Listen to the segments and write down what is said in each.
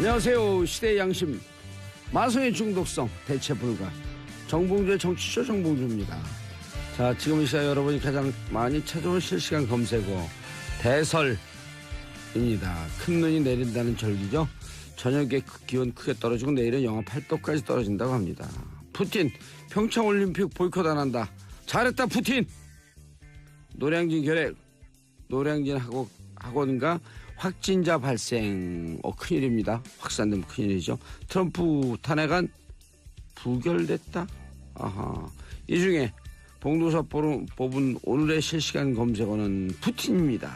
안녕하세요. 시대의 양심 마성의 중독성 대체 불가 정봉주의 정치쇼 정봉주입니다. 자, 지금 이 시각 여러분이 가장 많이 찾아온 실시간 검색어 대설입니다. 큰 눈이 내린다는 절기죠. 저녁에 기온 크게 떨어지고 내일은 영하 8도까지 떨어진다고 합니다. 푸틴 평창올림픽 보이콧 안 한다. 잘했다 푸틴. 노량진 결핵 노량진 학원가 확진자 발생. 큰일입니다. 확산되면 큰일이죠. 트럼프 탄핵안 부결됐다. 아하. 이 중에 봉도사 뽑은 오늘의 실시간 검색어는 푸틴입니다.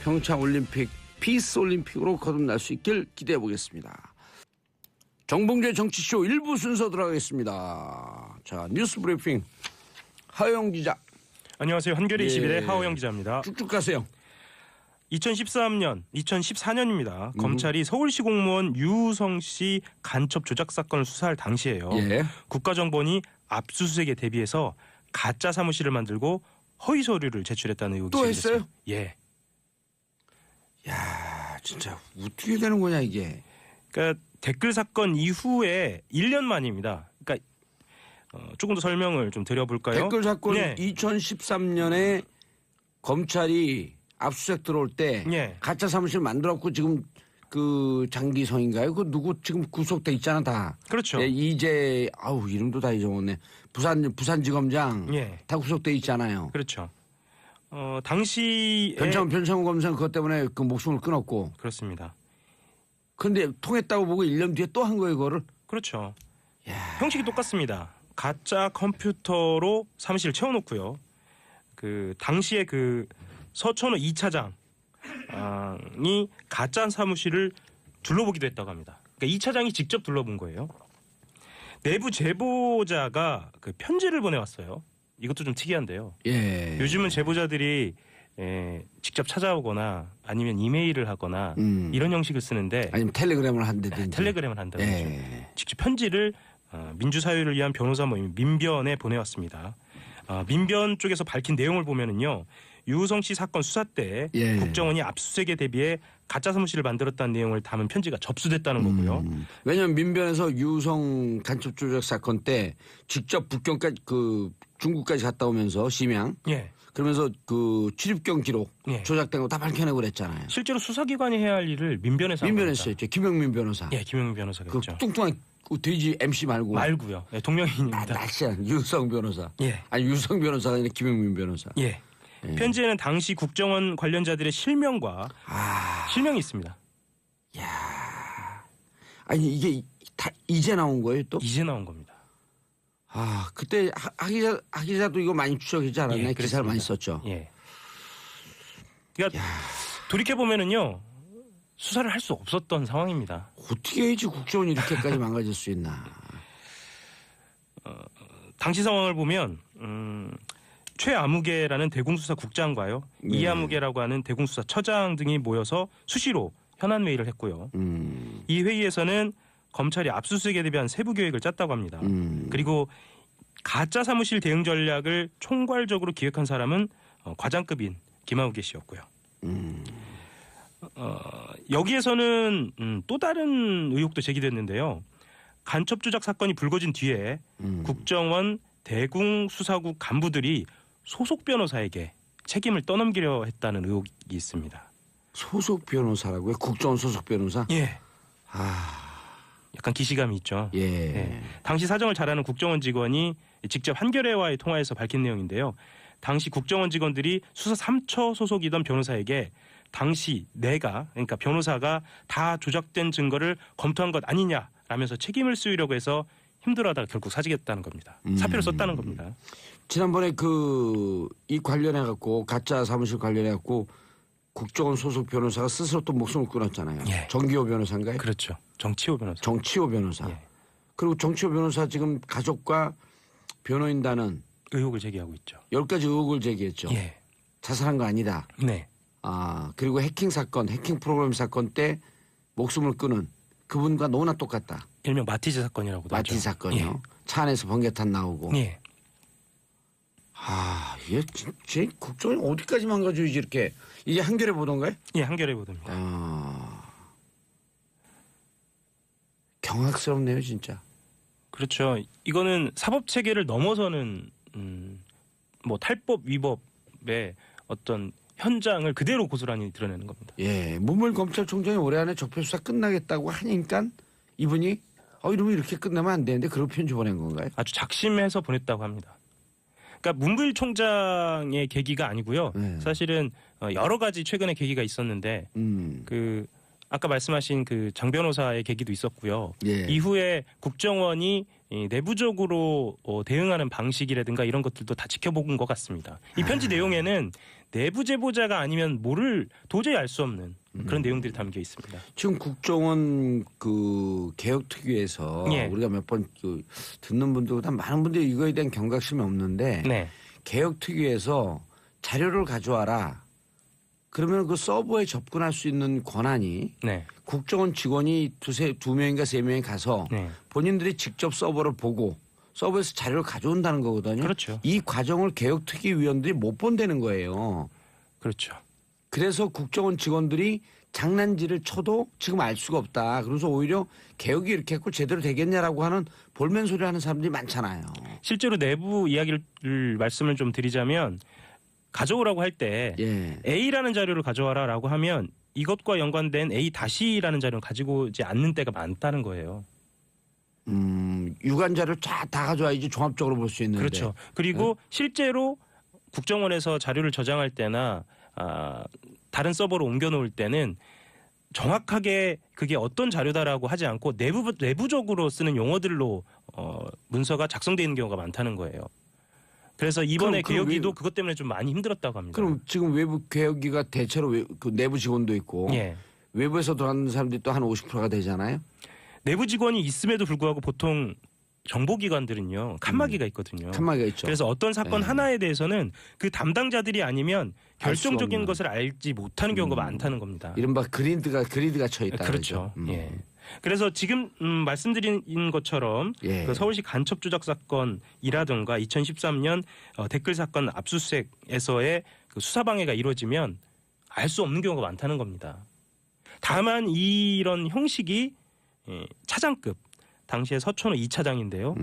평창올림픽 피스올림픽으로 거듭날 수 있길 기대해 보겠습니다. 정봉주의 정치쇼 1부 순서 들어가겠습니다. 자, 뉴스 브리핑 하호영 기자. 안녕하세요. 한겨레 21의 하호영 기자입니다. 쭉쭉 가세요. 2014년입니다. 검찰이 서울시 공무원 유우성 씨 간첩 조작 사건을 수사할 당시에요. 국가정보원이 압수수색에 대비해서 가짜 사무실을 만들고 허위 서류를 제출했다는 의혹이 또 제기됐어요. 했어요? 예. 야, 진짜 어떻게 되는 거냐 이게. 그러니까 댓글 사건 이후에 1년 만입니다. 그러니까 조금 더 설명을 좀 드려볼까요? 댓글 사건 네. 2013년에 검찰이 압수수색 들어올 때 가짜 사무실 만들었고 지금 그 장기성인가요? 그 누구 지금 구속돼 있잖아 다. 그렇죠. 네, 이제 이름도 다 잊어먹네. 부산지검장 다 구속돼 있잖아요. 그렇죠. 당시에 변창훈 검사는 그것 때문에 그 목숨을 끊었고. 그렇습니다. 그런데 통했다고 보고 1년 뒤에 또 한 거예요, 그거를. 그렇죠. 야. 형식이 똑같습니다. 가짜 컴퓨터로 사무실을 채워놓고요. 그 당시에 그 서천호 2차장이 가짜 사무실을 둘러보기도 했다고 합니다. 그러니까 2차장이 직접 둘러본 거예요. 내부 제보자가 그 편지를 보내왔어요. 이것도 좀 특이한데요. 예. 요즘은 제보자들이 직접 찾아오거나 아니면 이메일을 하거나 이런 형식을 쓰는데 아니면 텔레그램을 한다든지. 텔레그램을 한다든지 직접 편지를 민주사회를 위한 변호사 모임 민변에 보내왔습니다. 민변 쪽에서 밝힌 내용을 보면은요. 유우성 씨 사건 수사 때 국정원이 압수수색에 대비해 가짜 사무실을 만들었다는 내용을 담은 편지가 접수됐다는 거고요. 왜냐하면 민변에서 유우성 간첩 조작 사건 때 직접 북경까지 그 중국까지 갔다 오면서 심양 그러면서 그 출입경 기록 조작된 거 다 밝혀내고 그랬잖아요. 실제로 수사기관이 해야 할 일을 민변에서 했죠. 김영민 변호사. 김영민 변호사가 그 했죠. 뚱뚱한 돼지 MC 말고요. 동명이인입니다. 날씨한 유성 변호사. 아니 유성 변호사가 아니라 김영민 변호사. 편지에는 당시 국정원 관련자들의 실명과 실명이 있습니다. 아니 이게 다 이제 나온 거예요 또? 이제 나온 겁니다. 그때 하 기자도 이거 많이 추적하지 않았나요? 기사를 많이 썼죠. 그러니까 돌이켜 보면은요 수사를 할 수 없었던 상황입니다. 어떻게 해야지 국정원이 이렇게까지 망가질 수 있나? 당시 상황을 보면 최아무개라는 대공수사국장과요 이아무개라고 하는 대공수사처장 등이 모여서 수시로 현안 회의를 했고요. 이 회의에서는 검찰이 압수수색에 대한 세부 계획을 짰다고 합니다. 그리고 가짜 사무실 대응 전략을 총괄적으로 기획한 사람은 과장급인 김아무개 씨였고요. 여기에서는 또 다른 의혹도 제기됐는데요. 간첩 조작 사건이 불거진 뒤에 국정원 대궁수사국 간부들이 소속 변호사에게 책임을 떠넘기려 했다는 의혹이 있습니다. 소속 변호사라고요? 국정원 소속 변호사? 약간 기시감이 있죠. 당시 사정을 잘 아는 국정원 직원이 직접 한겨레와의 통화에서 밝힌 내용인데요. 당시 국정원 직원들이 수사 3처 소속이던 변호사에게 당시 그러니까 변호사가 다 조작된 증거를 검토한 것 아니냐라면서 책임을 쓰려고 해서 힘들어하다가 결국 사직했다는 겁니다. 사표를 썼다는 겁니다. 지난번에 이 관련해갖고 가짜 사무실 관련해갖고 국정원 소속 변호사가 스스로 또 목숨을 끊었잖아요. 정기호 변호사인가요? 그렇죠. 정치호 변호사. 정치호 변호사. 그리고 정치호 변호사 지금 가족과 변호인단은 의혹을 제기하고 있죠. 10가지 의혹을 제기했죠. 자살한 거 아니다. 그리고 해킹 프로그램 사건 때 목숨을 끊은 그분과 너무나 똑같다. 일명 마티즈 사건이라고도 하죠. 마티즈 사건이요. 차 안에서 번개탄 나오고. 이게 진짜 국정이 어디까지 망가져야지 이렇게. 이게 한겨레 보도인가요? 한겨레 보도입니다. 경악스럽네요, 진짜. 그렇죠. 이거는 사법 체계를 넘어서는 뭐 탈법 위법의 어떤 현장을 그대로 고스란히 드러내는 겁니다. 예, 문무일 검찰총장이 올해 안에 적폐 수사 끝나겠다고 하니까 이분이 이러면 이렇게 끝나면 안 되는데 그런 편지 보낸 건가요? 아주 작심해서 보냈다고 합니다. 그러니까 문무일 총장의 계기가 아니고요. 네. 사실은 여러 가지 최근에 계기가 있었는데 그 아까 말씀하신 그 장 변호사의 계기도 있었고요. 예. 이후에 국정원이 내부적으로 대응하는 방식이라든가 이런 것들도 다 지켜본 것 같습니다. 이 편지 내용에는 내부 제보자가 아니면 도저히 알 수 없는 그런 내용들이 담겨 있습니다. 지금 국정원 그 개혁특위에서 예. 우리가 몇 번 듣는 분들보다 많은 분들이 이거에 대한 경각심이 없는데 네. 개혁특위에서 자료를 가져와라. 그러면 그 서버에 접근할 수 있는 권한이 네. 국정원 직원이 두 명인가 세 명이 가서 네. 본인들이 직접 서버를 보고 서버에서 자료를 가져온다는 거거든요. 그렇죠. 이 과정을 개혁특위 위원들이 못 본다는 거예요. 그렇죠. 그래서 국정원 직원들이 장난질을 쳐도 지금 알 수가 없다. 그래서 오히려 개혁이 이렇게 했고 제대로 되겠냐라고 하는 볼멘 소리 하는 사람들이 많잖아요. 실제로 내부 이야기를 말씀을 좀 드리자면 가져오라고 할 때 예. A라는 자료를 가져와라라고 하면 이것과 연관된 A-라는 자료를 가지고 오지 않는 때가 많다는 거예요. 유관자를 다 가져와야지 종합적으로 볼 수 있는데. 그렇죠. 그리고 실제로 국정원에서 자료를 저장할 때나 다른 서버로 옮겨놓을 때는 정확하게 그게 어떤 자료다라고 하지 않고 내부적으로 쓰는 용어들로 문서가 작성되어 있는 경우가 많다는 거예요. 그래서 이번에 개혁위도 그것 때문에 좀 많이 힘들었다고 합니다. 그럼 지금 외부 개혁위가 대체로 그 내부 직원도 있고 예. 외부에서 들어가는 사람들이 또 한 50%가 되잖아요. 내부 직원이 있음에도 불구하고 보통 정보기관들은요 칸막이가 있거든요. 칸막이가 있죠. 그래서 어떤 사건 하나에 대해서는 그 담당자들이 아니면 결정적인 것을 알지 못하는 경우가 많다는 겁니다. 이른바 그리드가 쳐 있다. 그렇죠. 예. 그래서 지금 말씀드린 것처럼 예. 그 서울시 간첩 조작 사건이라든가 2013년 댓글 사건 압수수색에서의 그 수사 방해가 이루어지면 알 수 없는 경우가 많다는 겁니다. 다만 이런 형식이 차장급 당시에 서천호 2차장인데요.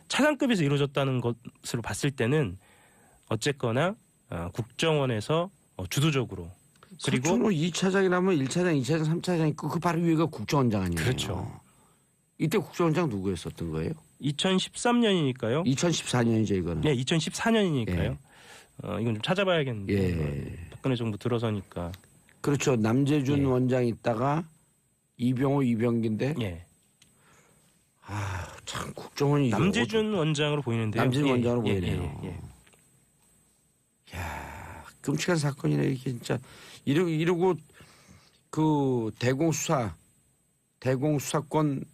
차장급에서 이루어졌다는 것으로 봤을 때는 어쨌거나 국정원에서 주도적으로 그리고 서천호 2차장이라면 1차장, 2차장, 3차장 있고 그 바로 위가 국정원장 아니에요. 그렇죠. 이때 국정원장 누구였었던 거예요? 2013년이니까요. 2014년이죠 이거는. 네, 2014년이니까요. 예. 이건 좀 찾아봐야겠는데. 예. 박근혜 정부 들어서니까. 그렇죠. 남재준 원장 있다가 이병호, 이병기인데 예. 참 국정원이 남재준 원장으로 보이는데요. 남재준 원장으로 예, 보이네요. 예, 예. 끔찍한 사건이네 이게 진짜. 이러고 그 대공수사권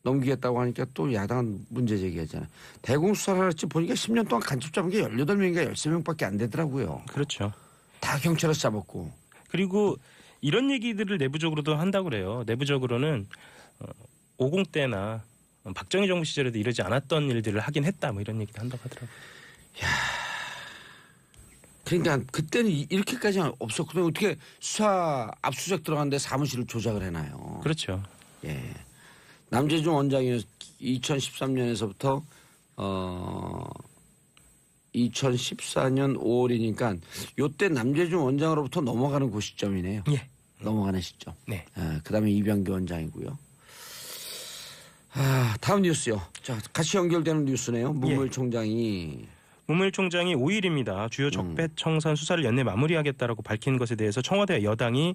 넘기겠다고 하니까 또 야당은 문제 제기하잖아요. 대공수사를 할지 보니까 10년 동안 간첩 잡은 게 18명인가 13명밖에 안 되더라고요. 그렇죠. 다 경찰에서 잡았고. 그리고 이런 얘기들을 내부적으로도 한다고 그래요. 내부적으로는 50 때나 박정희 정부 시절에도 이러지 않았던 일들을 하긴 했다. 뭐 이런 얘기도 한다고 하더라고요. 그러니까 그때는 이렇게까지 없었거든요. 어떻게 수사 압수수색 들어갔는데 사무실을 조작을 해놔요. 그렇죠. 예. 남재준 원장이 2013년에서부터 2014년 5월이니까 요때 남재준 원장으로부터 넘어가는 그 시점이네요. 예. 넘어가는 시점. 네. 그다음에 이병기 원장이고요. 다음 뉴스요. 자, 같이 연결되는 뉴스네요. 문무일 총장이 문무일 총장이 5일입니다. 주요 적폐청산 수사를 연내 마무리하겠다라고 밝힌 것에 대해서 청와대 여당이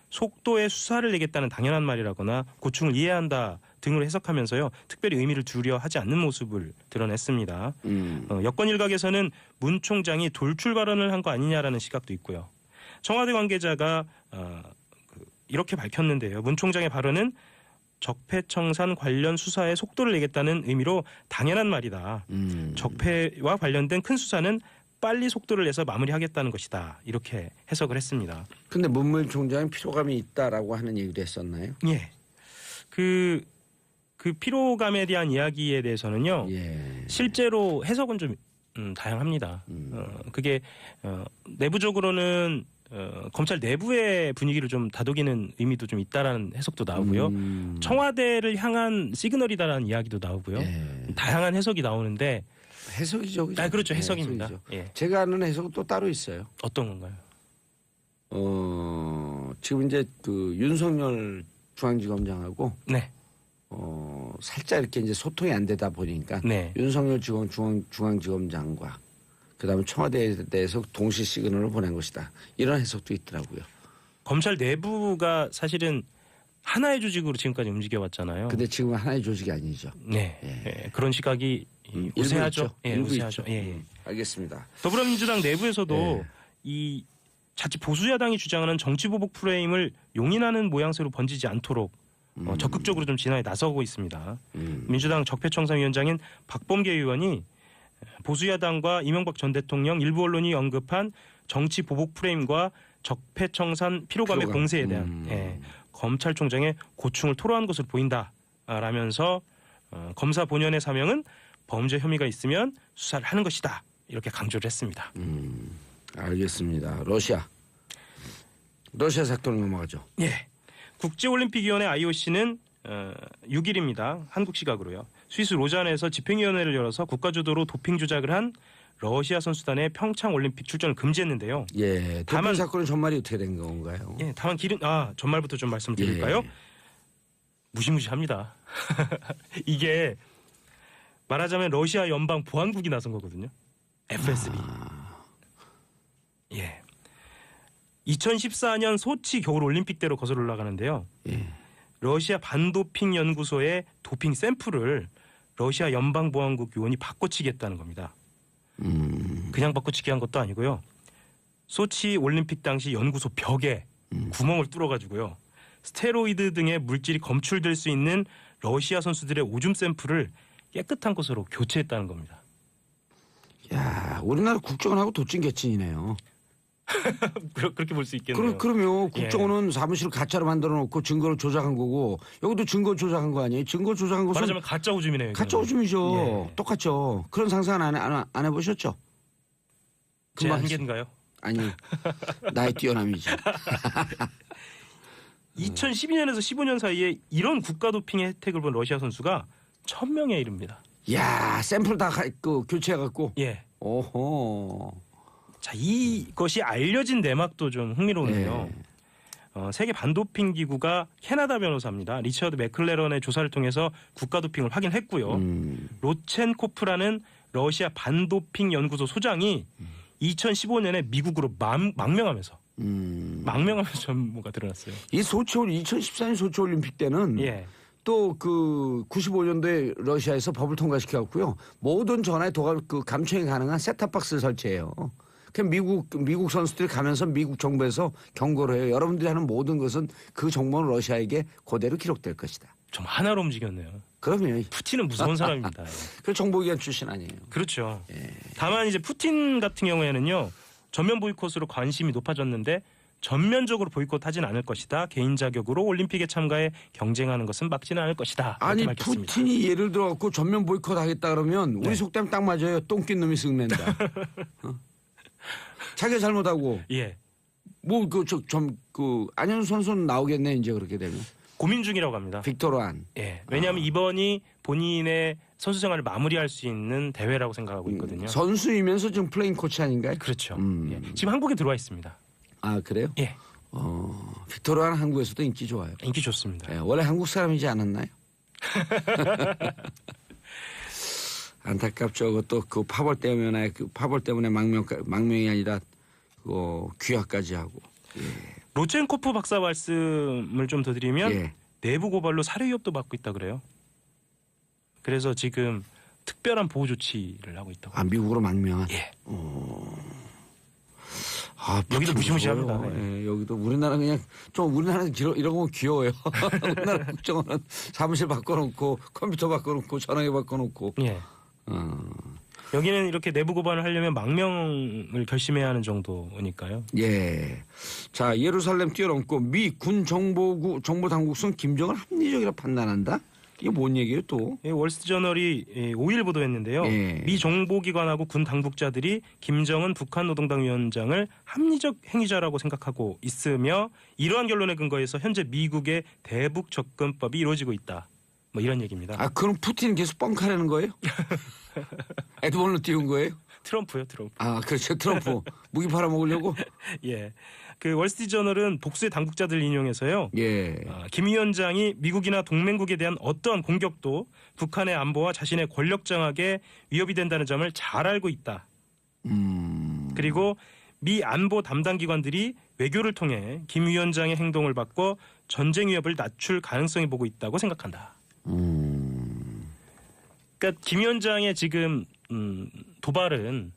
속도의 수사를 내겠다는 당연한 말이라거나 고충을 이해한다 등으로 해석하면서요. 특별히 의미를 두려워하지 않는 모습을 드러냈습니다. 여권 일각에서는 문 총장이 돌출 발언을 한 거 아니냐라는 시각도 있고요. 청와대 관계자가 이렇게 밝혔는데요. 문 총장의 발언은 적폐청산 관련 수사에 속도를 내겠다는 의미로 당연한 말이다. 적폐와 관련된 큰 수사는 빨리 속도를 내서 마무리하겠다는 것이다. 이렇게 해석을 했습니다. 근데 문무일 총장은 피로감이 있다라고 하는 얘기도 했었나요? 예. 그 피로감에 대한 이야기에 대해서는요. 예. 실제로 해석은 좀 다양합니다. 그게 내부적으로는 검찰 내부의 분위기를 좀 다독이는 의미도 좀 있다라는 해석도 나오고요. 청와대를 향한 시그널이다라는 이야기도 나오고요. 예. 다양한 해석이 나오는데 해석이죠. 그죠? 그렇죠. 네, 해석입니다. 해석이죠. 예. 제가 아는 해석은 또 따로 있어요. 어떤 건가요? 지금 이제 그 윤석열 중앙지검장하고 네. 살짝 이렇게 이제 소통이 안 되다 보니까 네. 윤석열 중앙지검장과 그다음에 청와대에 대해서 동시 시그널을 보낸 것이다. 이런 해석도 있더라고요. 검찰 내부가 사실은 하나의 조직으로 지금까지 움직여왔잖아요. 근데 지금은 하나의 조직이 아니죠. 네. 예. 예. 그런 시각이 우세하죠. 일부 있죠. 예, 일부 우세하죠. 있죠. 예, 예. 알겠습니다. 더불어민주당 내부에서도 예. 이 자칫 보수야당이 주장하는 정치보복 프레임을 용인하는 모양새로 번지지 않도록 적극적으로 좀 진화에 나서고 있습니다. 민주당 적폐청산위원장인 박범계 의원이 보수야당과 이명박 전 대통령 일부 언론이 언급한 정치보복 프레임과 적폐청산 피로감의 피로감. 공세에 대한 예, 검찰총장의 고충을 토로한 것으로 보인다라면서 검사 본연의 사명은 범죄 혐의가 있으면 수사를 하는 것이다. 이렇게 강조를 했습니다. 알겠습니다. 러시아 사건으로 넘어가죠. 예. 국제올림픽위원회 IOC는 6일입니다. 한국 시각으로요. 스위스 로잔에서 집행위원회를 열어서 국가주도로 도핑 조작을 한 러시아 선수단의 평창올림픽 출전을 금지했는데요. 예. 다만 도핑 사건은 전말이 어떻게 된 건가요? 예, 다만 전말부터 좀 말씀을 드릴까요? 예. 무시무시합니다. 이게 말하자면 러시아 연방 보안국이 나선 거거든요. FSB. 예. 2014년 소치 겨울 올림픽대로 거슬러 올라가는데요. 예. 러시아 반도핑 연구소의 도핑 샘플을 러시아 연방보안국 요원이 바꿔치기 했다는 겁니다. 그냥 바꿔치기 한 것도 아니고요. 소치 올림픽 당시 연구소 벽에 구멍을 뚫어가지고요. 스테로이드 등의 물질이 검출될 수 있는 러시아 선수들의 오줌 샘플을 깨끗한 것으로 교체했다는 겁니다. 야, 우리나라 국정원하고 도찐개찐이네요. 그렇게 볼 수 있겠네요. 그러면 국정원은 사무실을 가짜로 만들어 놓고 증거를 조작한 거고 여기도 증거 조작한 거 아니에요? 증거 조작한 것은 말하자면 가짜 오줌이네요. 가짜 오줌이죠. 예. 똑같죠. 그런 상상은 안 해보셨죠? 제 금방 한계인가요? 아니 나의 뛰어남이죠. 2012년에서 15년 사이에 이런 국가 도핑의 혜택을 본 러시아 선수가 1000명에 이릅니다. 야, 샘플 다 교체해갖고. 예. 오호. 자, 이것이 알려진 내막도 좀 흥미로운데요. 세계 반도핑 기구가 캐나다 변호사입니다. 리처드 맥클레런의 조사를 통해서 국가 도핑을 확인했고요. 로첸코프라는 러시아 반도핑 연구소 소장이 2015년에 미국으로 망명하면서 전무가 드러났어요. 이 2014년 소치 올림픽 때는 예. 또 그 95년도에 러시아에서 법을 통과시켜갖고요. 모든 전화에 감청이 가능한 셋탑박스를 설치해요. 그럼 미국 선수들이 가면서 미국 정부에서 경고를 해요. 여러분들이 하는 모든 것은 그 정보는 러시아에게 그대로 기록될 것이다. 좀 하나로 움직였네요. 그러면 푸틴은 무서운 사람입니다. 그 정보기관 출신 아니에요. 그렇죠. 예. 다만 이제 푸틴 같은 경우에는요. 전면 보이콧으로 관심이 높아졌는데 전면적으로 보이콧하진 않을 것이다. 개인 자격으로 올림픽에 참가해 경쟁하는 것은 막지는 않을 것이다. 아니 밝혔습니다. 푸틴이 예를 들어갖고 전면 보이콧 하겠다 그러면 우리 속담 딱 맞아요. 똥낀 놈이 쓱낸다. 자기가 잘못하고 예. 안현수 선수는 나오겠네 이제 그렇게 되면. 고민 중이라고 합니다. 빅토르안. 예. 왜냐하면 이번이 본인의 선수 생활을 마무리할 수 있는 대회라고 생각하고 있거든요. 선수이면서 지금 플레잉 코치 아닌가요? 그렇죠. 예. 지금 한국에 들어와 있습니다. 아 그래요? 예. 빅토르안 한국에서도 인기 좋아요. 인기 좋습니다. 예, 원래 한국 사람이지 않았나요? 안타깝죠. 그것도 그 파벌 때문에 망명이 아니라 귀화까지 하고. 예. 로첸코프 박사 말씀을 좀 더 드리면 예. 내부 고발로 사례 위협도 받고 있다 그래요. 그래서 지금 특별한 보호 조치를 하고 있다고. 아 미국으로 망명한. 예. 여기도 무시무시합니다. 예, 여기도 우리나라 그냥 좀 우리나라는 이런 거 귀여워요. 우리나라 국정원은 사무실 바꿔놓고 컴퓨터 바꿔놓고 전화기 바꿔놓고. 예. 여기는 이렇게 내부 고발을 하려면 망명을 결심해야 하는 정도니까요. 예. 자, 예루살렘 뛰어넘고 미 군 정보 당국성 김정을 합리적이라 판단한다. 이게 뭔 얘기예요 또? 월스트리트저널이 5일 보도했는데요. 예. 미 정보기관하고 군 당국자들이 김정은 북한 노동당 위원장을 합리적 행위자라고 생각하고 있으며 이러한 결론에 근거해서 현재 미국의 대북 접근법이 이루어지고 있다. 뭐 이런 얘기입니다. 아 그럼 푸틴 계속 뻥카라는 거예요? 에드벌로 띄운 거예요? 트럼프요, 트럼프. 아 그렇죠 트럼프 무기 팔아먹으려고? 예. 그 월스트리트저널은 복수의 당국자들 인용해서요. 예. 김 위원장이 미국이나 동맹국에 대한 어떠한 공격도 북한의 안보와 자신의 권력 장악에 위협이 된다는 점을 잘 알고 있다. 그리고 미 안보 담당 기관들이 외교를 통해 김 위원장의 행동을 바꿔 전쟁 위협을 낮출 가능성이 보고 있다고 생각한다. 그러니까 김 위원장의 지금 도발은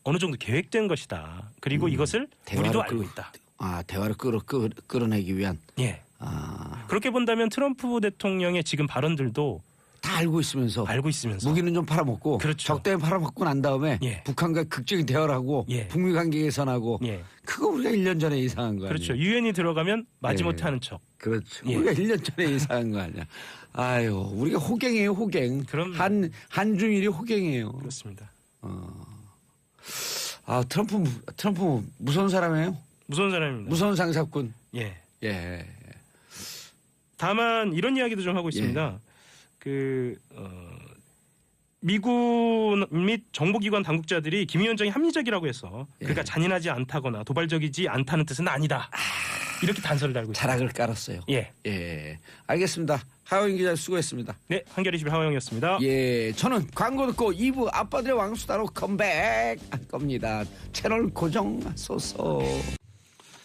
어느 정도 계획된 것이다. 그리고 이것을 우리도 알고 있다. 아 대화를 끌어내기 위한. 예. 아. 그렇게 본다면 트럼프 대통령의 지금 발언들도 다 알고 있으면서 무기는 좀 팔아먹고 그렇죠. 적당히 팔아먹고 난 다음에 예. 북한과 극적인 대화를 하고 예. 북미 관계 개선하고 예. 그거 우리가 1년 전에 예상한 거 아니에요? 그렇죠. 유엔이 들어가면 마지못해 하는 척. 그렇죠. 예. 우리가 1년 전에 예상한 거 아니야. 아유 우리가 호갱이에요 호갱. 그럼 한중일이 호갱이에요. 그렇습니다. 아 트럼프 무서운 사람이에요? 무서운 사람입니다. 무서운 상사꾼. 예. 예. 다만 이런 이야기도 좀 하고 있습니다. 미국 및 정보기관 당국자들이 김 위원장이 합리적이라고 해서 그러니까 잔인하지 않다거나 도발적이지 않다는 뜻은 아니다. 이렇게 단서를 달고 있습니다. 자락을 깔았어요. 예. 예. 알겠습니다. 하호영 기자 수고했습니다. 네, 한겨레 21 하호영이었습니다. 예, 저는 광고 듣고 2부 아빠들의 왕수다로 컴백할 겁니다. 채널 고정하소서.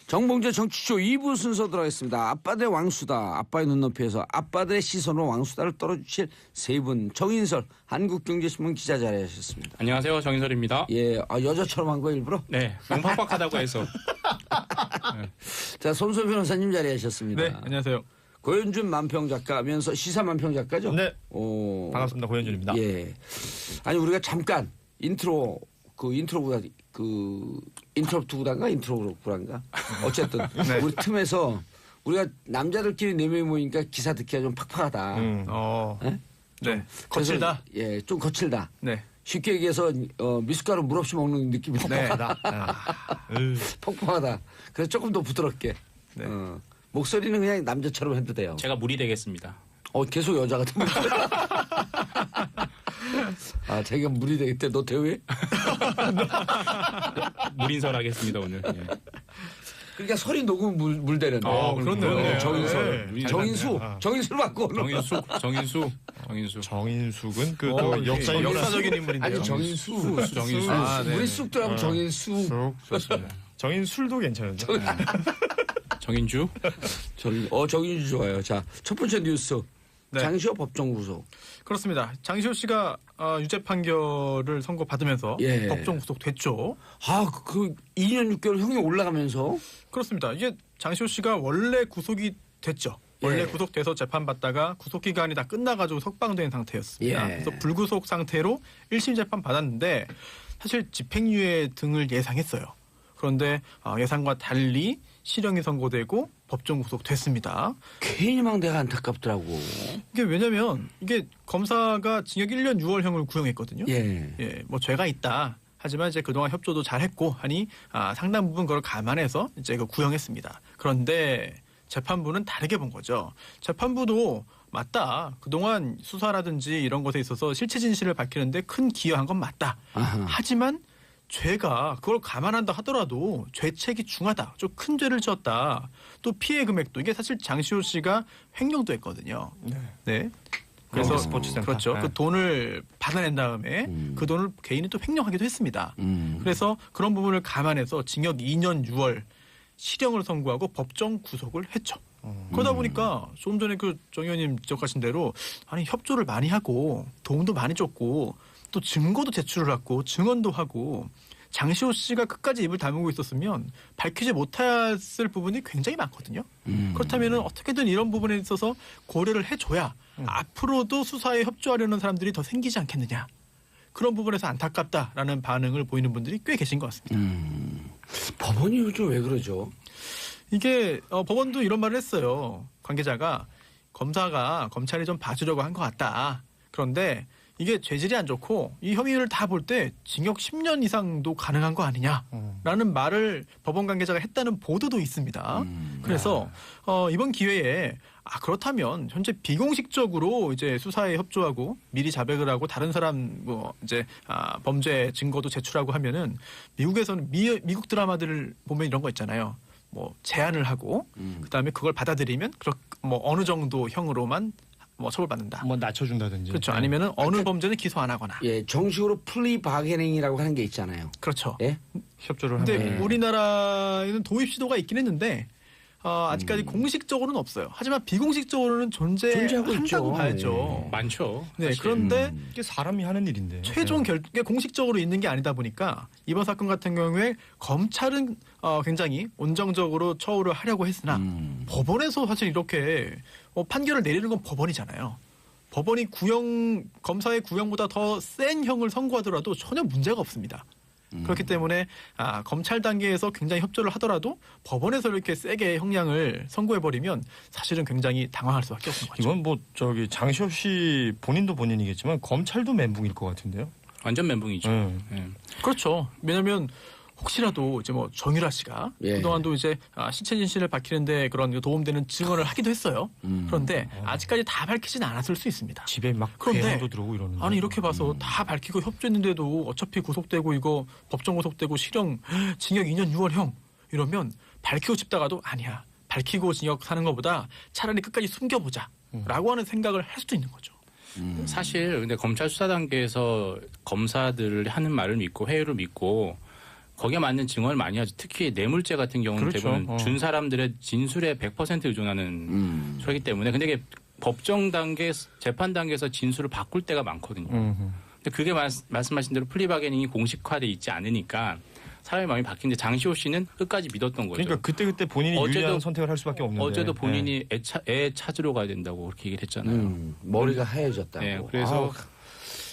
정봉재 정치쇼 2부 순서 들어가겠습니다. 아빠들의 왕수다. 아빠의 눈높이에서 아빠들의 시선으로 왕수다를 떨어주실 세 분. 정인설 한국경제신문 기자 자리하셨습니다. 안녕하세요. 정인설입니다. 예, 여자처럼 한 거 일부러? 네, 너무 팍팍하다고 해서. 자, 손소 변호사님 자리하셨습니다. 네, 안녕하세요. 고현준 만평 작가면서 시사 만평 작가죠? 네. 오, 반갑습니다. 고현준입니다. 예. 아니 우리가 잠깐 인트로구단가 어쨌든 네. 우리 틈에서 우리가 남자들끼리 4명이 모이니까 기사 듣기가 좀 팍팍하다. 네? 네. 거칠다. 그래서, 예, 좀 거칠다. 네. 쉽게 얘기해서 밀가루 물 없이 먹는 느낌이 네. 퍽퍽하다. 그래서 조금 더 부드럽게. 네. 목소리는 그냥 남자처럼 해도 돼요. 제가 물이 되겠습니다. 계속 여자 같은 거. 아, 자기가 물이 되겠대. 너 대회? 물인설하겠습니다 오늘. 예. 그러니까 설이 녹으면 물 되는데. 그렇네요. 네, 정인설. 네. 정인수를 바꿔. 정인수. 정인숙은 그 또 역사적인 인물인데요. 아니 정인수. 정인수. 네. 우리 쑥 들어가면 정인수. 좋습니다. 정인술도 괜찮은데. 정인주. 정인수 좋아요. 자, 첫 번째 뉴스. 네. 장시호 법정 구속. 그렇습니다. 장시호 씨가 유죄 판결을 선고받으면서 예. 법정 구속됐죠. 아, 그 2년 6개월 형이 올라가면서. 그렇습니다. 이게 장시호 씨가 원래 구속이 됐죠. 원래 예. 구속돼서 재판받다가 구속기간이 다 끝나가지고 석방된 상태였습니다. 예. 그래서 불구속 상태로 1심 재판 받았는데 사실 집행유예 등을 예상했어요. 그런데 예상과 달리 실형이 선고되고 법정 구속됐습니다. 괜히 막 내가 안타깝더라고. 이게 왜냐면 이게 검사가 징역 1년 6월형을 구형했거든요. 예. 예, 뭐 죄가 있다. 하지만 이제 그동안 협조도 잘했고 하니 상당 부분 그걸 감안해서 이제 그 구형했습니다. 그런데 재판부는 다르게 본 거죠. 재판부도 맞다. 그동안 수사라든지 이런 것에 있어서 실체 진실을 밝히는데 큰 기여한 건 맞다. 아하. 하지만 죄가 그걸 감안한다 하더라도 죄책이 중하다. 좀 큰 죄를 지었다. 또 피해 금액도 이게 사실 장시호 씨가 횡령도 했거든요. 네. 그래서 스포츠센터. 그렇죠. 네. 그 돈을 받아낸 다음에 그 돈을 개인이 또 횡령하기도 했습니다. 그래서 그런 부분을 감안해서 징역 2년 6월 실형을 선고하고 법정 구속을 했죠. 그러다 보니까 조금 전에 그 정 의원님 지적하신 대로 아니 협조를 많이 하고 도움도 많이 줬고 또 증거도 제출을 하고 증언도 하고 장시호 씨가 끝까지 입을 다물고 있었으면 밝히지 못했을 부분이 굉장히 많거든요. 그렇다면 어떻게든 이런 부분에 있어서 고려를 해줘야 앞으로도 수사에 협조하려는 사람들이 더 생기지 않겠느냐. 그런 부분에서 안타깝다라는 반응을 보이는 분들이 꽤 계신 것 같습니다. 법원이 요즘 왜 그러죠? 이게 법원도 이런 말을 했어요. 관계자가 검사가 검찰이 좀 봐주려고 한 것 같다. 그런데 이게 죄질이 안 좋고 이 혐의를 다 볼 때 징역 10년 이상도 가능한 거 아니냐라는 말을 법원 관계자가 했다는 보도도 있습니다. 그래서 이번 기회에 그렇다면 현재 비공식적으로 이제 수사에 협조하고 미리 자백을 하고 다른 사람 뭐 이제 범죄 증거도 제출하고 하면은 미국에서는 미국 드라마들을 보면 이런 거 있잖아요. 뭐 제안을 하고 그다음에 그걸 받아들이면 뭐 어느 정도 형으로만 뭐 처벌받는다. 뭐 낮춰준다든지. 그렇죠. 아니면은 어느 범죄는 기소 안 하거나. 예, 정식으로 플리 바게닝이라고 하는 게 있잖아요. 그렇죠. 예? 협조를 근데 하면. 우리나라에는 도입 시도가 있긴 했는데 아직까지 공식적으로는 없어요. 하지만 비공식적으로는 존재하고 있죠. 존재한다고 봐야죠. 많죠. 네, 사실. 그런데 이게 사람이 하는 일인데. 최종 결국에 공식적으로 있는 게 아니다 보니까 이번 사건 같은 경우에 검찰은 굉장히 온정적으로 처우를 하려고 했으나 법원에서 사실 이렇게 판결을 내리는 건 법원이잖아요. 법원이 검사의 구형보다 더 센 형을 선고하더라도 전혀 문제가 없습니다. 그렇기 때문에 검찰 단계에서 굉장히 협조를 하더라도 법원에서 이렇게 세게 형량을 선고해버리면 사실은 굉장히 당황할 수밖에 없는 거죠. 이건 뭐 장시호 씨 본인도 본인이겠지만 검찰도 멘붕일 것 같은데요. 완전 멘붕이죠. 예. 그렇죠. 왜냐하면 혹시라도 이제 뭐 정유라 씨가 예. 그동안도 이제 시체 진실을 밝히는데 그런 도움되는 증언을 하기도 했어요. 그런데 아직까지 다 밝히진 않았을 수 있습니다. 집에 막 그런데 괴한도 들어오고 이러는데. 아니 이렇게 봐서 다 밝히고 협조했는데도 어차피 구속되고 이거 법정 구속되고 실형 징역 2년 6월형 이러면 밝히고 싶다가도 아니야. 밝히고 징역 사는 것보다 차라리 끝까지 숨겨보자라고 하는 생각을 할 수도 있는 거죠. 사실 근데 검찰 수사 단계에서 검사들을 하는 말을 믿고 회유를 믿고 거기에 맞는 증언을 많이 하죠. 특히 뇌물죄 같은 경우는 그렇죠. 대부분 준 사람들의 진술에 100% 의존하는 소리기 때문에 근데 이게 법정 단계, 재판 단계에서 진술을 바꿀 때가 많거든요. 근데 그게 말씀하신 대로 플리바게닝이 공식화돼 있지 않으니까 사람의 마음이 바뀌는데 장시호 씨는 끝까지 믿었던 거죠. 그러니까 그때 본인이 유리한 선택을 할 수밖에 없는데. 어제도 본인이 애 찾으러 가야 된다고 그렇게 얘기를 했잖아요. 머리가 하얘졌다고. 네, 그래서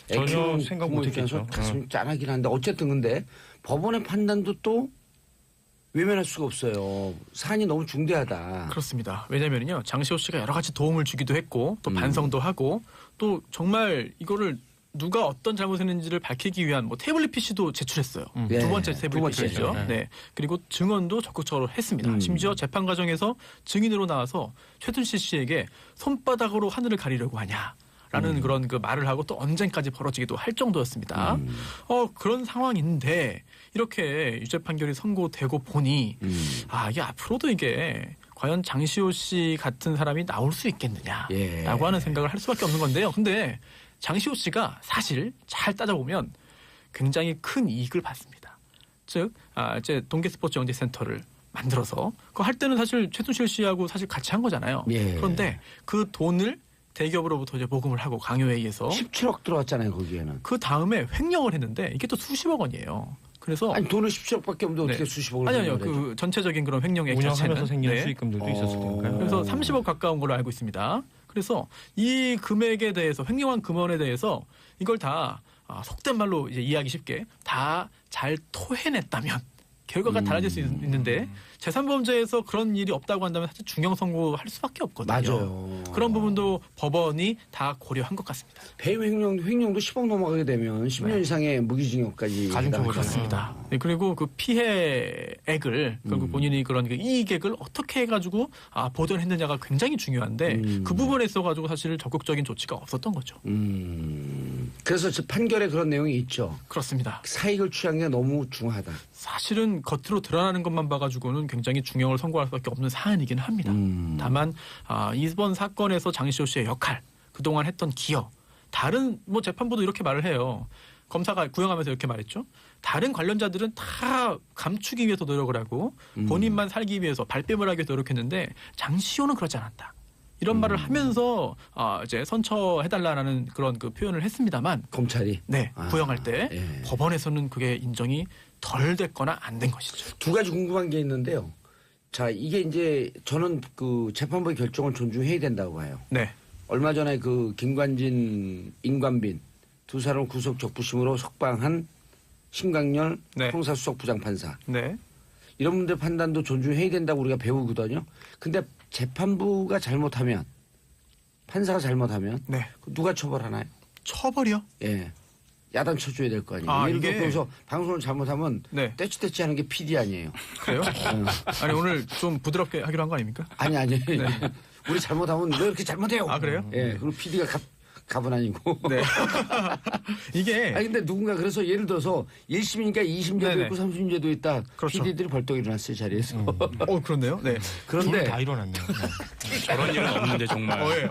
전혀 생각 못했겠죠. 못했겠죠. 가슴이 짠하긴 한데 어쨌든 근데 법원의 판단도 또 외면할 수가 없어요. 사안이 너무 중대하다. 그렇습니다. 왜냐면요 장시호 씨가 여러 가지 도움을 주기도 했고 또 반성도 하고 또 정말 이거를 누가 어떤 잘못했는지를 밝히기 위한 뭐 태블릿 PC도 제출했어요. 네. 두 번째 태블릿 두 번째죠. PC죠. 네. 네. 그리고 증언도 적극적으로 했습니다. 심지어 재판 과정에서 증인으로 나와서 최순실 씨에게 손바닥으로 하늘을 가리려고 하냐. 라는 그런 그 말을 하고 또 언젠까지 벌어지기도 할 정도였습니다. 그런 상황인데 이렇게 유죄 판결이 선고되고 보니 이게 앞으로도 이게 과연 장시호 씨 같은 사람이 나올 수 있겠느냐라고 예. 하는 생각을 할 수밖에 없는 건데요. 근데 장시호 씨가 사실 잘 따져보면 굉장히 큰 이익을 받습니다. 즉 이제 동계스포츠영재센터를 만들어서 그거 할 때는 사실 최순실 씨하고 사실 같이 한 거잖아요. 예. 그런데 그 돈을 대기업으로부터 이제 모금을 하고 강요에 의해서 17억 들어왔잖아요 거기에는. 그 다음에 횡령을 했는데 이게 또 수십억 원이에요. 그래서 아니 돈은 17억밖에 없는데 어떻게 네. 수십억을 아니요 횡령을 해줘? 그 전체적인 그런 횡령액 운영하면서 자체는 생기는 네. 수익금들도 있었을 테니까요. 그래서 30억 가까운 걸로 알고 있습니다. 그래서 이 금액에 대해서 횡령한 금원에 대해서 이걸 다 속된 말로 이제 이해하기 쉽게 다 잘 토해냈다면 결과가 달라질 수 있는데 제3범죄에서 그런 일이 없다고 한다면 사실 중형 선고할 수밖에 없거든요. 맞아요. 그런 부분도 법원이 다 고려한 것 같습니다. 배임 횡령도 10억 넘어가게 되면 10년 이상의 무기징역까지 가중처벌 그렇습니다. 네, 그리고 그 피해액을 결국 본인이 그런 그 이익액을 어떻게 해가지고 보전했느냐가 굉장히 중요한데 그 부분에 있어가지고 사실 적극적인 조치가 없었던 거죠. 그래서 저 판결에 그런 내용이 있죠. 그렇습니다. 사익을 취한 게 너무 중하다. 사실은 겉으로 드러나는 것만 봐가지고는 굉장히 중형을 선고할 수밖에 없는 사안이긴 합니다. 다만 이번 사건에서 장시호 씨의 역할, 그동안 했던 기여, 다른 뭐 재판부도 이렇게 말을 해요. 검사가 구형하면서 이렇게 말했죠. 다른 관련자들은 다 감추기 위해서 노력을 하고 본인만 살기 위해서 발뺌을 하기 위해서 노력했는데 장시호는 그렇지 않았다. 이런 말을 하면서 이제 선처해달라는 그런 그 표현을 했습니다만 검찰이. 네, 구형할 때 예. 법원에서는 그게 인정이 덜 됐거나 안 된 것이죠. 두 가지 궁금한 게 있는데요. 자, 이게 이제 저는 그 재판부의 결정을 존중해야 된다고 봐요. 네. 얼마 전에 그 김관진, 임관빈 두 사람을 구속 적부심으로 석방한 심강렬 네. 형사수석 부장판사. 네. 이런 분들 판단도 존중해야 된다고 우리가 배우거든요. 근데 재판부가 잘못하면 판사가 잘못하면 네. 누가 처벌하나요? 처벌이요? 예. 야단 쳐줘야 될 거 아니에요. 아, 예를 이게- 들어서 방송을 잘못하면 네. 떼치떼치 하는 게 PD 아니에요. 그래요? 아니 오늘 좀 부드럽게 하기로 한 거 아닙니까? 아니. 우리 잘못하면 왜 이렇게 잘못해요? 아, 그래요? 예. 그리고 PD가 갑은 아니고. 네. 이게 아니 근데 누군가 그래서 예를 들어서 1심이니까 2심제도 네네. 있고 3심제도 있다. 그렇죠. PD들이 벌떡 일어났어요 자리에서. 그렇네요. 네. 그런데 다 일어났네요. 저런 일은 없는데 정말.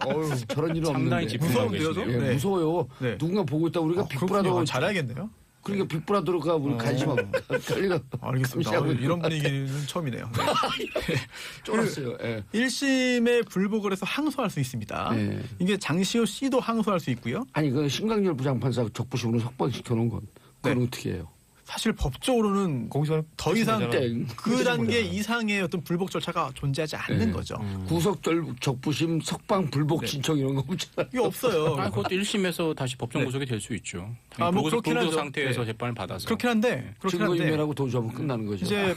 저런 일은 상당히 없는데. 집중하고 무서운데요, 계시네요. 예, 네. 무서워요. 네. 누군가 보고 있다. 우리가 빅브라더 그렇군요. 잘해야겠네요. 그러니까 빅브라더가 우리 관심 깔리가 알겠습니다. 감시하고 이런 분위기는 처음이네요. 네. 쫄았어요. 예. 1심에 불복을 해서 항소할 수 있습니다. 네. 이게 장시호 씨도 항소할 수 있고요. 아니 그 신강렬 부장판사 적부심으로 석방시켜 놓은 건 그건 네. 어떻게 해요? 사실 법적으로는 거기서는 더 이상 땡. 그 단계 이상의 어떤 불복 절차가 존재하지 않는 네. 거죠. 구속 적부심 석방 불복 신청 이런 거 없잖아요. 이게 없어요. 아, 그것도 1심에서 다시 법정 네. 구속이 될 수 있죠. 아, 뭐 그렇긴 불구속 하죠. 상태에서 네. 재판을 받아서. 그렇긴 한데 증거인멸하고 도주하면 끝나는 거죠. 이제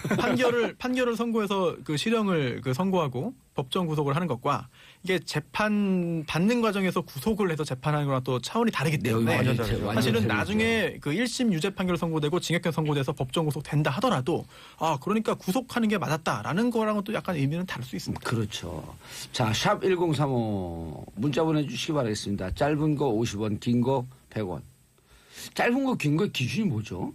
판결을 선고해서 그 실형을 선고하고 법정 구속을 하는 것과 이게 재판 받는 과정에서 구속을 해서 재판하는 거랑 또 차원이 다르기 때문에 완전 다르죠. 사실은 완전 나중에 그 1심 유죄 판결 선고되고 징역형 선고돼서 법정 구속 된다 하더라도 아 그러니까 구속하는 게 맞았다라는 거랑은 또 약간 의미는 다를 수 있습니다. 그렇죠. 자, 샵 1035 문자 보내주시기 바라겠습니다. 짧은 거 50원, 긴 거 100원. 짧은 거, 긴 거 기준이 뭐죠?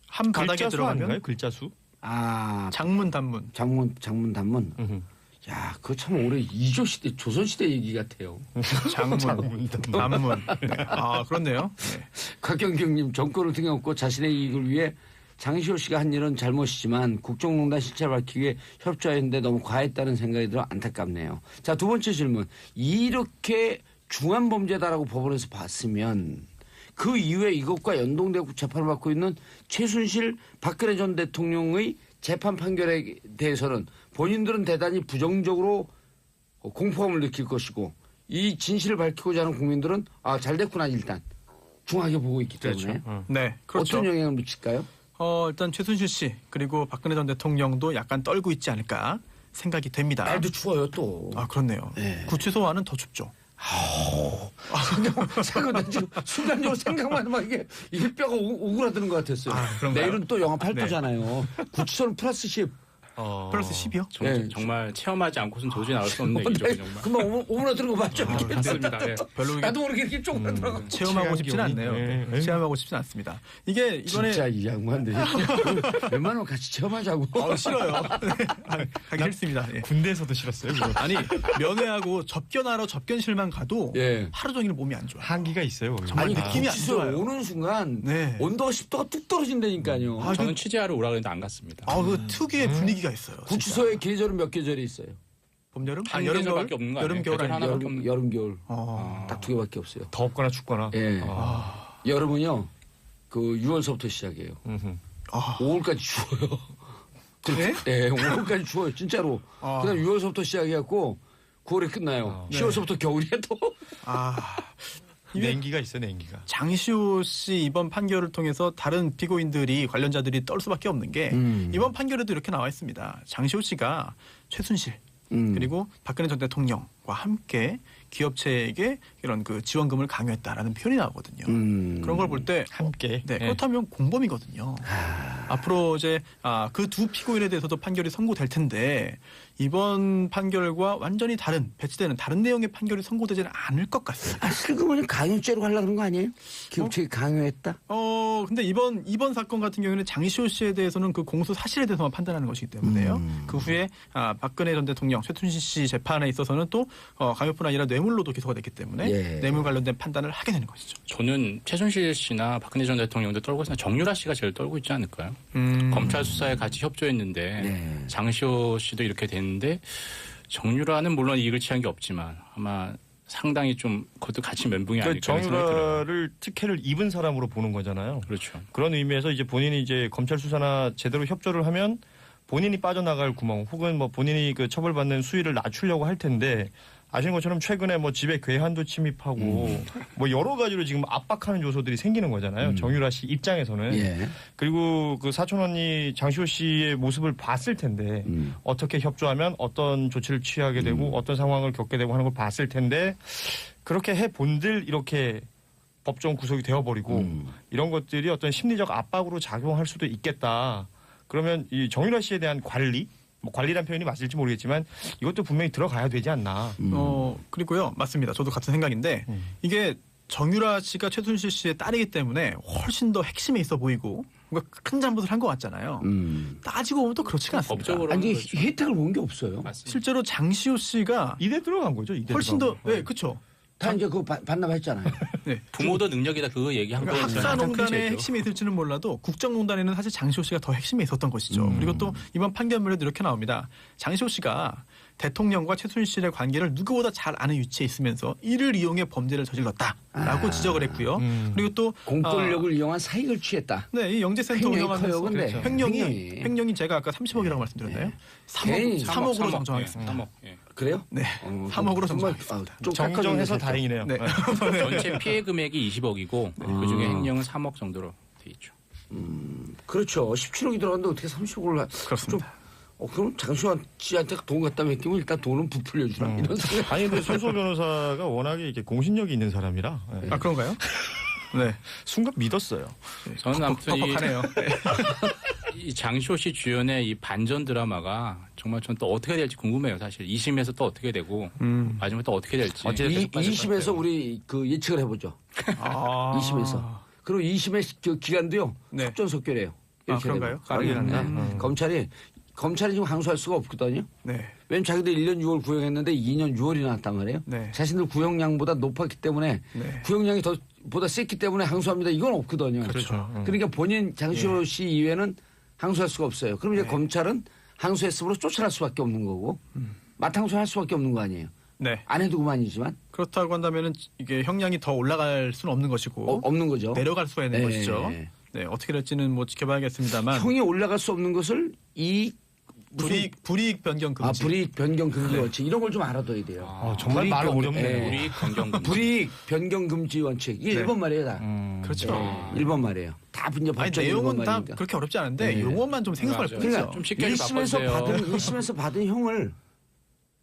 한 바닥에 글자 수 아닌가요? 들어가면 글자 수? 아, 장문 단문 장문, 단문. 야, 그거 참 오래 이조 시대, 조선 시대 얘기 같아요. 장문 단문 네. 아 그렇네요. 네. 곽경경님 정권을 등에 업고 자신의 이익을 위해 장시호 씨가 한 일은 잘못이지만 국정농단 실체를 밝히기 위해 협조했는데 너무 과했다는 생각이 들어 안타깝네요. 자, 두 번째 질문. 이렇게 중한 범죄다라고 법원에서 봤으면 그 이후에 이것과 연동되고 재판을 받고 있는 최순실 박근혜 전 대통령의 재판 판결에 대해서는 본인들은 대단히 부정적으로 공포감을 느낄 것이고 이 진실을 밝히고자 하는 국민들은 아, 잘 됐구나 일단 중하게 보고 있기 때문에 네, 그렇죠. 어떤 영향을 미칠까요? 일단 최순실 씨 그리고 박근혜 전 대통령도 약간 떨고 있지 않을까 생각이 됩니다. 날도 추워요 또. 아 그렇네요. 네. 구치소와는 더 춥죠. 잠깐만 지금 순간적으로 생각만 하면 이게 뼈가 오그라드는 것 같았어요. 그런가요? 내일은 또 영하 8도잖아요. 구치소는 플러스 10. 플러스 10이요? 네. 정말 체험하지 않고서는 도저히 나올 수 없는 얘기죠. 정말. 금방 오므라드는 거 맞죠? 맞습니다. 네. 별로 이게 나도 모르게 이렇게 쪼그라들어. 체험하고 싶진 취향 않네요. 기운이. 네. 체험하고 싶진 않습니다. 이게 이번에 진짜 이 양반들이 웬만하면 같이 체험하자고. 싫어요. 네. 가기 싫습니다. 예. 군대에서도 싫었어요. 그거. 아니 면회하고 접견하러 접견실만 가도 예. 하루 종일 몸이 안 좋아요. 한기가 있어요. 거기. 정말 아니 느낌이 안 구치소에 좋아요. 오는 순간 네. 온도가 10도가 뚝 떨어진다니까요. 아, 저는 취재하러 오라 그랬는데 안 갔습니다. 그 특유의 분위기가 있어요. 구치소의 계절은 몇 계절이 있어요? 봄 여름? 한 여름 겨울? 계절밖에 없는 거 여름 아니에요? 겨울 계절 아니에요? 하나밖에 없는 여름 겨울 어. 딱 두 개밖에 없어요. 덥거나 춥거나. 예. 아. 여름은요 그 6월서부터 시작해요. 음흠. 5월까지 추워요. 그래? 네, 5월까지 추워요, 진짜로. 아. 그다음 6월서부터 시작해갖고 9월에 끝나요. 10월서부터 겨울이야 또. 아. 냉기가 있어요. 냉기가. 장시호 씨 이번 판결을 통해서 다른 피고인들이 관련자들이 떨 수밖에 없는 게 이번 판결에도 이렇게 나와 있습니다. 장시호 씨가 최순실 그리고 박근혜 전 대통령과 함께 기업체에게 이런 그 지원금을 강요했다라는 표현이 나오거든요. 그런 걸 볼 때 함께. 네, 그렇다면 공범이거든요. 앞으로 이제 그 두 피고인에 대해서도 판결이 선고될 텐데 이번 판결과 완전히 다른 배치되는 다른 내용의 판결이 선고되지는 않을 것 같습니다. 아, 슬그머니 강요죄로 하려고 그런 거 아니에요? 기업체가 강요했다? 근데 이번 사건 같은 경우에는 장시호 씨에 대해서는 그 공소 사실에 대해서만 판단하는 것이기 때문에요. 그 후에 박근혜 전 대통령, 최순실 씨 재판에 있어서는 또 강요뿐 아니라 뇌물로도 기소가 됐기 때문에 예. 뇌물 관련된 판단을 하게 되는 것이죠. 저는 최순실 씨나 박근혜 전 대통령도 떨고 있으나 정유라 씨가 제일 떨고 있지 않을까요? 검찰 수사에 같이 협조했는데 네. 장시호 씨도 이렇게 됐는데 정유라는 물론 이익을 취한 게 없지만 아마 상당히 좀 그것도 같이 멘붕이 아닐까 그러니까 생각이 들어요. 정유라를 특혜를 입은 사람으로 보는 거잖아요. 그렇죠. 그런 의미에서 이제 본인이 이제 검찰 수사나 제대로 협조를 하면 본인이 빠져나갈 구멍 혹은 뭐 본인이 그 처벌받는 수위를 낮추려고 할 텐데 아시는 것처럼 최근에 뭐 집에 괴한도 침입하고 뭐 여러 가지로 지금 압박하는 요소들이 생기는 거잖아요. 정유라 씨 입장에서는. 예. 그리고 그 사촌 언니 장시호 씨의 모습을 봤을 텐데 어떻게 협조하면 어떤 조치를 취하게 되고 어떤 상황을 겪게 되고 하는 걸 봤을 텐데 그렇게 해 본들 이렇게 법정 구속이 되어버리고 이런 것들이 어떤 심리적 압박으로 작용할 수도 있겠다. 그러면 이 정유라 씨에 대한 관리, 뭐 관리란 표현이 맞을지 모르겠지만 이것도 분명히 들어가야 되지 않나. 그리고요. 맞습니다. 저도 같은 생각인데 이게 정유라 씨가 최순실 씨의 딸이기 때문에 훨씬 더 핵심에 있어 보이고 뭔가 큰 잘못을 한 것 같잖아요. 따지고 보면 또 그렇지가 않습니다. 법적으로 아니 혜택을 본 게 없어요. 맞습니다. 실제로 장시호 씨가 이대 들어간 거죠. 이대 훨씬 더, 들어간 거. 네, 그렇죠. 다 이제 그거 반납했잖아요. 네. 부모도 능력이다 그거 얘기한 그러니까 거예요. 학사농단의 핵심이 있을지는 몰라도 국정농단에는 사실 장시호 씨가 더 핵심에 있었던 것이죠. 그리고 또 이번 판결문에도 이렇게 나옵니다. 장시호 씨가 대통령과 최순실의 관계를 누구보다 잘 아는 위치에 있으면서 이를 이용해 범죄를 저질렀다라고 지적을 했고요. 그리고 또 공권력을 이용한 사익을 취했다. 네, 이 영재센터 횡령이 운영하면서 커요, 근데. 횡령이 제가 아까 30억이라고 말씀드렸나요? 네. 괜히 3억으로 정정하겠습니다. 3억. 예. 그래요? 네, 3억으로 정정하겠습니다. 좀 정정해서 깎아주네, 다행이네요. 네. 전체 피해 금액이 20억이고 그중에 횡령은 3억 정도로 돼 있죠. 그렇죠. 17억이 들어갔는데 어떻게 30억을 그렇습니다. 그럼 장시호 씨한테 돈 갖다 맡기면 일단 돈은 부풀려 주라 이런 생각. 아니 근데 손소 변호사가 워낙에 이렇게 공신력이 있는 사람이라 아, 그런가요? 네. 순간 믿었어요. 저는 아무튼 퍽퍽하네요. 이 장시호 씨 주연의 이 반전 드라마가 정말 전 또 어떻게 될지 궁금해요. 사실 2심에서 또 어떻게 되고 마지막에 또 어떻게 될지. 어찌- 2심에서 우리 그 예측을 해보죠. 2심에서. 그리고 2심의 그 기간도요. 네. 속전속결해요. 아, 그런가요? 빠르게 갔네. 검찰이 지금 항소할 수가 없거든요. 네. 왜냐면 자기들 1년 6월 구형했는데 2년 6월이 나왔단 말이에요. 네. 자신들 구형량보다 높았기 때문에 네. 구형량이 보다 셌기 때문에 항소합니다. 이건 없거든요. 그렇죠. 그러니까 본인 장시호 씨 이외에는 항소할 수가 없어요. 그럼 이제 네. 검찰은 항소했으므로 쫓아날 수밖에 없는 거고 맞항소할 수밖에 없는 거 아니에요. 네. 안 해도 그만이지만 그렇다고 한다면은 이게 형량이 더 올라갈 수는 없는 것이고 없는 거죠. 내려갈 수가 있는 네. 것이죠. 네, 어떻게 될지는 뭐 지켜봐야겠습니다만 형이 올라갈 수 없는 것을 불이익 변경 금지. 불이익 변경 금지 원칙 이런 걸 좀 알아둬야 돼요. 정말 말 어렵네요. 예. 우리 건경 불이익 변경 금지 원칙 이게 네. 일본 말이에요 다. 그렇죠. 일본 말이에요. 다 이제 아니 법적 내용은 일본 다 말이니까. 그렇게 어렵지 않은데 네. 용어만 좀 생소할 맞아요. 뿐이죠. 그러니까 좀 쉽게 좀 바꿔주세요. 1심에서 받은 형을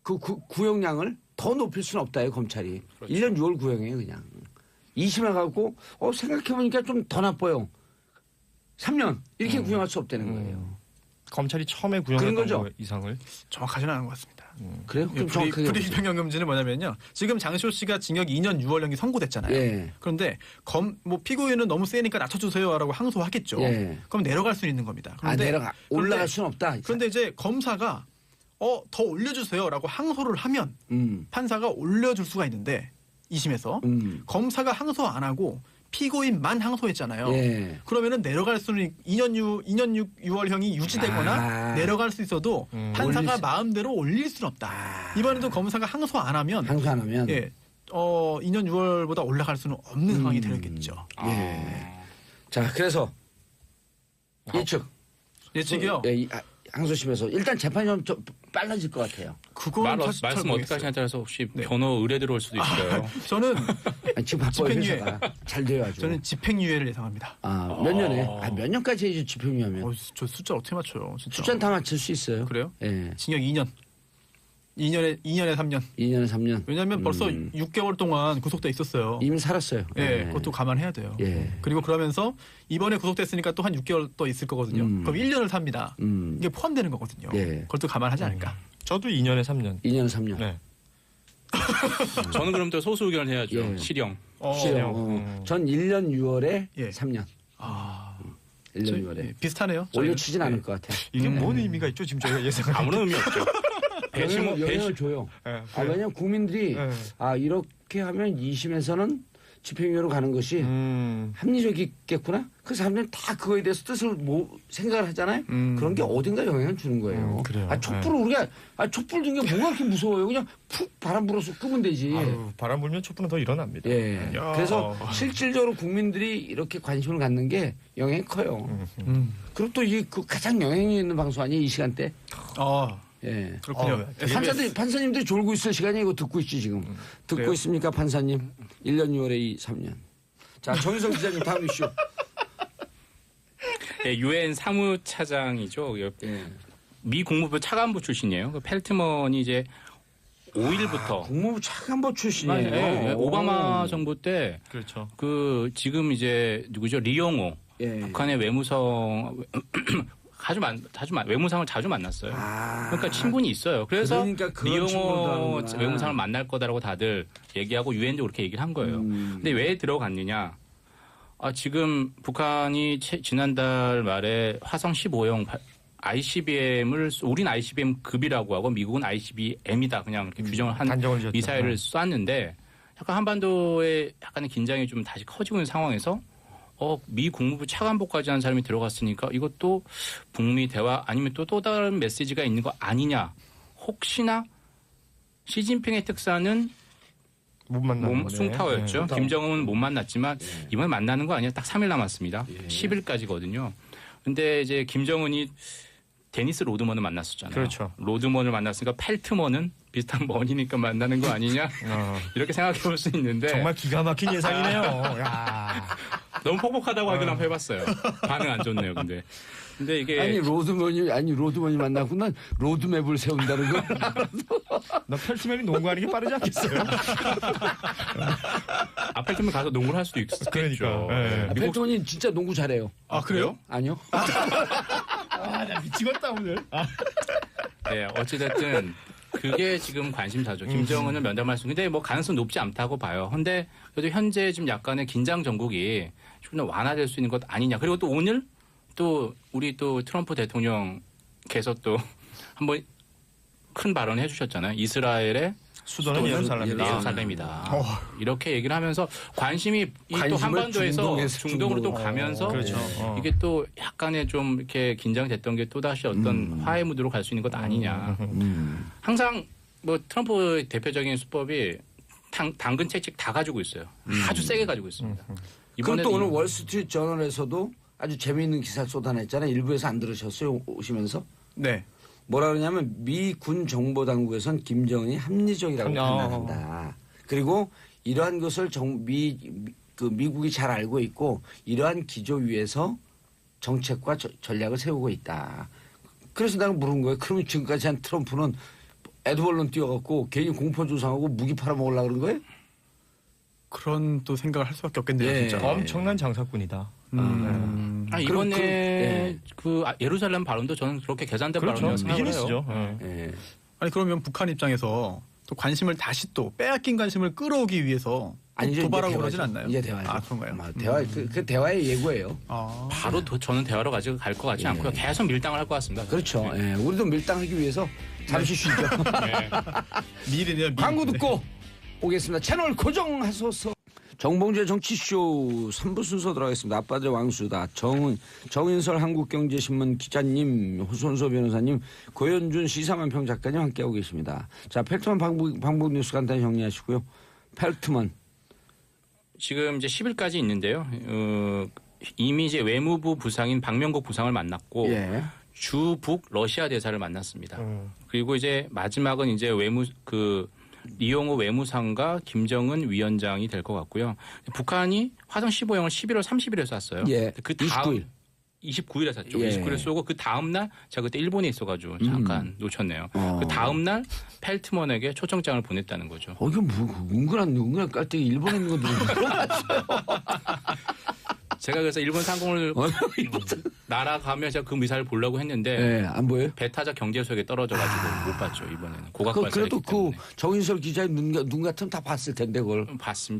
그 구형량을 더 높일 수는 없다요 검찰이. 그렇죠. 1년 6월 구형이에요 그냥. 2심에 가고 생각해보니까 좀 더 나빠요. 3년 이렇게 구형할 수 없다는 거예요. 검찰이 처음에 그런 구형했던 거죠. 거 이상을 정확하지는 않은 것 같습니다. 그래요? 그럼 정확하게 불이익 해보세요. 변경 금지는 뭐냐면요. 지금 장시호 씨가 징역 2년 6월형이 선고됐잖아요. 예. 그런데 피고인은 너무 세니까 낮춰주세요라고 항소하겠죠. 예. 그럼 내려갈 수는 있는 겁니다. 그런데 올라갈 수는 없다. 그런데 이제 검사가 더 올려주세요라고 항소를 하면 판사가 올려줄 수가 있는데 2심에서 검사가 항소 안 하고 피고인만 항소했잖아요. 예. 그러면은 내려갈 수는 2년 6월형이 유지되거나 내려갈 수 있어도 판사가 마음대로 올릴 수는 없다. 이번에도 검사가 항소 안 하면 2년 6월보다 올라갈 수는 없는 상황이 되겠죠. 예. 자, 그래서 예측이요? 항소심에서 일단 재판이 좀 빨라질 것 같아요. 그건 사실 잘 말씀 어떻게 모르겠어요. 하시냐에 따라서 혹시 변호 의뢰 들어올 수도 있어요. 저는 지금 바빠요 집행유예. 회사가. 잘 돼야죠. 저는 집행유예를 예상합니다. 몇 년에? 몇 년까지 해야지 집행유예하면. 저 숫자 어떻게 맞춰요? 진짜. 숫자는 다 맞출 수 있어요. 그래요? 예. 징역 2년에 3년. 2년에 3년. 왜냐하면 벌써 6개월 동안 구속돼 있었어요. 이미 살았어요. 예, 그것도 감안해야 돼요. 예. 그리고 그러면서 이번에 구속됐으니까 또 한 6개월 또 있을 거거든요. 그럼 1년을 삽니다. 이게 포함되는 거거든요. 예. 그것도 감안하지 않을까. 저도 2년에 3년. 2년에 3년. 네. 저는 그럼 또 소수 의견을 해야죠. 예. 실형. 전 1년 6월에 예. 3년. 1년 6월에. 비슷하네요. 올려치진 저희는. 않을 것 같아요. 이게 뭔 의미가 있죠? 지금 저희가 예상을. 아무런 의미 없죠. 영향을 줘요. 예, 왜냐하면 국민들이 이렇게 하면 2심에서는 집행유예로 가는 것이 합리적이겠구나. 그 사람들은 다 그거에 대해서 뜻을 생각을 하잖아요. 그런 게 어딘가 영향을 주는 거예요. 그래요. 촛불을 우리가 촛불 든 게 뭐가 그렇게 무서워요. 그냥 푹 바람 불어서 끄면 되지. 아유, 바람 불면 촛불은 더 일어납니다. 예. 야. 그래서 실질적으로 국민들이 이렇게 관심을 갖는 게 영향이 커요. 그리고 또 그 가장 영향이 있는 방송 아니에요, 이 시간대? 예. 그렇군요. 판사님들이 졸고 있을 시간이 이거 듣고 있지 지금. 듣고 그래요? 있습니까 판사님? 1년 6월에 3년. 자 정윤석 기자님 다음 이슈. 네, 유엔 사무차장이죠. 예. 미 국무부 차관부 출신이에요. 그 펠트먼이 이제 5일부터 국무부 차관보 출신이에요. 네, 오바마 정부 때 그렇죠. 그 지금 이제 누구죠? 리용호 예. 북한의 외무성 외무상을 자주 만났어요. 그러니까 친분이 있어요. 그래서 그러니까 그런 친분도 리용호 하는구나. 외무상을 만날 거다라고 다들 얘기하고 유엔도 그렇게 얘기를 한 거예요. 근데 왜 들어갔느냐? 지금 북한이 지난달 말에 화성 15형 ICBM을 우린 ICBM 급이라고 하고 미국은 ICBM이다 그냥 이렇게 규정을 한 단정을 지었죠. 미사일을 쐈는데 약간 한반도에 약간의 긴장이 좀 다시 커지고 있는 상황에서 미 국무부 차관보까지 한 사람이 들어갔으니까 이것도 북미 대화 아니면 또 다른 메시지가 있는 거 아니냐. 혹시나 시진핑의 특사는 못 만나는 거네. 숭타오였죠. 네. 김정은은 못 만났지만 이번에 만나는 거 아니야. 딱 3일 남았습니다. 예. 10일까지거든요. 근데 이제 김정은이 데니스 로드먼을 만났었잖아요. 그렇죠. 로드먼을 만났으니까 펠트먼은 비슷한 머니니까 만나는 거 아니냐. 이렇게 생각해 볼 수 있는데 정말 기가 막힌 예상이네요. 야. 너무 퍽퍽하다고 하긴 한번 해봤어요. 반응 안 좋네요. 근데 이게 아니 로드먼이 만나고 난 로드맵을 세운다는 거. 나 펠트맨이 농구하는 게 빠르지 않겠어요? 펠트먼 가서 농구를 할 수도 있겠죠. 그러니까. 예. 펠트먼이 진짜 농구 잘해요. 아 그래요? 아니요. 나 미치겠다 오늘. 네, 어찌됐든 그게 지금 관심사죠. 김정은을 면담할 수. 근데 뭐 가능성 높지 않다고 봐요. 근데 그래도 현재 지금 약간의 긴장 정국이 좀 완화될 수 있는 것 아니냐. 그리고 또 오늘 또 우리 또 트럼프 대통령께서 또 한번 큰 발언을 해주셨잖아요. 이스라엘의 수도는 예루살렘이다. 이렇게 얘기를 하면서 관심이 이 또 관심을 한반도에서 중동에서 중동으로 또 중동으로. 가면서 그렇죠. 이게 또 약간의 좀 이렇게 긴장됐던 게 또 다시 어떤 화해 무드로 갈 수 있는 것 아니냐. 항상 뭐 트럼프 대표적인 수법이 당근 채찍 다 가지고 있어요. 아주 세게 가지고 있습니다. 그럼 이번에도 또 오늘 월스트리트 저널에서도 아주 재미있는 기사를 쏟아냈잖아요. 일부에서 안 들으셨어요? 오시면서? 네. 뭐라 그러냐면 미 군 정보 당국에선 김정은이 합리적이라고 판단한다. 그리고 이러한 것을 미국이 잘 알고 있고 이러한 기조 위에서 정책과 전략을 세우고 있다. 그래서 내가 물은 거예요. 그러면 지금까지 한 트럼프는 에드벌론 뛰어갖고 괜히 공포 조성하고 무기 팔아먹으려고 그런 거예요? 그런 또 생각을 할 수밖에 없겠네요. 예. 진짜. 엄청난 장사꾼이다. 이번에 예루살렘 발언도 저는 그렇게 계산된 그렇죠. 발언이라고 생각을 비즈니스죠. 해요. 예. 아니 그러면 북한 입장에서 또 관심을 다시 또 빼앗긴 관심을 끌어오기 위해서 아니죠. 도발하고 이제 그러진 대화죠. 않나요? 이제 대화죠. 아 그런가요? 아마 대화 그 대화의 예고예요. 바로 저는 대화로 가지고 갈 것 같지 않고요. 계속 밀당을 할 것 같습니다. 그렇죠. 예. 우리도 밀당하기 위해서 잠시 쉬죠. 미래네요. 광고 듣고 오겠습니다. 채널 고정하소서. 정봉주의 정치쇼 3부 순서 들어가겠습니다. 아빠들의 왕수다. 정인설 한국경제신문 기자님, 호선소 변호사님, 고현준 시사만평 작가님 함께하고 계십니다. 자, 펠트먼 방북 뉴스 간단히 정리하시고요. 펠트먼. 지금 이제 10일까지 있는데요. 이미 이제 외무부 부상인 박명국 부상을 만났고 예. 주북 러시아 대사를 만났습니다. 그리고 이제 마지막은 이제 리용호 외무상과 김정은 위원장이 될 것 같고요. 북한이 화성 15형을 11월 30일에 쐈어요. 예. 그 다음 29일. 29일에 쐈죠. 예. 29일에 쏘고 그 다음 날 제가 그때 일본에 있어가지고 잠깐 놓쳤네요. 그 다음 날 펠트먼에게 초청장을 보냈다는 거죠. 이게 뭐 은근한 깔때기 일본에 있는 거 누구야? 제가 그래서 일본 상공을 날아가면 제가 그 미사를 보려고 했는데 네, 안 보여요? 배타적 경제소에 떨어져가지고 못 봤죠 이번에는. 고각 발사했기 그래도 때문에. 정인설 기자의 눈 같으면 다 봤을 텐데 그걸.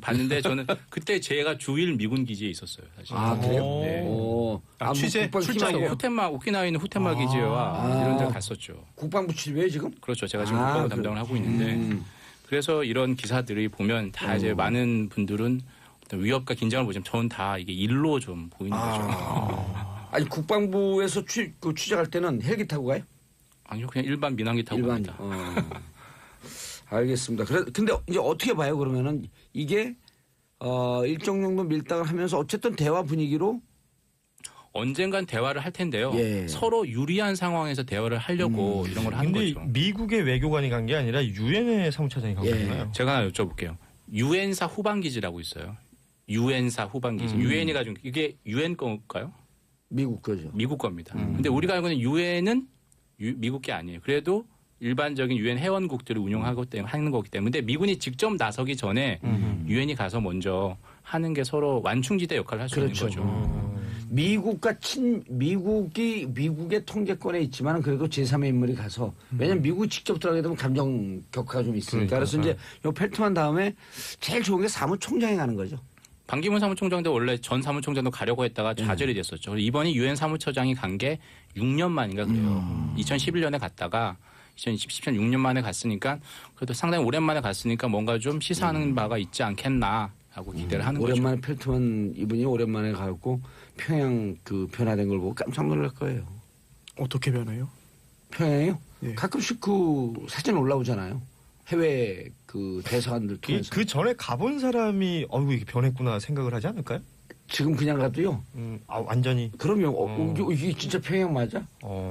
봤는데 저는 그때 제가 주일 미군 기지에 있었어요. 사실. 아 그래요? 네. 취재 출장이에요. 후텐마 오키나와에 있는 후텐마 기지와 이런 데 갔었죠. 국방부 출입이에요 지금? 그렇죠. 제가 지금 국방부 담당을 하고 있는데 그래서 이런 기사들이 보면 다 이제 많은 분들은 어떤 위협과 긴장을 보시면 저는 다 이게 일로 좀 보이는 거죠. 아니 국방부에서 취재할 때는 헬기 타고 가요? 아니요, 그냥 일반 민항기 타고 갑니다. 알겠습니다. 근데 이제 어떻게 봐요? 그러면은 이게 일정 정도 밀당을 하면서 어쨌든 대화 분위기로 언젠간 대화를 할 텐데요. 예. 서로 유리한 상황에서 대화를 하려고 이런 걸 하는 근데 거죠. 미국의 외교관이 간 게 아니라 유엔의 사무처장이 간 예. 거잖아요. 제가 하나 여쭤볼게요. 유엔사 후반기지라고 있어요. 유엔사 후반기지. 유엔이 가지고 이게 유엔 건가요? 미국 거죠. 미국 겁니다. 근데 우리가 알고 있는 유엔은 미국 게 아니에요. 그래도 일반적인 유엔 회원국들을 운영하고 하는 거기 때문에 근데 미군이 직접 나서기 전에 유엔이 가서 먼저 하는 게 서로 완충지대 역할을 할 수 그렇죠. 있는 거죠. 미국의 통제권에 있지만 그래도 제3의 인물이 가서 왜냐면 미국이 직접 들어가게 되면 감정 격화가 좀 있으니까 그래서 이제 요 펠트만 다음에 제일 좋은 게 사무총장이 가는 거죠. 반기문 사무총장도 원래 전 사무총장도 가려고 했다가 좌절이 됐었죠. 이번이 유엔 사무처장이 간 게 6년 만인가 그래요. 2011년에 갔다가 2017년 6년 만에 갔으니까 그래도 상당히 오랜만에 갔으니까 뭔가 좀 시사하는 바가 있지 않겠나 하고 기대를 하는 거죠. 오랜만에 펠트만 이분이 오랜만에 가고 평양 그 변화된 걸 보고 깜짝 놀랄 거예요. 어떻게 변해요? 평양이요? 예. 가끔씩 그 사진 올라오잖아요. 해외 그 대사관들 통해서. 그 전에 가본 사람이 어이구 이게 변했구나 생각을 하지 않을까요? 지금 그냥 가도요. 완전히. 그러면 이게 진짜 평양 맞아?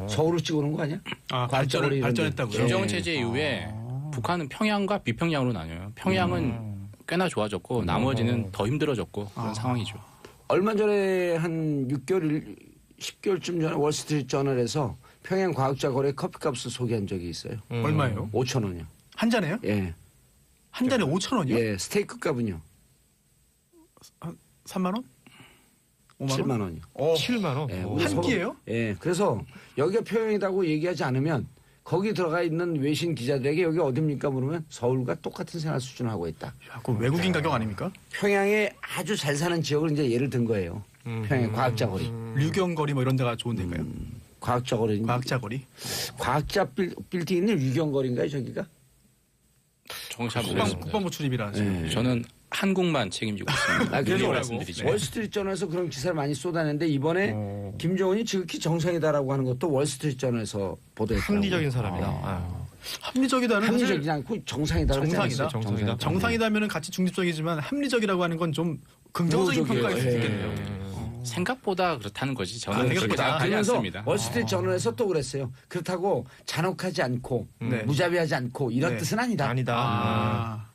서울로 찍어놓은 거 아니야? 아, 과학적으로 발전했다고요? 김정은 체제 이후에 북한은 평양과 비평양으로 나뉘어요. 평양은 꽤나 좋아졌고 나머지는 더 힘들어졌고 그런 상황이죠. 얼마 전에 한 6개월, 10개월쯤 전에 월스트리트 저널에서 평양 과학자 거래 커피값을 소개한 적이 있어요. 얼마예요? 5천 원이요. 한 잔에요? 예. 한 잔에 5,000원이요? 예. 스테이크 값은요. 3만 원? 5만 원? 7만 원이요. 7만 원. 예, 오. 우리 한 서로- 끼예요? 예. 그래서 여기가 평양이라고 얘기하지 않으면 거기 들어가 있는 외신 기자들에게 여기 어딥니까 물으면 서울과 똑같은 생활 수준을 하고 있다. 야, 그 외국인 가격 아닙니까? 평양에 아주 잘 사는 지역을 이제 예를 든 거예요. 평양 과학자 거리. 류경거리 뭐 이런 데가 좋은 데인가요? 과학자 거리. 과학자 거리? 과학자 빌딩 있는 유경거리인가요, 저기가? 정말 잘 국방, 모르겠습니다. 국방부 출입이라 지금. 예. 저는 한국만 책임지고 있습니다. 그래서 미리 말씀드리죠. 월스트리트 저널에서 그런 기사를 많이 쏟아냈는데 이번에 김정은이 지극히 정상이다라고 하는 것도 월스트리트 저널에서 보도했더라고요. 합리적인 사람이다. 합리적이다는 합리적이지 않고 정상이다. 정상이다. 정상이다. 정상이다면은 같이 중립적이지만 합리적이라고 하는 건 좀 긍정적인 우호적이에요. 평가일 수 예. 있겠네요. 생각보다 그렇다는 거지. 저는 생각보다. 그렇게 생각하지 그러면서 않습니다. 월스트리트 저널에서 또 그랬어요. 그렇다고 잔혹하지 않고 네. 무자비하지 않고 이런 네. 뜻은 아니다. 아니다. 아,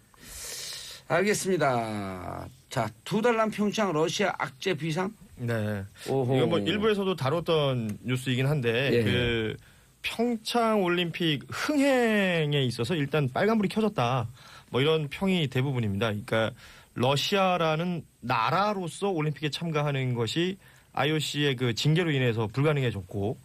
알겠습니다. 자, 2달 남 평창 러시아 악재 비상? 네. 오호. 이건 뭐 일부에서도 다뤘던 뉴스이긴 한데 예. 그 평창 올림픽 흥행에 있어서 일단 빨간불이 켜졌다. 뭐 이런 평이 대부분입니다. 그러니까 러시아라는 나라로서 올림픽에 참가하는 것이 IOC의 그 징계로 인해서 불가능해졌고,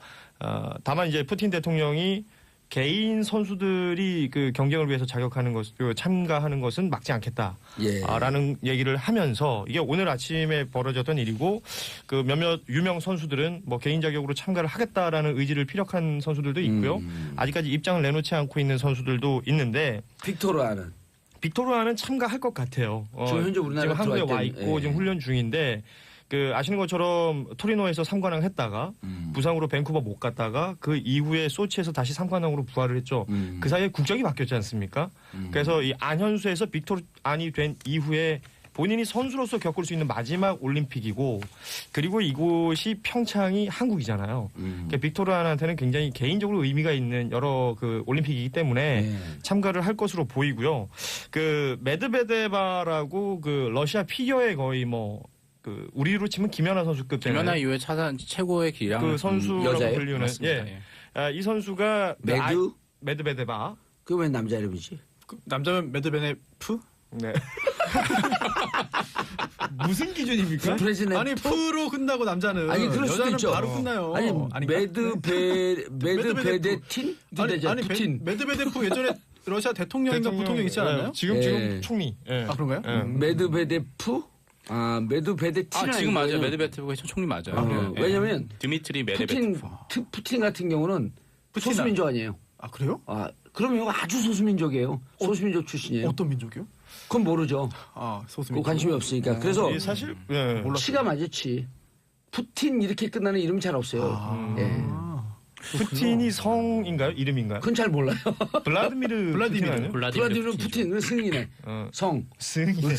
다만 이제 푸틴 대통령이 개인 선수들이 그 경쟁을 위해서 자격하는 것, 참가하는 것은 막지 않겠다. 예. 라는 얘기를 하면서 이게 오늘 아침에 벌어졌던 일이고 그 몇몇 유명 선수들은 뭐 개인 자격으로 참가를 하겠다라는 의지를 피력한 선수들도 있고요. 아직까지 입장을 내놓지 않고 있는 선수들도 있는데 빅토르아는 빅토르아는 참가할 것 같아요. 지금 현재 우리나라에 지금 한국에 들어와 와 있던, 있고 예. 지금 훈련 중인데 그 아시는 것처럼 토리노에서 3관왕 했다가 부상으로 밴쿠버 못 갔다가 그 이후에 소치에서 다시 3관왕으로 부활을 했죠. 그 사이에 국적이 바뀌었지 않습니까? 그래서 이 안현수에서 빅토르안이 된 이후에 본인이 선수로서 겪을 수 있는 마지막 올림픽이고 그리고 이곳이 평창이 한국이잖아요. 그러니까 빅토르안한테는 굉장히 개인적으로 의미가 있는 여러 그 올림픽이기 때문에 네. 참가를 할 것으로 보이고요. 그 메드베데바라고 그 러시아 피겨의 거의 뭐 그 우리로 치면 김연아 선수급 되는 김연아 이후에 최고의 기량 그 선수라고 여자예요? 불리는 맞습니다. 예. 이 선수가 메드베데바 그 왜 남자 이름이지? 그 남자면 메드베네프? 네. 무슨 기준입니까? 브레즈네프? 아니 프로 끝나고 남자는 아니, 그럴 수도 여자는 있죠. 바로 끝나요. 아니 아닌가? 메드베데틴? 아니 푸틴. 메드베데프 예전에 러시아 대통령인가 부통령 있지 않았나요? 지금 예. 총리. 예. 아 그런가요? 메드베데프? 아, 메드베데틴. 지금 맞아요. 메드베데프가 총리 맞아요. 예. 왜냐면 드미트리 메드베데프. 푸틴 같은 경우는 소수민족 아니에요. 아 그래요? 아, 그러면 아주 소수민족이에요. 소수민족 출신이에요. 어떤 민족이요? 그건 모르죠. 아 그 소수민족. 관심이 없으니까. 그래서 이 사실 예. 치가 맞았지. 푸틴 이렇게 끝나는 이름 잘 없어요. 예. 푸틴이 성인가요? 이름인가요? 그건 잘 몰라요. 블라디미르 블라디미르. 푸틴 아니에요? 블라디미르 푸틴은 승이네. 성. 승. 그러니까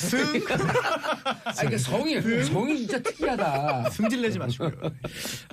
성이 진짜 특이하다. 승질내지 마시고요.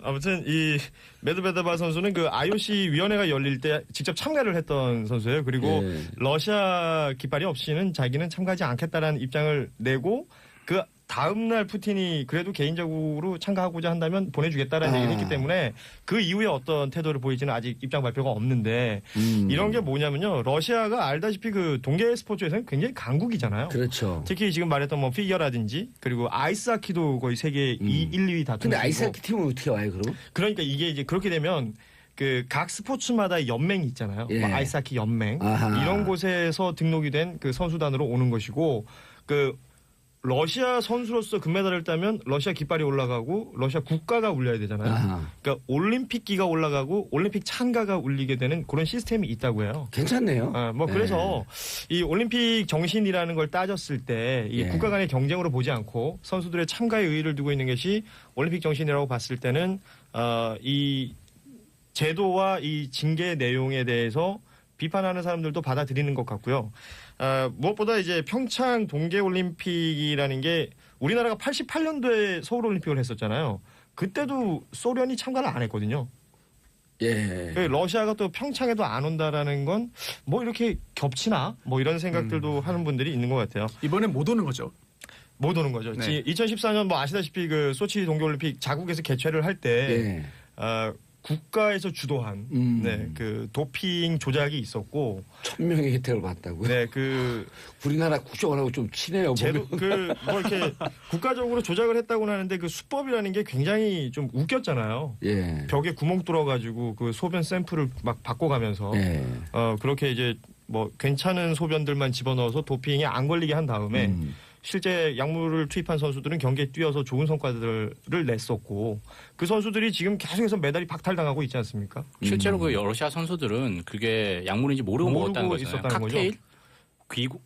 아무튼 이 메드베데바 선수는 그 IOC 위원회가 열릴 때 직접 참가를 했던 선수예요. 그리고 예. 러시아 깃발이 없이는 자기는 참가하지 않겠다라는 입장을 내고 그 다음 날 푸틴이 그래도 개인적으로 참가하고자 한다면 보내주겠다라는 얘기를 했기 때문에 그 이후에 어떤 태도를 보이지는 아직 입장 발표가 없는데 이런 게 뭐냐면요. 러시아가 알다시피 그 동계 스포츠에서는 굉장히 강국이잖아요. 그렇죠. 특히 지금 말했던 뭐 피겨라든지 그리고 아이스하키도 거의 세계 1, 2위 다투는 근데 아이스하키 팀은 어떻게 와요, 그럼? 그러니까 이게 이제 그렇게 되면 그 각 스포츠마다 연맹이 있잖아요. 예. 뭐 아이스하키 연맹 아하. 이런 곳에서 등록이 된 그 선수단으로 오는 것이고 그 러시아 선수로서 금메달을 따면 러시아 깃발이 올라가고 러시아 국가가 울려야 되잖아요. 아하. 그러니까 올림픽기가 올라가고 올림픽 찬가가 울리게 되는 그런 시스템이 있다고 해요. 괜찮네요. 뭐 그래서 이 올림픽 정신이라는 걸 따졌을 때 이 예. 국가 간의 경쟁으로 보지 않고 선수들의 참가에 의의를 두고 있는 것이 올림픽 정신이라고 봤을 때는 이 제도와 이 징계 내용에 대해서 비판하는 사람들도 받아들이는 것 같고요. 무엇보다 이제 평창 동계올림픽이라는 게 우리나라가 88년도에 서울올림픽을 했었잖아요. 그때도 소련이 참가를 안 했거든요. 예. 러시아가 또 평창에도 안 온다라는 건 뭐 이렇게 겹치나 뭐 이런 생각들도 하는 분들이 있는 것 같아요. 이번엔 못 오는 거죠. 못 오는 거죠. 네. 2014년 뭐 아시다시피 그 소치 동계올림픽 자국에서 개최를 할 때 예. 국가에서 주도한 네, 그 도핑 조작이 있었고 1000명의 혜택을 받았다고요? 네, 그 우리나라 국정원하고 좀 친해요. 제도 보면. 그뭐 이렇게 국가적으로 조작을 했다고는 하는데 그 수법이라는 게 굉장히 좀 웃겼잖아요. 예. 벽에 구멍 뚫어가지고 그 소변 샘플을 막 바꿔가면서 예. 그렇게 이제 뭐 괜찮은 소변들만 집어넣어서 도핑에 안 걸리게 한 다음에 실제 약물을 투입한 선수들은 경기에 뛰어서 좋은 성과들을 냈었고 그 선수들이 지금 계속해서 메달이 박탈당하고 있지 않습니까? 실제로 그 러시아 선수들은 그게 약물인지 모르고 먹었다는 거잖아요. 있었다는 칵테일, 거죠?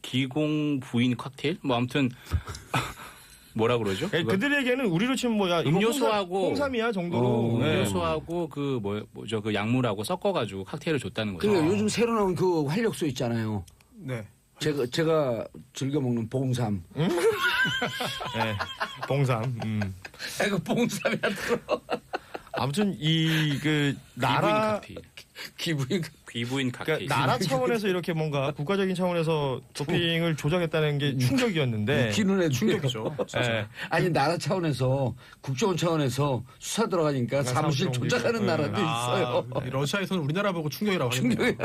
기공 부인 칵테일, 뭐 아무튼 뭐라 그러죠? 그들에게는 우리로 치면 뭐야 이거 음료수하고 홍삼이야 정도로 네. 음료수하고 그 뭐죠 그 약물하고 섞어가지고 칵테일을 줬다는 거죠. 그러니까 요즘 새로 나온 그 활력소 있잖아요. 네. 제가 즐겨 먹는 봉삼. 네, 봉삼. 이거 봉삼이 안 들어. 아무튼 이 그 나라 귀부인 칵테일. 그러니까 나라 차원에서 이렇게 뭔가 국가적인 차원에서 도핑을 조작했다는 게 충격이었는데 기눈에 충격이죠. 네. 아니 나라 차원에서 국정원 차원에서 수사 들어가니까 사무실 조작하는 나라도 있어요. 러시아에서는 우리나라 보고 충격이라고 하네요.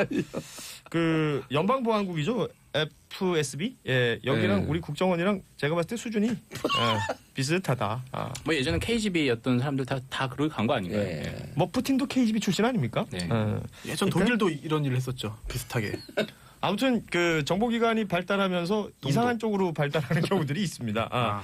그 연방보안국이죠. FSB? 예, 여기랑 네. 우리 국정원이랑 제가 봤을 때 수준이 비슷하다. 뭐 예전에 KGB였던 사람들 다 그러고 간 거 아닌가요? 예. 뭐 푸틴도 KGB 출신 아닙니까? 네. 예전 독일도 이런 일을 했었죠. 비슷하게. 아무튼 그 정보기관이 발달하면서 이상한 쪽으로 발달하는 경우들이 있습니다.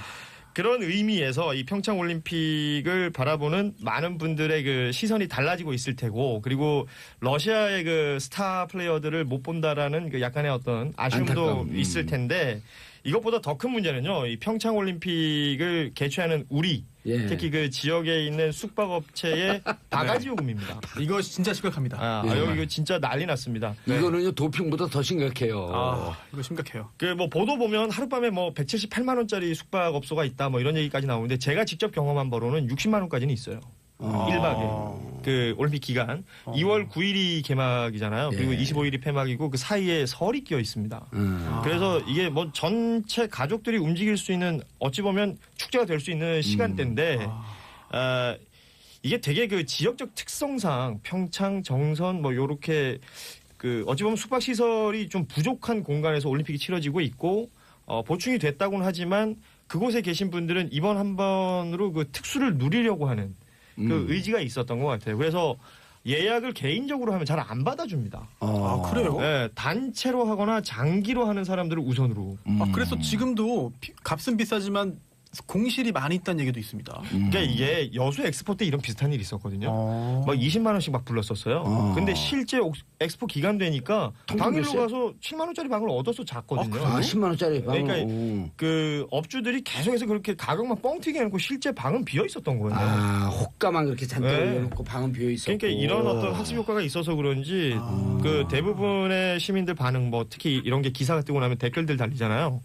그런 의미에서 이 평창 올림픽을 바라보는 많은 분들의 그 시선이 달라지고 있을 테고 그리고 러시아의 그 스타 플레이어들을 못 본다라는 그 약간의 어떤 아쉬움도 안타까움. 있을 텐데 이것보다 더 큰 문제는요. 이 평창 올림픽을 개최하는 우리 예. 특히 그 지역에 있는 숙박업체의 바가지 요금입니다. 이거 진짜 심각합니다. 여기 이거 진짜 난리 났습니다. 이거는요 도핑보다 더 심각해요. 이거 심각해요. 그 뭐 보도 보면 하룻밤에 뭐 178만 원짜리 숙박업소가 있다 뭐 이런 얘기까지 나오는데 제가 직접 경험한 바로는 60만 원까지는 있어요. 1박에 그 올림픽 기간 2월 9일이 개막이잖아요. 그리고 예. 25일이 폐막이고 그 사이에 설이 끼어 있습니다. 그래서 이게 뭐 전체 가족들이 움직일 수 있는 어찌 보면 축제가 될 수 있는 시간대인데 이게 되게 그 지역적 특성상 평창, 정선 뭐 요렇게 그 어찌 보면 숙박 시설이 좀 부족한 공간에서 올림픽이 치러지고 있고 보충이 됐다고는 하지만 그곳에 계신 분들은 이번 한 번으로 그 특수를 누리려고 하는 그 의지가 있었던 것 같아요. 그래서 예약을 개인적으로 하면 잘 안 받아줍니다. 그래요? 네, 단체로 하거나 장기로 하는 사람들을 우선으로. 그래서 지금도 값은 비싸지만 공실이 많이 있다는 얘기도 있습니다. 그러니까 이게 여수 엑스포 때 이런 비슷한 일이 있었거든요. 막 20만 원씩 막 불렀었어요. 근데 실제 엑스포 기간 되니까 당일로 됐어요? 가서 7만 원짜리 방을 얻어서 잤거든요. 10만 원짜리 방. 그러니까 그 업주들이 계속해서 그렇게 가격만 뻥튀기 해놓고 실제 방은 비어 있었던 거예요. 호가만 그렇게 잔뜩 네. 올려놓고 방은 비어 있었고. 그러니까 이런 어떤 학습 효과가 있어서 그런지 그 대부분의 시민들 반응 뭐 특히 이런 게 기사가 뜨고 나면 댓글들 달리잖아요.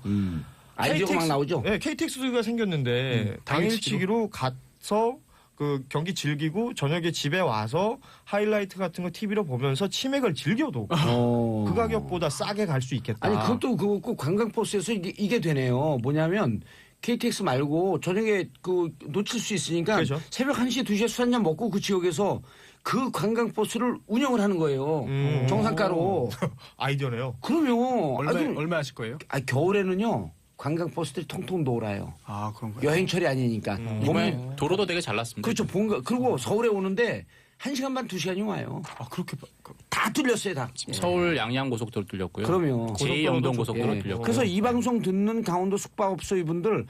아이디어가 막 나오죠. 네, KTX가 생겼는데 당일치기로 가서 그 경기 즐기고 저녁에 집에 와서 하이라이트 같은 거 TV로 보면서 치맥을 즐겨도 그 가격보다 싸게 갈 수 있겠다. 아니 그것도 그 관광버스에서 이게 되네요. 뭐냐면 KTX 말고 저녁에 그 놓칠 수 있으니까 그렇죠. 새벽 1시, 2시에 술 한잔 먹고 그 지역에서 그 관광버스를 운영을 하는 거예요. 정상가로. 아이디어네요. 그러면 얼마 하실 거예요? 겨울에는요. 관광버스들이 통통 놀아요. 아, 그런가요? 여행철이 아니니까. 이번에 도로도 되게 잘 났습니다. 그렇죠. 그리고 서울에 오는데 1시간 반, 2시간이 와요. 아, 그렇게 다 뚫렸어요, 다. 서울 양양고속도로 뚫렸고요. 그럼요. 제2영동고속도로 예. 뚫렸고. 그래서 이 방송 듣는 강원도 숙박업소 이분들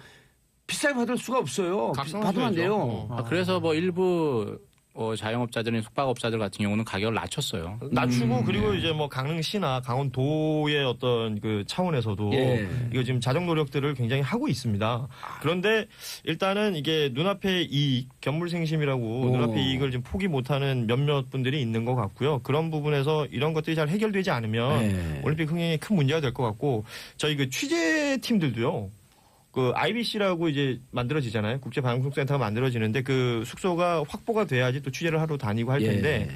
비싸게 받을 수가 없어요. 받으면 안 돼요. 그래서 뭐 일부 자영업자들인 숙박업자들 같은 경우는 가격을 낮췄어요. 낮추고 그리고 이제 뭐 강릉시나 강원도의 어떤 그 차원에서도 이거 지금 자정 노력들을 굉장히 하고 있습니다. 그런데 일단은 이게 눈앞의 이익, 견물생심이라고 눈앞의 이익을 지금 포기 못하는 몇몇 분들이 있는 것 같고요. 그런 부분에서 이런 것들이 잘 해결되지 않으면 올림픽 흥행에 큰 문제가 될 것 같고 저희 그 취재팀들도요. 그 IBC라고 이제 만들어지잖아요. 국제방송센터가 만들어지는데 그 숙소가 확보가 돼야지 또 취재를 하러 다니고 할 텐데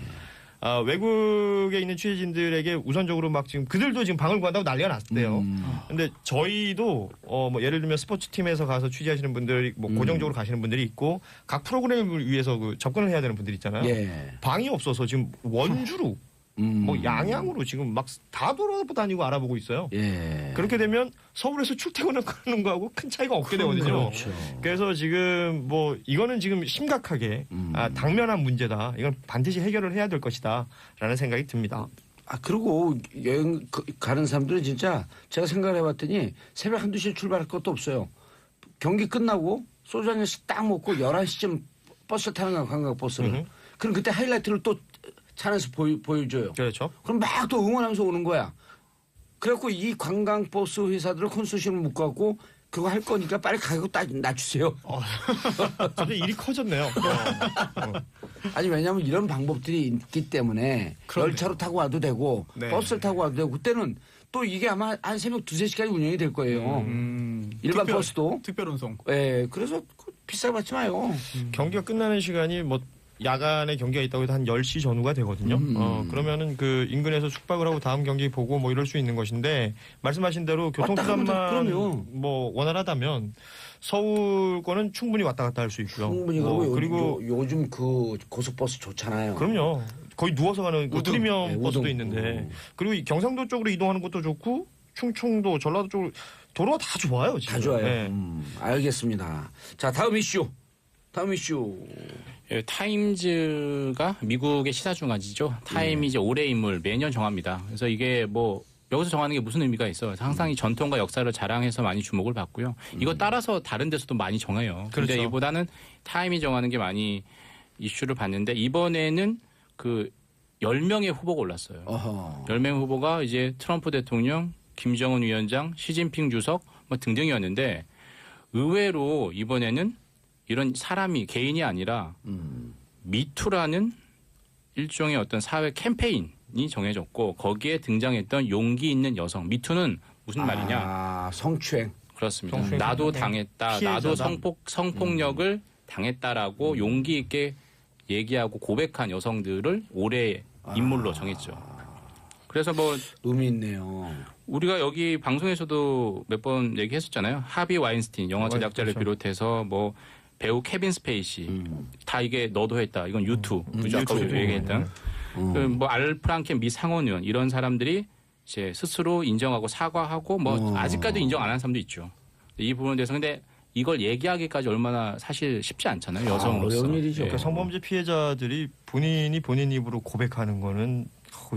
외국에 있는 취재진들에게 우선적으로 막 지금 그들도 지금 방을 구한다고 난리가 났대요. 근데 저희도 뭐 예를 들면 스포츠팀에서 가서 취재하시는 분들이 뭐 고정적으로 가시는 분들이 있고 각 프로그램을 위해서 그 접근을 해야 되는 분들이 있잖아요. 방이 없어서 지금 원주로 뭐 양양으로 지금 막 다 돌아다니고 알아보고 있어요. 그렇게 되면 서울에서 출퇴근을 하는 거하고 큰 차이가 없게 되거든요. 그래서 지금 뭐 이거는 지금 심각하게 당면한 문제다. 이건 반드시 해결을 해야 될 것이다라는 생각이 듭니다. 그리고 여행 가는 사람들은 진짜 제가 생각을 해봤더니 새벽 1-2시에 출발할 것도 없어요. 경기 끝나고 소주 한 잔씩 딱 먹고 11시쯤 버스 타는 거야, 관광버스를. 그럼 그때 하이라이트를 또 차 안에서 보여줘요. 그렇죠. 그럼 막 또 응원하면서 오는 거야. 그래갖고 이 관광버스 회사들을 컨소시엄을 묶어갖고 그거 할 거니까 빨리 가격 딱 낮추세요. 갑자기 일이 커졌네요. 아니 왜냐하면 이런 방법들이 있기 때문에 열차로 타고 와도 되고 버스를 타고 와도 되고 그때는 또 이게 아마 한 새벽 2-3시까지 운영이 될 거예요. 일반 버스도. 특별운송. 그래서 비싸게 받지 마요. 경기가 끝나는 시간이 뭐 야간에 경기가 있다고 해도 한 10시 전후가 되거든요. 그러면은 그 인근에서 숙박을 하고 다음 경기 보고 뭐 이럴 수 있는 것인데 말씀하신 대로 교통수단만 뭐 원활하다면 서울권은 충분히 왔다 갔다 할 수 있고요. 충분히 그리고 요즘 그 고속버스 좋잖아요. 그럼요. 거의 누워서 가는 그 프리미엄 버스도 있는데 그리고 이 경상도 쪽으로 이동하는 것도 좋고 충청도 전라도 쪽으로 도로가 다 좋아요. 지금. 다 좋아요. 알겠습니다. 자 다음 이슈. 타임즈가 미국의 시사중간지죠. 타임이 이제 올해 인물 매년 정합니다. 그래서 이게 뭐 여기서 정하는 게 무슨 의미가 있어요. 항상 이 전통과 역사를 자랑해서 많이 주목을 받고요. 이거 따라서 다른 데서도 많이 정해요. 그런데 그렇죠. 이보다는 타임이 정하는 게 많이 이슈를 받는데 이번에는 그 10명의 후보가 올랐어요. 10명의 후보가 이제 트럼프 대통령, 김정은 위원장, 시진핑 주석 뭐 등등이었는데 의외로 이번에는 이런 사람이 개인이 아니라 미투라는 일종의 어떤 사회 캠페인이 정해졌고 거기에 등장했던 용기 있는 여성. 미투는 무슨 말이냐? 성추행. 그렇습니다. 성추행. 나도 당했다. 피해자다. 나도 성폭력을 당했다라고 용기 있게 얘기하고 고백한 여성들을 올해 인물로 정했죠. 그래서 뭐 의미 있네요. 우리가 여기 방송에서도 몇 번 얘기했었잖아요. 하비 와인스틴 영화 제작자를 그렇죠. 비롯해서 뭐 배우 케빈 스페이시 다 이게 너도 했다. 이건 유튜브. 아까 우리도 얘기했던 뭐 알프랑켄 미 상원의원 이런 사람들이 이제 스스로 인정하고 사과하고 뭐 아직까지도 인정 안 한 사람도 있죠. 이 부분에 대해서 근데 이걸 얘기하기까지 얼마나 사실 쉽지 않잖아요. 여성으로서. 어려운 일이죠. 그러니까 성범죄 피해자들이 본인 입으로 고백하는 거는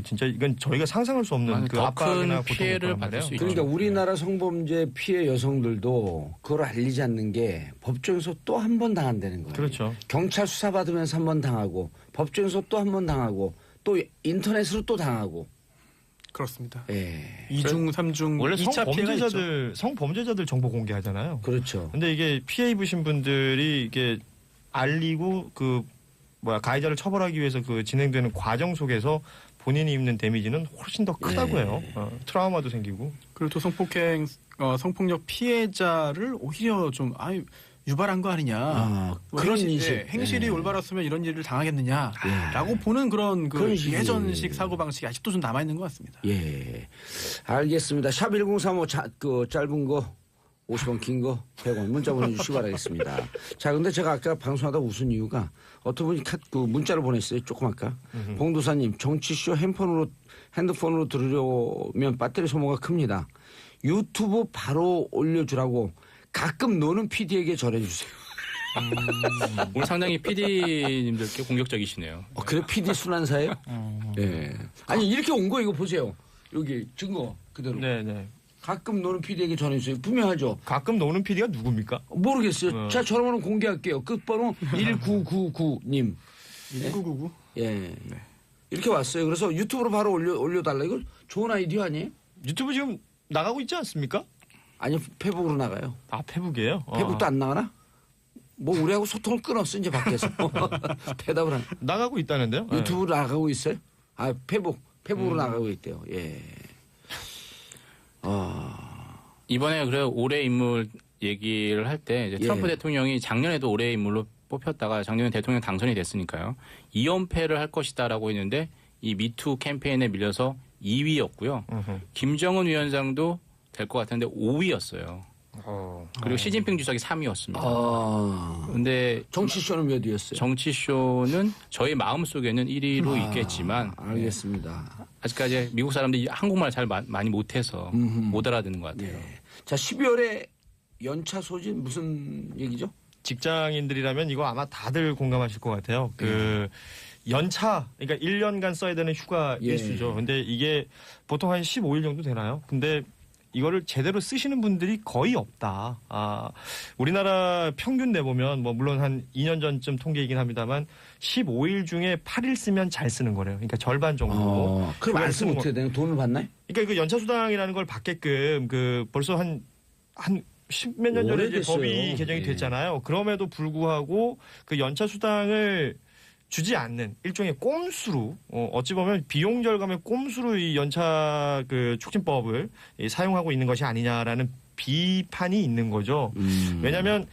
진짜 이건 저희가 상상할 수 없는 그 더 압박이나 큰 피해를 고통을 받을 수 있죠. 그러니까 우리나라 성범죄 피해 여성들도 그걸 알리지 않는 게 법정에서 또 한 번 당한다는 거예요. 그렇죠. 경찰 수사받으면서 한 번 당하고 법정에서 또 한 번 당하고 또 인터넷으로 또 당하고. 그렇습니다. 예. 2중, 3중, 원래 2차 피해가 있죠. 성범죄자들 정보 공개하잖아요. 그렇죠. 근데 이게 피해 입으신 분들이 이게 알리고 가해자를 처벌하기 위해서 그 진행되는 과정 속에서 본인이 입는 데미지는 훨씬 더 크다고 해요. 트라우마도 생기고. 그리고 또 성폭행, 성폭력 피해자를 오히려 좀 유발한 거 아니냐. 그런 인식. 행실이 올바랐으면 이런 일을 당하겠느냐라고 보는 그런 예전식 사고 방식이 아직도 좀 남아 있는 것 같습니다. 예. 알겠습니다. 샵 1035 짧은 거 50원, 긴 거 100원 문자 보내주시기 바라겠습니다. 자, 근데 제가 아까 방송하다 웃은 이유가 어떤 분이 문자를 보냈어요. 조금 아까. 봉도사님, 정치쇼 핸드폰으로 들으려면 배터리 소모가 큽니다. 유튜브 바로 올려주라고 가끔 노는 PD에게 전해주세요. 오늘 상당히 PD님들께 공격적이시네요. 그래? PD 순환사예요? 네. 아니, 이렇게 온 거 이거 보세요. 여기 증거 그대로. 네네. 가끔 노는 PD에게 전해주세요. 분명하죠. 가끔 노는 PD가 누굽니까? 모르겠어요. 자, 전화번호 공개할게요. 끝번호 1999님. 1999. 예. 네. 이렇게 왔어요. 그래서 유튜브로 바로 올려달라. 이거 좋은 아이디어 아니에요? 유튜브 지금 나가고 있지 않습니까? 아니요, 페북으로 나가요. 페북이에요? 페북도 안 나가나? 뭐 우리하고 소통을 끊었어 이제 밖에서. 대답을 안. 나가고 있다는데요? 유튜브로 나가고 있어요? 페북으로 나가고 있대요. 예. 이번에 그래 올해 인물 얘기를 할 때 이제 트럼프 대통령이 작년에도 올해 인물로 뽑혔다가 작년에 대통령 당선이 됐으니까요. 2연패를 할 것이다라고 했는데 이 미투 캠페인에 밀려서 2위였고요. 김정은 위원장도 될 것 같은데 5위였어요. 그리고 시진핑 주석이 3위였습니다. 근데 정치쇼는 몇 위였어요? 정치쇼는 저희 마음속에는 1위로 있겠지만 알겠습니다. 아직까지 미국 사람들이 한국말 잘 많이 못해서 못 알아듣는 것 같아요. 자, 12월에 연차 소진 무슨 얘기죠? 직장인들이라면 이거 아마 다들 공감하실 것 같아요. 연차, 그러니까 1년간 써야 되는 휴가 일수죠. 근데 이게 보통 한 15일 정도 되나요? 근데 이거를 제대로 쓰시는 분들이 거의 없다. 우리나라 평균 내보면 물론 한 2년 전쯤 통계이긴 합니다만 15일 중에 8일 쓰면 잘 쓰는 거래요. 그러니까 절반 정도. 그럼 안 쓰면 어떻게 되나요? 돈을 받나요? 그러니까 그 연차수당이라는 걸 받게끔 벌써 한 십몇 년 전에 이제 법이 개정이 됐잖아요. 그럼에도 불구하고 그 연차수당을 주지 않는 일종의 꼼수로 어찌 보면 비용 절감의 꼼수로 이 연차 촉진법을 사용하고 있는 것이 아니냐라는 비판이 있는 거죠. 왜냐하면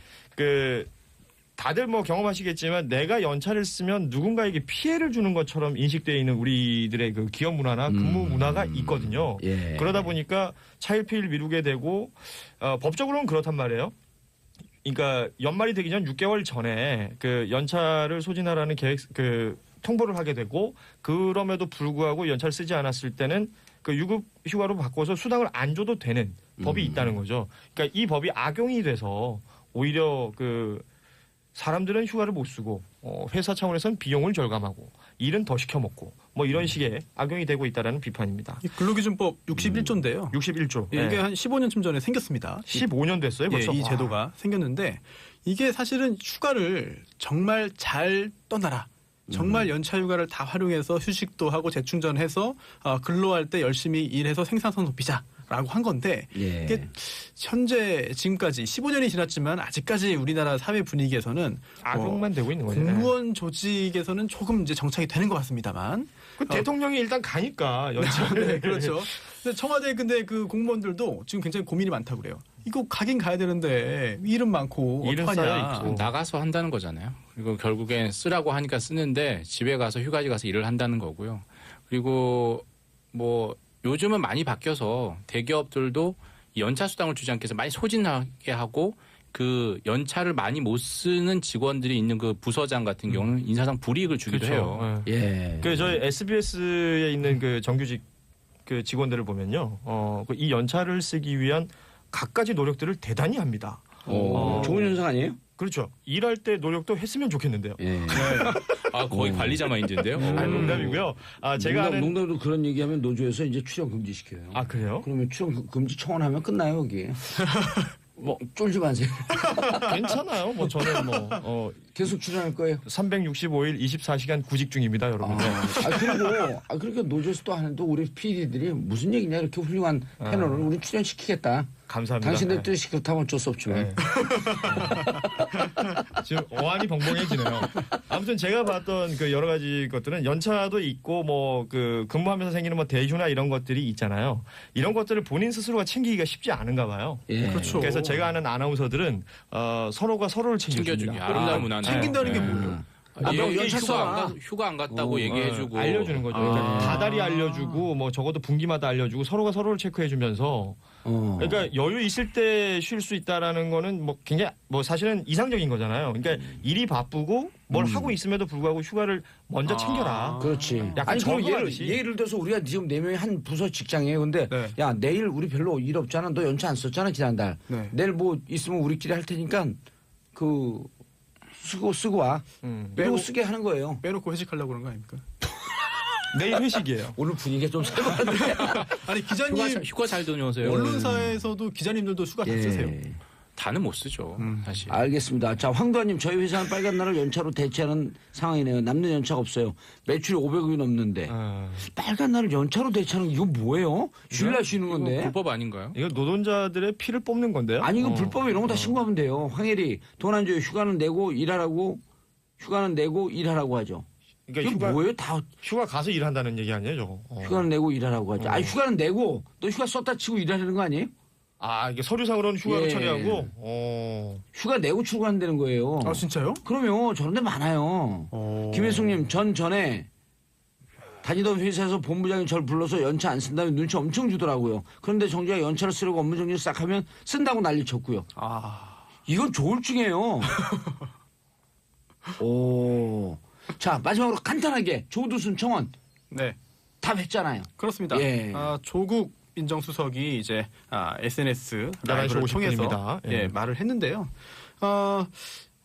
다들 경험하시겠지만 내가 연차를 쓰면 누군가에게 피해를 주는 것처럼 인식되어 있는 우리들의 그 기업 문화나 근무 문화가 있거든요. 그러다 보니까 차일피일 미루게 되고 법적으로는 그렇단 말이에요. 그러니까 연말이 되기 전 6개월 전에 그 연차를 소진하라는 통보를 하게 되고 그럼에도 불구하고 연차를 쓰지 않았을 때는 그 유급 휴가로 바꿔서 수당을 안 줘도 되는 법이 있다는 거죠. 그러니까 이 법이 악용이 돼서 오히려 사람들은 휴가를 못 쓰고 회사 차원에서는 비용을 절감하고 일은 더 시켜먹고 이런 식의 악용이 되고 있다는 비판입니다. 이 근로기준법 61조인데요. 61조. 이게 한 15년쯤 전에 생겼습니다. 15년 됐어요 벌써? 이 제도가 생겼는데 이게 사실은 휴가를 정말 잘 떠나라. 정말 연차 휴가를 다 활용해서 휴식도 하고 재충전해서 근로할 때 열심히 일해서 생산성 높이자라고 한 건데 이게 현재 지금까지 15년이 지났지만 아직까지 우리나라 사회 분위기에서는 악용만 되고 있는 거죠. 공무원 조직에서는 조금 이제 정착이 되는 것 같습니다만 대통령이 일단 가니까 연차를 네, 그렇죠. 근데 청와대 그 공무원들도 지금 굉장히 고민이 많다고 그래요. 이거 가긴 가야 되는데 일은 많고 일은 어떡하냐. 나가서 한다는 거잖아요. 그리고 결국엔 쓰라고 하니까 쓰는데 집에 가서 휴가지 가서 일을 한다는 거고요. 그리고 요즘은 많이 바뀌어서 대기업들도 연차 수당을 주지 않기 위해서 많이 소진하게 하고 그 연차를 많이 못 쓰는 직원들이 있는 그 부서장 같은 경우는 인사상 불이익을 주기도 해요. 저희 SBS에 있는 그 정규직 그 직원들을 보면요, 이 연차를 쓰기 위한 갖가지 노력들을 대단히 합니다. 좋은 현상 아니에요? 그렇죠. 일할 때 노력도 했으면 좋겠는데요. 예. 아 거의 관리자 마인드인데요. 아, 농담이고요. 제가 아는 농담도 그런 얘기하면 노조에서 이제 출연 금지시켜요. 아 그래요? 그러면 출연 금지 청원하면 끝나요 여기. 뭐 쫄지 마세요. 괜찮아요. 뭐 저는 계속 출연할 거예요. 365일 24시간 구직 중입니다, 여러분. 그러니까 노조에서 또 하는 또 우리 PD들이 무슨 얘기냐 이렇게 훌륭한 패널을 우리 출연시키겠다. 감사합니다. 당신들 뜻이 그렇다면 어쩔 수 없지만. 네. 지금 어안이 벙벙해지네요. 아무튼 제가 봤던 그 여러 가지 것들은 연차도 있고 뭐 그 근무하면서 생기는 뭐 대휴나 이런 것들이 있잖아요. 이런 것들을 본인 스스로가 챙기기가 쉽지 않은가 봐요. 예. 그렇죠. 그래서 제가 아는 아나운서들은 서로가 서로를 챙겨줍니다. 챙겨주기 아름다운 문화네. 챙긴다는 게 뭐예요? 너 연차 써라. 휴가 안 갔다고 얘기해주고 알려주는 거죠. 그러니까 다달이 알려주고 뭐 적어도 분기마다 알려주고 서로가 서로를 체크해주면서 그러니까 여유 있을 때 쉴 수 있다라는 거는 뭐 굉장히 뭐 사실은 이상적인 거잖아요. 그러니까 일이 바쁘고 뭘 하고 있음에도 불구하고 휴가를 먼저 챙겨라. 그렇지. 약간 아니 그럼 저거하듯이. 예를 들어서 우리가 지금 4명이 한 부서 직장이에요. 근데 네. 야 내일 우리 별로 일 없잖아. 너 연차 안 썼잖아 지난달. 네. 내일 뭐 있으면 우리끼리 할 테니까 그 쓰고 와. 빼고 쓰게 하는 거예요. 빼놓고 회식하려고 그런 거 아닙니까? 내일 회식이에요. 오늘 분위기가 좀 살벌한데. 아니 기자님 휴가 잘 다녀오세요. 언론사에서도 기자님들도 휴가 다 쓰세요. 다는 못 쓰죠. 사실. 알겠습니다. 자, 황도아님, 저희 회사는 빨간 날을 연차로 대체하는 상황이네요. 남는 연차가 없어요. 매출이 500억이 넘는데. 빨간 날을 연차로 대체하는 이거 뭐예요? 휴일날 쉬는 건데. 불법 아닌가요? 이거 노동자들의 피를 뽑는 건데요. 아니, 이거 불법에 이런 거 다 신고하면 돼요. 황혜리, 돈 안 줘요. 휴가는 내고 일하라고 하죠. 그러니까 이게 뭐예요? 다 휴가 가서 일한다는 얘기 아니에요, 저거. 휴가는 내고 일하라고 하죠. 아니, 휴가는 내고 너 휴가 썼다 치고 일하려는 거 아니에요? 이게 서류상으로는 휴가로 예. 처리하고. 휴가 내고 출근한다는 거예요. 아 진짜요? 그러면 저런 데 많아요. 김혜숙님 전에 다니던 회사에서 본부장이 저를 불러서 연차 안 쓴다며 눈치 엄청 주더라고요. 그런데 정작 연차를 쓰려고 업무 정리를 싹 하면 쓴다고 난리 쳤고요. 이건 조울증이에요. 오. 자, 마지막으로 간단하게 조두순 청원 네. 답했잖아요. 그렇습니다. 예. 조국 민정수석이 이제 SNS 11시 라이브를 50분 통해서 입니다. 예. 말을 했는데요.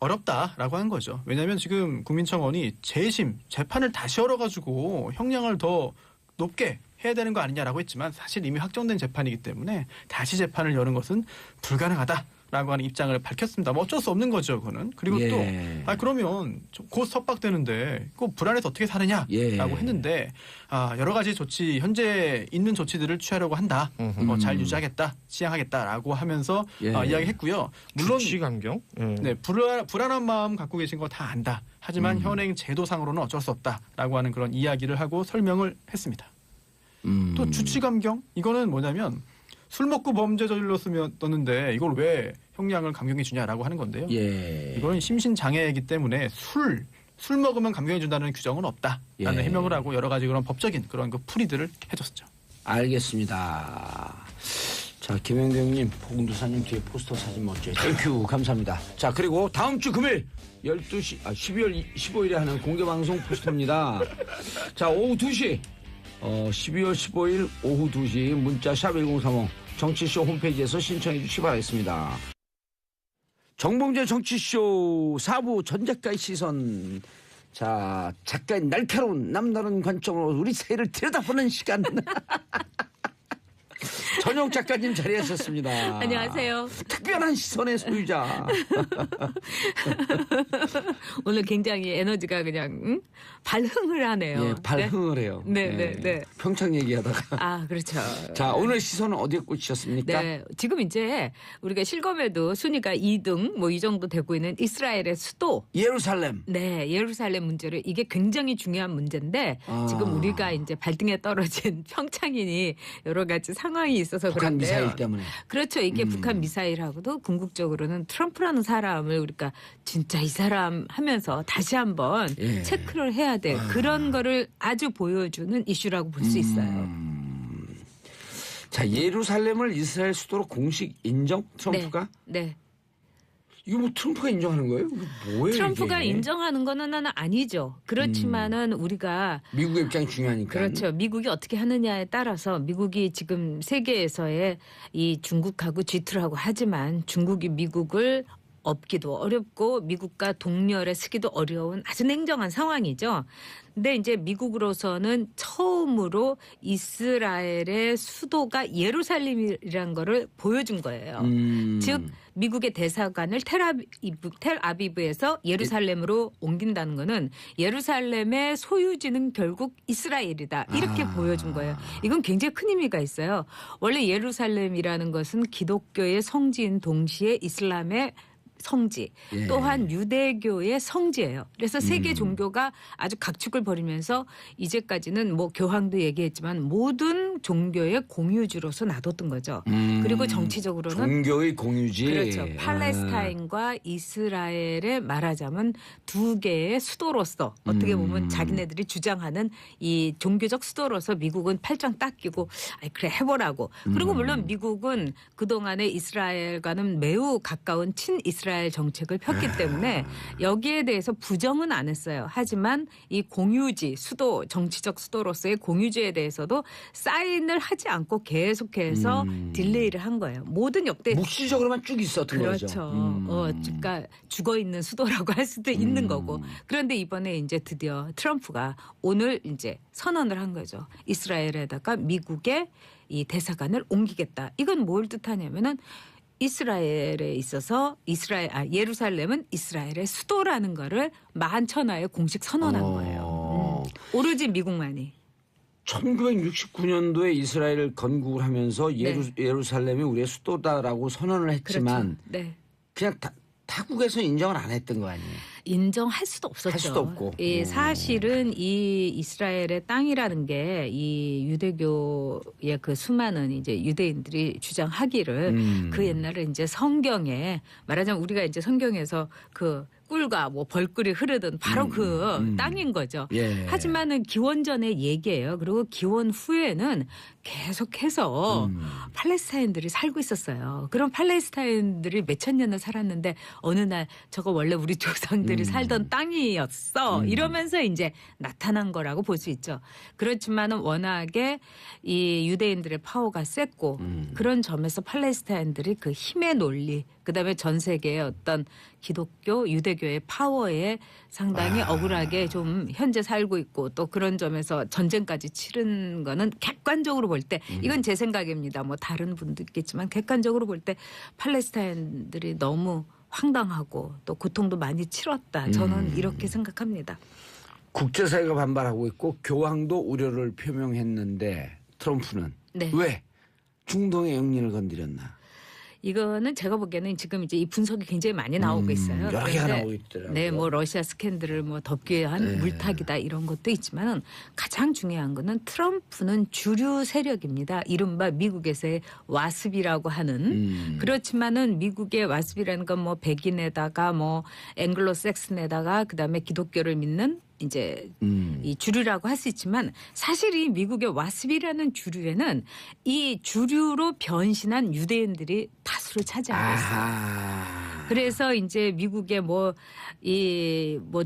어렵다라고 한 거죠. 왜냐하면 지금 국민청원이 재심, 재판을 다시 열어가지고 형량을 더 높게 해야 되는 거 아니냐라고 했지만 사실 이미 확정된 재판이기 때문에 다시 재판을 여는 것은 불가능하다라고 하는 입장을 밝혔습니다. 뭐 어쩔 수 없는 거죠, 그거는. 그리고 예. 또 그러면 곧 석박되는데 그 불안해서 어떻게 사느냐라고 예. 했는데 여러 가지 조치 현재 있는 조치들을 취하려고 한다. 잘 유지하겠다, 시행하겠다라고 하면서 예. 이야기했고요. 물론 주치감경? 네, 불안한 마음 갖고 계신 거 다 안다. 하지만 현행 제도상으로는 어쩔 수 없다라고 하는 그런 이야기를 하고 설명을 했습니다. 또 주치감경 이거는 뭐냐면 술 먹고 범죄 저질렀으면 떴는데 이걸 왜 형량을 감경해 주냐라고 하는 건데요. 예. 이거는 심신장애이기 때문에 술 먹으면 감경해 준다는 규정은 없다라는 예. 해명을 하고 여러 가지 그런 법적인 그런 그 풀이들을 해줬었죠. 알겠습니다. 자, 김현경님, 포근도사님 뒤에 포스터 사진 멋져요. 땡큐, 감사합니다. 자, 그리고 다음 주 금요일 12월 15일에 하는 공개방송 포스터입니다. 자, 오후 2시. 12월 15일 오후 2시 문자 샵 1035 정치쇼 홈페이지에서 신청해 주시기 바라겠습니다. 정봉재 정치쇼 4부 전작가의 시선. 자, 작가의 날카로운 남다른 관점으로 우리 사회를 들여다보는 시간. 전용 작가님 자리하셨습니다. 안녕하세요. 특별한 시선의 소유자. 오늘 굉장히 에너지가 그냥 발흥을 하네요. 예, 발흥을 해요. 네. 평창 얘기하다가. 그렇죠. 자, 오늘 시선은 어디에 꽂히셨습니까? 네, 지금 이제 우리가 실검에도 순위가 2등 뭐 이 정도 되고 있는 이스라엘의 수도. 예루살렘. 네, 예루살렘 문제를 이게 굉장히 중요한 문제인데 지금 우리가 이제 발등에 떨어진 평창이니 여러 가지 상황이 있어서 북한 그런데요. 미사일 때문에. 그렇죠. 이게 북한 미사일하고도 궁극적으로는 트럼프라는 사람을 우리가 진짜 이 사람 하면서 다시 한번 예. 체크를 해야 돼. 그런 거를 아주 보여주는 이슈라고 볼 수 있어요. 자, 예루살렘을 이스라엘 수도로 공식 인정? 트럼프가? 네. 이거 뭐 트럼프가 인정하는 거예요? 이거 뭐예요? 트럼프가 이게? 인정하는 거는 아니죠. 그렇지만은 우리가 미국의 입장이 중요하니까. 그렇죠. 미국이 어떻게 하느냐에 따라서 미국이 지금 세계에서의 이 중국하고 G2하고 하지만 중국이 미국을 업기도 어렵고 미국과 동렬에 서기도 어려운 아주 냉정한 상황이죠. 근데 이제 미국으로서는 처음으로 이스라엘의 수도가 예루살렘이라는 거를 보여준 거예요. 즉 미국의 대사관을 텔아비브에서 예루살렘으로 옮긴다는 거는 예루살렘의 소유지는 결국 이스라엘이다. 이렇게 보여준 거예요. 이건 굉장히 큰 의미가 있어요. 원래 예루살렘이라는 것은 기독교의 성지인 동시에 이슬람의 성지, 예. 또한 유대교의 성지예요. 그래서 세계 종교가 아주 각축을 벌이면서 이제까지는 뭐 교황도 얘기했지만 모든 종교의 공유지로서 놔뒀던 거죠. 그리고 정치적으로는 종교의 공유지. 그렇죠. 팔레스타인과 이스라엘의 말하자면 두 개의 수도로서 어떻게 보면 자기네들이 주장하는 이 종교적 수도로서 미국은 팔짱 딱 끼고 아이 그래 해보라고. 그리고 물론 미국은 그동안에 이스라엘과는 매우 가까운 친이스라엘 정책을 폈기 때문에 여기에 대해서 부정은 안 했어요. 하지만 이 공유지 수도 정치적 수도로서의 공유지에 대해서도 사인을 하지 않고 계속해서 딜레이를 한 거예요. 모든 역대 묵시적으로만 쭉 있었던 그렇죠. 거죠. 그러니까 죽어 있는 수도라고 할 수도 있는 거고. 그런데 이번에 이제 드디어 트럼프가 오늘 이제 선언을 한 거죠. 이스라엘에다가 미국의 이 대사관을 옮기겠다. 이건 뭘 뜻하냐면은 이스라엘에 있어서 예루살렘은 이스라엘의 수도라는 거를 만천하에 공식 선언한 거예요. 오로지 미국만이. 1969년도에 이스라엘을 건국을 하면서 예루살렘이 우리의 수도다라고 선언을 했지만 그렇죠. 네. 그냥 타국에서 인정을 안 했던 거 아니에요? 인정할 수도 없었죠. 할 수도 없고. 예, 사실은 이 이스라엘의 땅이라는 게 이 유대교의 그 수많은 이제 유대인들이 주장하기를 그 옛날에 이제 성경에 말하자면 우리가 이제 성경에서 그 꿀과 뭐 벌꿀이 흐르던 바로 그 땅인 거죠. 예. 하지만은 기원 전의 얘기예요. 그리고 기원 후에는 계속해서 팔레스타인들이 살고 있었어요. 그럼 팔레스타인들이 몇천 년을 살았는데 어느 날 저거 원래 우리 조상들이 살던 땅이었어. 이러면서 이제 나타난 거라고 볼 수 있죠. 그렇지만은 워낙에 이 유대인들의 파워가 셌고 그런 점에서 팔레스타인들이 그 힘의 논리 그다음에 전 세계의 어떤 기독교, 유대교의 파워에 상당히 억울하게 좀 현재 살고 있고 또 그런 점에서 전쟁까지 치른 거는 객관적으로 볼 때 이건 제 생각입니다. 뭐 다른 분도 있겠지만 객관적으로 볼 때 팔레스타인들이 너무 황당하고 또 고통도 많이 치렀다. 저는 이렇게 생각합니다. 국제사회가 반발하고 있고 교황도 우려를 표명했는데 트럼프는 네. 왜 중동의 영린을 건드렸나? 이거는 제가 보기에는 지금 이제 이 분석이 굉장히 많이 나오고 있어요. 여러 개가 그런데 나오고 있더라고요. 네, 뭐 러시아 스캔들을 뭐 덮기 위한 물타기다 이런 것도 있지만 가장 중요한 거는 트럼프는 주류 세력입니다. 이른바 미국에서의 와습이라고 하는 그렇지만은 미국의 와습이라는 건 뭐 백인에다가 뭐 앵글로색슨에다가 그다음에 기독교를 믿는 이제 이 주류라고 할 수 있지만 사실 이 미국의 와습이라는 주류에는 이 주류로 변신한 유대인들이 다수를 차지하고 있어요. 그래서 이제 미국의 뭐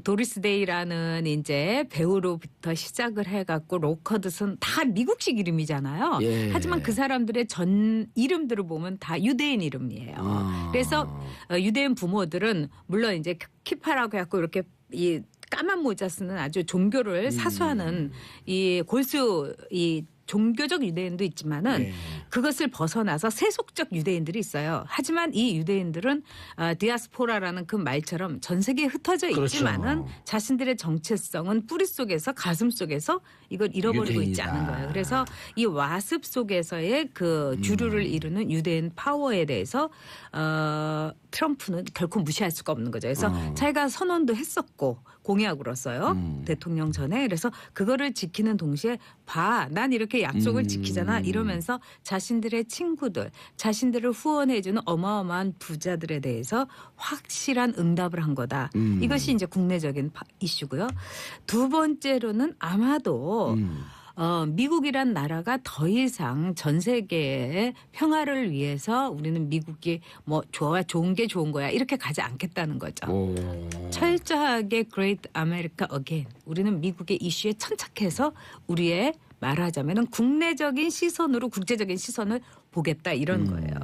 도리스 데이라는 이제 배우로부터 시작을 해갖고 로커드슨 다 미국식 이름이잖아요. 예. 하지만 그 사람들의 전 이름들을 보면 다 유대인 이름이에요. 그래서 유대인 부모들은 물론 이제 키파라고 해갖고 이렇게 이 까만 모자 쓰는 아주 종교를 사수하는 이 골수 이 종교적 유대인도 있지만은 그것을 벗어나서 세속적 유대인들이 있어요. 하지만 이 유대인들은 디아스포라라는 그 말처럼 전 세계에 흩어져 있지만은 자신들의 정체성은 뿌리 속에서 가슴 속에서 이걸 잃어버리고 있지 않은 거예요. 그래서 이 와습 속에서의 그 주류를 이루는 유대인 파워에 대해서 트럼프는 결코 무시할 수가 없는 거죠. 그래서 자기가 선언도 했었고 공약으로서요. 대통령 전에. 그래서 그거를 지키는 동시에 난 이렇게 약속을 지키잖아. 이러면서 자신들의 친구들, 자신들을 후원해주는 어마어마한 부자들에 대해서 확실한 응답을 한 거다. 이것이 이제 국내적인 이슈고요. 두 번째로는 아마도 미국이란 나라가 더 이상 전 세계의 평화를 위해서 우리는 미국이 뭐 좋은 게 좋은 거야 이렇게 가지 않겠다는 거죠. 철저하게 Great America Again. 우리는 미국의 이슈에 천착해서 우리의 말하자면은 국내적인 시선으로 국제적인 시선을 보겠다 이런 거예요.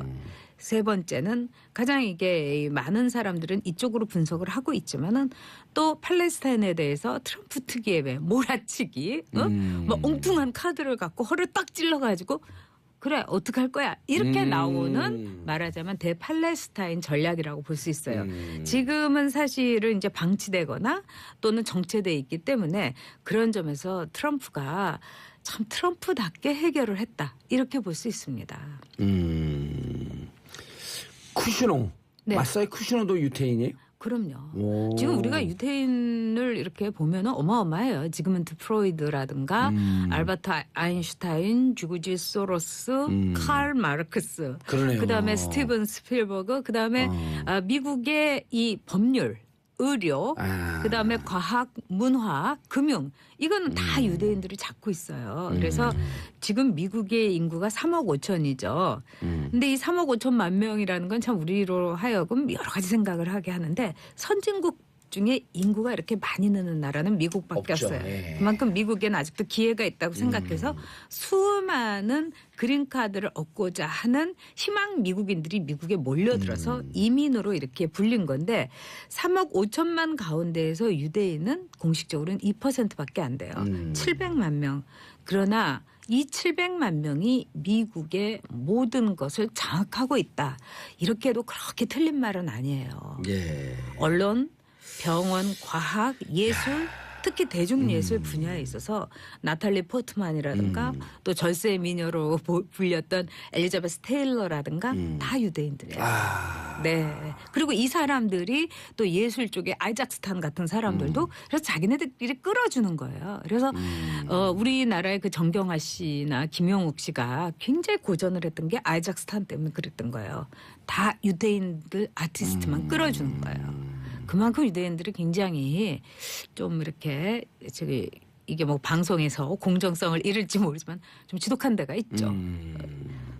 세 번째는 가장 이게 많은 사람들은 이쪽으로 분석을 하고 있지만은 또 팔레스타인에 대해서 트럼프 특유의 왜 몰아치기, 뭐 엉뚱한 카드를 갖고 허를 딱 찔러가지고 그래 어떡할 거야 이렇게 나오는 말하자면 대팔레스타인 전략이라고 볼 수 있어요. 지금은 사실은 이제 방치되거나 또는 정체돼 있기 때문에 그런 점에서 트럼프가 참 트럼프답게 해결을 했다 이렇게 볼 수 있습니다. 쿠시노. 네. 마사이 쿠시노도 유태인이에요? 그럼요. 오. 지금 우리가 유태인을 이렇게 보면은 어마어마해요. 지그문트 프로이드라든가 알버트 아인슈타인, 주구지 소로스, 칼 마르크스, 그러네요. 그다음에 스티븐 스필버그, 그다음에 미국의 이 법률, 의료, 그다음에 과학, 문화, 금융 이거는 다 유대인들이 잡고 있어요. 그래서 지금 미국의 인구가 3억 5천이죠. 근데 이 3억 5천만 명이라는 건 참 우리로 하여금 여러 가지 생각을 하게 하는데 선진국 중에 인구가 이렇게 많이 느는 나라는 미국밖에 없죠. 없어요. 예. 그만큼 미국에는 아직도 기회가 있다고 생각해서 수많은 그린카드를 얻고자 하는 희망 미국인들이 미국에 몰려들어서 이민으로 이렇게 불린 건데 3억 5천만 가운데에서 유대인은 공식적으로는 2%밖에 안 돼요. 700만 명. 그러나 이 700만 명이 미국의 모든 것을 장악하고 있다. 이렇게 해도 그렇게 틀린 말은 아니에요. 예. 언론, 병원, 과학, 예술, 특히 대중예술 분야에 있어서 나탈리 포트만이라든가 또 절세 미녀로 불렸던 엘리자베스 테일러라든가 다 유대인들이에요. 네. 그리고 이 사람들이 또 예술 쪽에 아이작 스탄 같은 사람들도 그래서 자기네들끼리 끌어주는 거예요. 그래서 우리나라의 그 정경화 씨나 김용욱 씨가 굉장히 고전을 했던 게 아이작 스탄 때문에 그랬던 거예요. 다 유대인들 아티스트만 끌어주는 거예요. 그만큼 유대인들이 굉장히 좀 이렇게 저기 이게 뭐 방송에서 공정성을 잃을지 모르지만 좀 지독한 데가 있죠.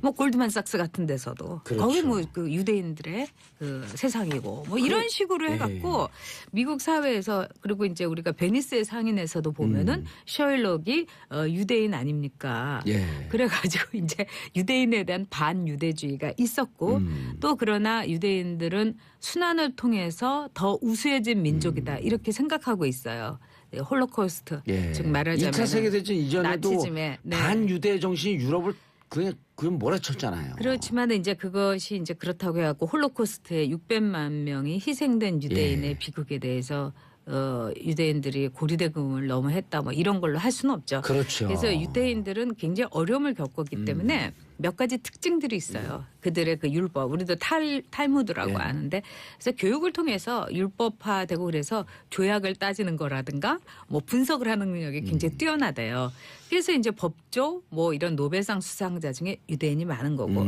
뭐 골드만삭스 같은 데서도 그렇죠. 거기 뭐 그 유대인들의 그 세상이고 뭐 이런 식으로 해갖고 미국 사회에서 그리고 이제 우리가 베니스의 상인에서도 보면은 셔일록이 유대인 아닙니까? 예. 그래가지고 이제 유대인에 대한 반유대주의가 있었고 또 그러나 유대인들은 순환을 통해서 더 우수해진 민족이다 이렇게 생각하고 있어요. 네, 홀로코스트 예. 즉 말하자면 2차 세계대전 이전에도 나치즘의, 네. 반유대 정신이 유럽을 그냥 몰아쳤잖아요. 그렇지만 이제 그것이 이제 그렇다고 해갖고 홀로코스트에 600만 명이 희생된 유대인의 예. 비극에 대해서 유대인들이 고리대금을 너무 했다 뭐 이런 걸로 할 수는 없죠. 그렇죠. 그래서 유대인들은 굉장히 어려움을 겪었기 때문에 몇 가지 특징들이 있어요. 그들의 그 율법, 우리도 탈무드라고 예. 아는데 그래서 교육을 통해서 율법화되고 그래서 조약을 따지는 거라든가 뭐 분석을 하는 능력이 굉장히 뛰어나대요. 그래서 이제 법조 뭐 이런 노벨상 수상자 중에 유대인이 많은 거고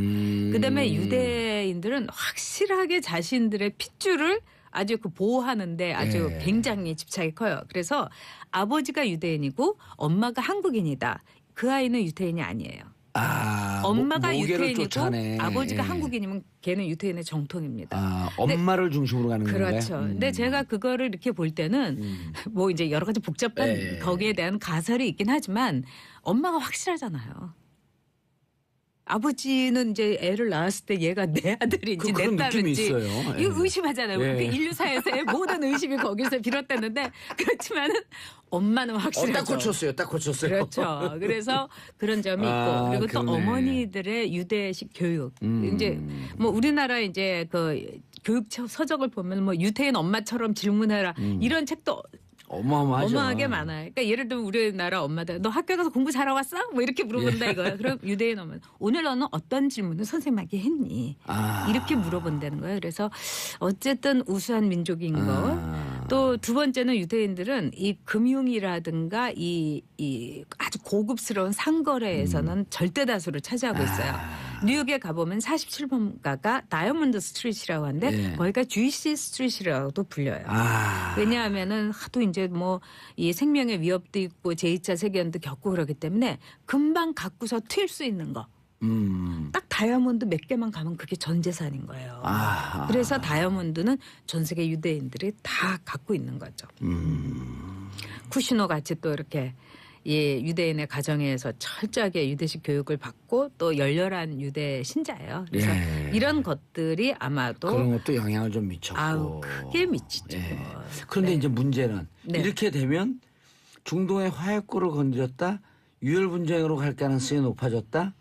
그다음에 유대인들은 확실하게 자신들의 핏줄을 아주 그 보호하는데 아주 예. 굉장히 집착이 커요. 그래서 아버지가 유대인이고 엄마가 한국인이다. 그 아이는 유대인이 아니에요. 엄마가 모계를 유태인이고 쫓아내. 아버지가 예. 한국인이면 걔는 유태인의 정통입니다. 엄마를 중심으로 가는 건가요? 그렇죠. 근데 제가 그거를 이렇게 볼 때는 뭐 이제 여러 가지 복잡한 예. 거기에 대한 가설이 있긴 하지만 엄마가 확실하잖아요. 아버지는 이제 애를 낳았을 때 얘가 내 아들인지 내 그런 느낌이 딸인지 있어요. 예. 이거 의심하잖아요. 예. 그 인류사에서의 모든 의심이 거기서 비롯됐는데 그렇지만은 엄마는 확실하죠. 딱 고쳤어요. 그렇죠. 그래서 그런 점이 있고 그리고 또 그러네. 어머니들의 유대식 교육. 이제 뭐 우리나라 이제 그 교육 서적을 보면 뭐 유태인 엄마처럼 질문해라 이런 책도 어마어마하죠. 어마하게 많아요. 그러니까 예를 들면 우리나라 엄마들 너 학교에 가서 공부 잘하고 왔어? 뭐 이렇게 물어본다 예. 이거예요. 그럼 유대인 엄마는 오늘 너는 어떤 질문을 선생님에게 했니? 이렇게 물어본다는 거예요. 그래서 어쨌든 우수한 민족인 것. 또 두 번째는 유대인들은 이 금융이라든가 이 아주 고급스러운 상거래에서는 절대 다수를 차지하고 있어요. 뉴욕에 가보면 47번가가 다이아몬드 스트리트라고 하는데 예. 거기가 주이시 스트리트라고도 불려요. 왜냐하면은 하도 이제 뭐 이 생명의 위협도 있고 제2차 세계연도 겪고 그러기 때문에 금방 갖고서 튈 수 있는 거. 딱 다이아몬드 몇 개만 가면 그게 전 재산인 거예요. 그래서 다이아몬드는 전 세계 유대인들이 다 갖고 있는 거죠. 쿠시노 같이 또 이렇게 이 유대인의 가정에서 철저하게 유대식 교육을 받고 또 열렬한 유대 신자예요. 그래서 예. 이런 것들이 아마도 그런 것도 영향을 좀 미쳤고. 아우 크게 미치죠. 예. 그런데 네. 이제 문제는 네. 이렇게 되면 중동의 화약고를 건드렸다, 유혈 분쟁으로 갈 가능성이 높아졌다.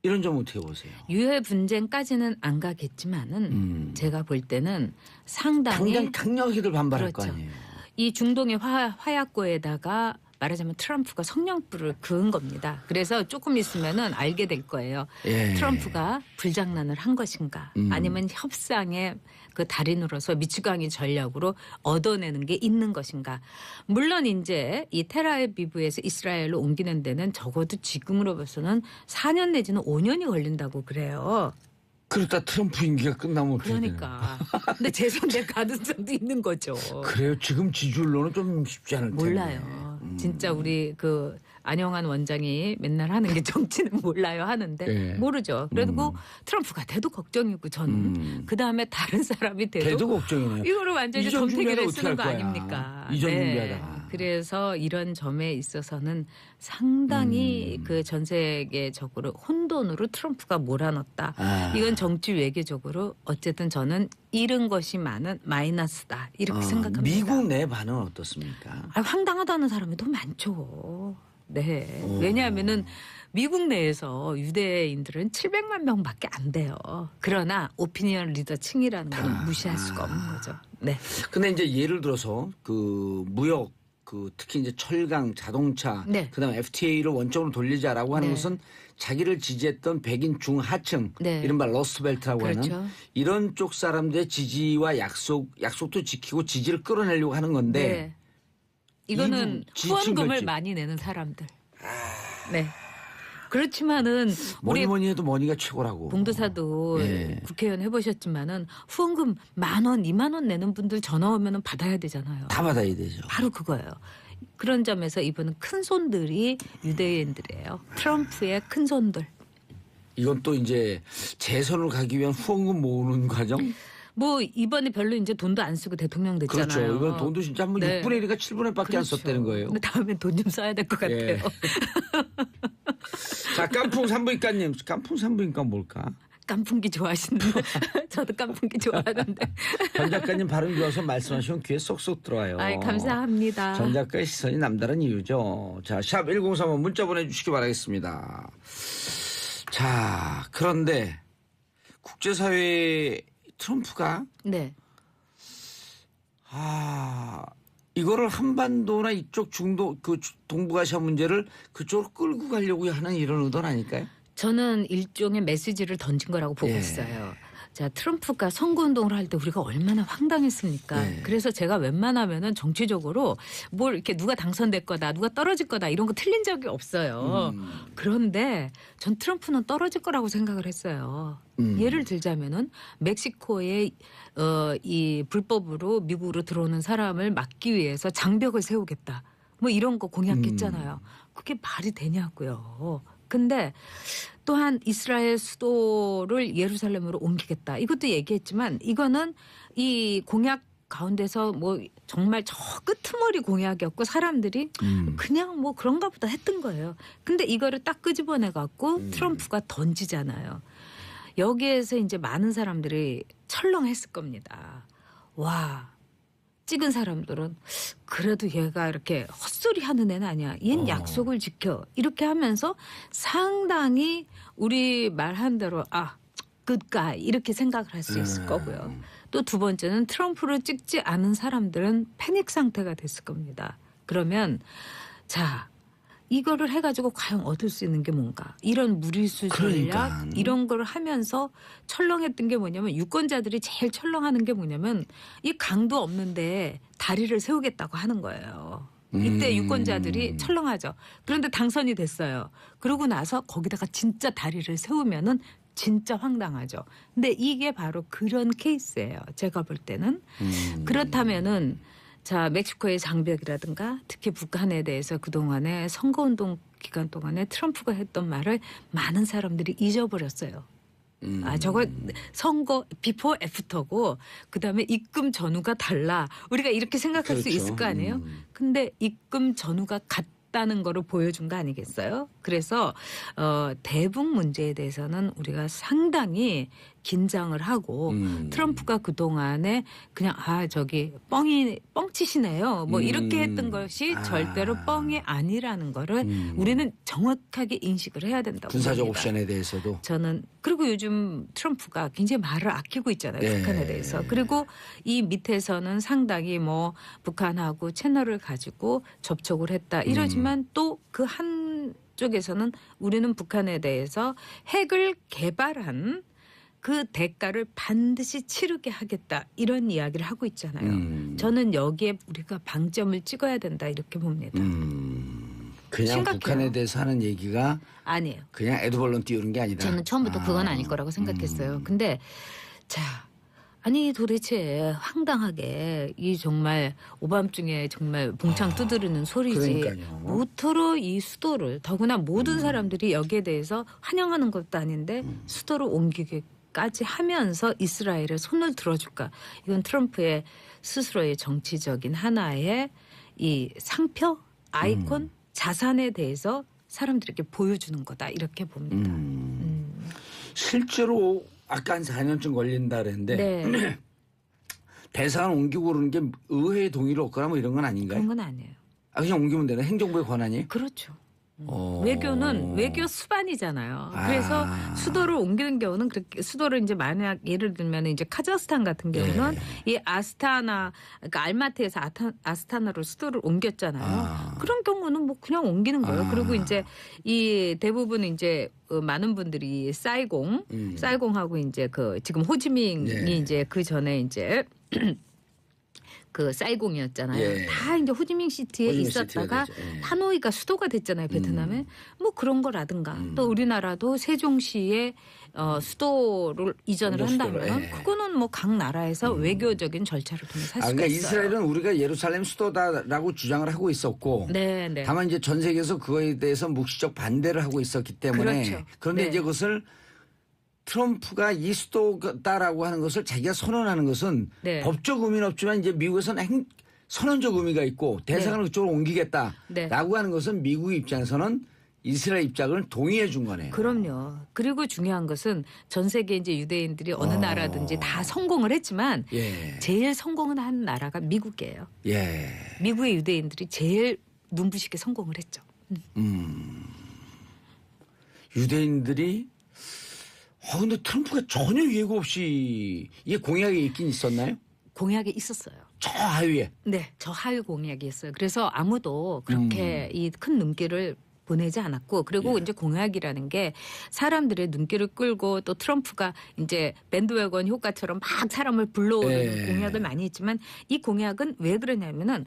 이런 점 어떻게 보세요? 유해 분쟁까지는 안 가겠지만은 제가 볼 때는 상당히 당장 강력히들 반발할 거 그렇죠. 아니에요. 이 중동의 화약고에다가 말하자면 트럼프가 성냥불을 그은 겁니다. 그래서 조금 있으면은 알게 될 거예요. 예. 트럼프가 불장난을 한 것인가 아니면 협상의 그 달인으로서 미치광이 전략으로 얻어내는 게 있는 것인가. 물론 이제 이 텔아비브에서 이스라엘로 옮기는 데는 적어도 지금으로 봐서는 4년 내지는 5년이 걸린다고 그래요. 그러다 트럼프 임기가 끝나면 어떻게 되나요? 그러니까. 근데 재선될 가능성도 있는 거죠. 그래요. 지금 지지율로는 좀 쉽지 않을 텐데. 몰라요. 진짜 우리 그 안영환 원장이 맨날 하는 게 정치는 몰라요 하는데 예. 모르죠. 그래도 트럼프가 돼도 걱정이고 저는 그 다음에 다른 사람이 돼도 걔도 걱정이네요. 이거를 완전히 이전 점태기를 준비하다 쓰는 어떻게 거 할 거야. 아닙니까? 이전 준비하다가. 그래서 이런 점에 있어서는 상당히 그 전 세계적으로 혼돈으로 트럼프가 몰아넣었다. 아. 이건 정치 외교적으로 어쨌든 저는 잃은 것이 많은 마이너스다 이렇게 생각합니다. 미국 내 반응은 어떻습니까? 아, 황당하다는 사람이 더 많죠. 네. 왜냐하면은 미국 내에서 유대인들은 700만 명밖에 안 돼요. 그러나 오피니언 리더 층이라는 건 무시할 수가 없는 거죠. 네. 근데 이제 예를 들어서 그 무역 그 특히 이제 철강, 자동차, 네. 그다음에 FTA를 원점으로 돌리자라고 하는 네. 것은 자기를 지지했던 백인 중하층, 네. 이른바 러스트벨트라고 그렇죠. 하는 이런 쪽 사람들의 지지와 약속도 지키고 지지를 끌어내려고 하는 건데 네. 이거는 이분 지지층 후원금을 결집. 많이 내는 사람들. 네. 그렇지만은 우리 뭐니 해도 머니가 최고라고. 봉도사도 예. 국회의원 해보셨지만은 후원금 10,000원, 20,000원 내는 분들 전화 오면은 받아야 되잖아요. 다 받아야 되죠. 바로 그거예요. 그런 점에서 이분은 큰 손들이 유대인들이에요. 트럼프의 큰 손들. 이건 또 이제 재선을 가기 위한 후원금 모으는 과정. 뭐 이번에 별로 이제 돈도 안 쓰고 대통령 됐잖아요. 그렇죠. 이건 돈도 진짜 뭐 네. 6분의 1이니까 7분의 1밖에 안 그렇죠. 썼다는 거예요. 근데 다음에 돈 좀 써야 될 것 같아요. 예. 자, 깐풍 산부인과님. 깐풍 산부인과 뭘까? 깐풍기 좋아하시는데 저도 깐풍기 좋아하는데. 전 작가님 발음 좋아서 말씀하시면 귀에 쏙쏙 들어와요. 아이, 감사합니다. 전 작가의 시선이 남다른 이유죠. 자, 샵 1035 문자 보내주시기 바라겠습니다. 자, 그런데 국제사회에 트럼프가 네. 이거를 한반도나 이쪽 중도 그 동북아시아 문제를 그쪽으로 끌고 가려고 하는 이런 의도는 아닐까요? 저는 일종의 메시지를 던진 거라고 보고 예. 있어요. 자, 트럼프가 선거운동을 할 때 우리가 얼마나 황당했습니까? 예. 그래서 제가 웬만하면은 정치적으로 뭘 이렇게 누가 당선될 거다, 누가 떨어질 거다 이런 거 틀린 적이 없어요. 그런데 전 트럼프는 떨어질 거라고 생각을 했어요. 예를 들자면은 멕시코에 이 불법으로 미국으로 들어오는 사람을 막기 위해서 장벽을 세우겠다. 뭐 이런 거 공약했잖아요. 그게 말이 되냐고요. 근데 또한 이스라엘 수도를 예루살렘으로 옮기겠다. 이것도 얘기했지만 이거는 이 공약 가운데서 뭐 정말 저 끄트머리 공약이었고 사람들이 그냥 뭐 그런가 보다 했던 거예요. 근데 이거를 딱 끄집어내 갖고 트럼프가 던지잖아요. 여기에서 이제 많은 사람들이 철렁했을 겁니다. 와. 찍은 사람들은 그래도 얘가 이렇게 헛소리 하는 애는 아니야. 얜 약속을 지켜. 이렇게 하면서 상당히 우리 말한 대로 굿가이 이렇게 생각을 할 수 있을 거고요. 또 두 번째는 트럼프를 찍지 않은 사람들은 패닉 상태가 됐을 겁니다. 그러면 자 이거를 해가지고 과연 얻을 수 있는 게 뭔가 이런 무리수 전략 그러니까. 이런 걸 하면서 철렁했던 게 뭐냐면 유권자들이 제일 철렁하는 게 뭐냐면 이 강도 없는데 다리를 세우겠다고 하는 거예요. 이때 유권자들이 철렁하죠. 그런데 당선이 됐어요. 그러고 나서 거기다가 진짜 다리를 세우면은 진짜 황당하죠. 근데 이게 바로 그런 케이스예요. 제가 볼 때는. 그렇다면은 자, 멕시코의 장벽이라든가 특히 북한에 대해서 그동안에 선거운동 기간 동안에 트럼프가 했던 말을 많은 사람들이 잊어버렸어요. 저거 선거 비포 애프터고 그다음에 입금 전후가 달라. 우리가 이렇게 생각할 수 그렇죠. 있을 거 아니에요? 근데 입금 전후가 없다는 거를 보여준 거 아니겠어요? 그래서 대북 문제에 대해서는 우리가 상당히 긴장을 하고 트럼프가 그동안에 그냥 저기 뻥치시네요. 뭐 이렇게 했던 것이 절대로 뻥이 아니라는 거를 우리는 정확하게 인식을 해야 된다고 군사적 봅니다. 옵션에 대해서도 저는 그리고 요즘 트럼프가 굉장히 말을 아끼고 있잖아요. 예. 북한에 대해서. 그리고 이 밑에서는 상당히 뭐 북한하고 채널을 가지고 접촉을 했다. 이러지만 또 그 한쪽에서는 우리는 북한에 대해서 핵을 개발한 그 대가를 반드시 치르게 하겠다. 이런 이야기를 하고 있잖아요. 저는 여기에 우리가 방점을 찍어야 된다. 이렇게 봅니다. 그냥 심각해요. 북한에 대해서 하는 얘기가 아니에요. 그냥 에드벌론 띄우는 게 아니다. 저는 처음부터 그건 아닐 거라고 생각했어요. 근데 자, 아니 도대체 황당하게 이 정말 오밤중에 정말 봉창 두드리는 소리지. 그러니까요. 모토로 이 수도를 더구나 모든 사람들이 여기에 대해서 환영하는 것도 아닌데 수도를 옮기기까지 하면서 이스라엘에 손을 들어줄까. 이건 트럼프의 스스로의 정치적인 하나의 이 상표, 아이콘, 자산에 대해서 사람들에게 보여주는 거다. 이렇게 봅니다. 실제로 아까 한 4년쯤 걸린다 그랬는데 네. 대사관 옮기고 그러는 게 의회의 동의를 얻거나 뭐 이런 건 아닌가요? 그런 건 아니에요. 그냥 옮기면 되나? 행정부의 권한이? 그렇죠. 외교는 외교 수반이잖아요. 그래서 수도를 옮기는 경우는 그렇게 수도를 이제 만약 예를 들면 이제 카자흐스탄 같은 경우는 이 아스타나 그러니까 알마티에서 아스타나로 수도를 옮겼잖아요. 그런 경우는 뭐 그냥 옮기는 거예요. 그리고 이제 이 대부분 이제 많은 분들이 사이공하고 이제 그 지금 호지민이 이제 그 전에 이제 그 사이공이었잖아요. 예. 다 이제 호지민 시티에 호지민 있었다가 시티가 되죠. 예. 하노이가 수도가 됐잖아요. 베트남에. 뭐 그런 거라든가 또 우리나라도 세종시에 수도를 이전을 수도를, 한다면 예. 그거는 뭐 각 나라에서 외교적인 절차를 통해서 할 수가 그러니까 있어요. 이스라엘은 우리가 예루살렘 수도다라고 주장을 하고 있었고 네, 네. 다만 이제 전 세계에서 그거에 대해서 묵시적 반대를 하고 있었기 때문에 그렇죠. 그런데 네. 이제 그것을 트럼프가 이 수도다라고 하는 것을 자기가 선언하는 것은 네. 법적 의미는 없지만 이제 미국에서는 선언적 의미가 있고 대사관을 그쪽으로 옮기겠다라고 네. 하는 것은 미국 입장에서는 이스라엘 입장을 동의해 준 거네요. 그럼요. 그리고 중요한 것은 전 세계 이제 유대인들이 어느 나라든지 다 성공을 했지만 예. 제일 성공을 한 나라가 미국이에요. 예. 미국의 유대인들이 제일 눈부시게 성공을 했죠. 유대인들이 근데 트럼프가 전혀 예고 없이 이게 공약이 있긴 있었나요? 공약이 있었어요. 저 하위에. 네, 저 하위 공약이 있어요. 그래서 아무도 그렇게 이 큰 눈길을 보내지 않았고 그리고 이제 공약이라는 게 사람들의 눈길을 끌고 또 트럼프가 이제 밴드웨건 효과처럼 막 사람을 불러오는 공약을 많이 했지만 이 공약은 왜 그러냐면은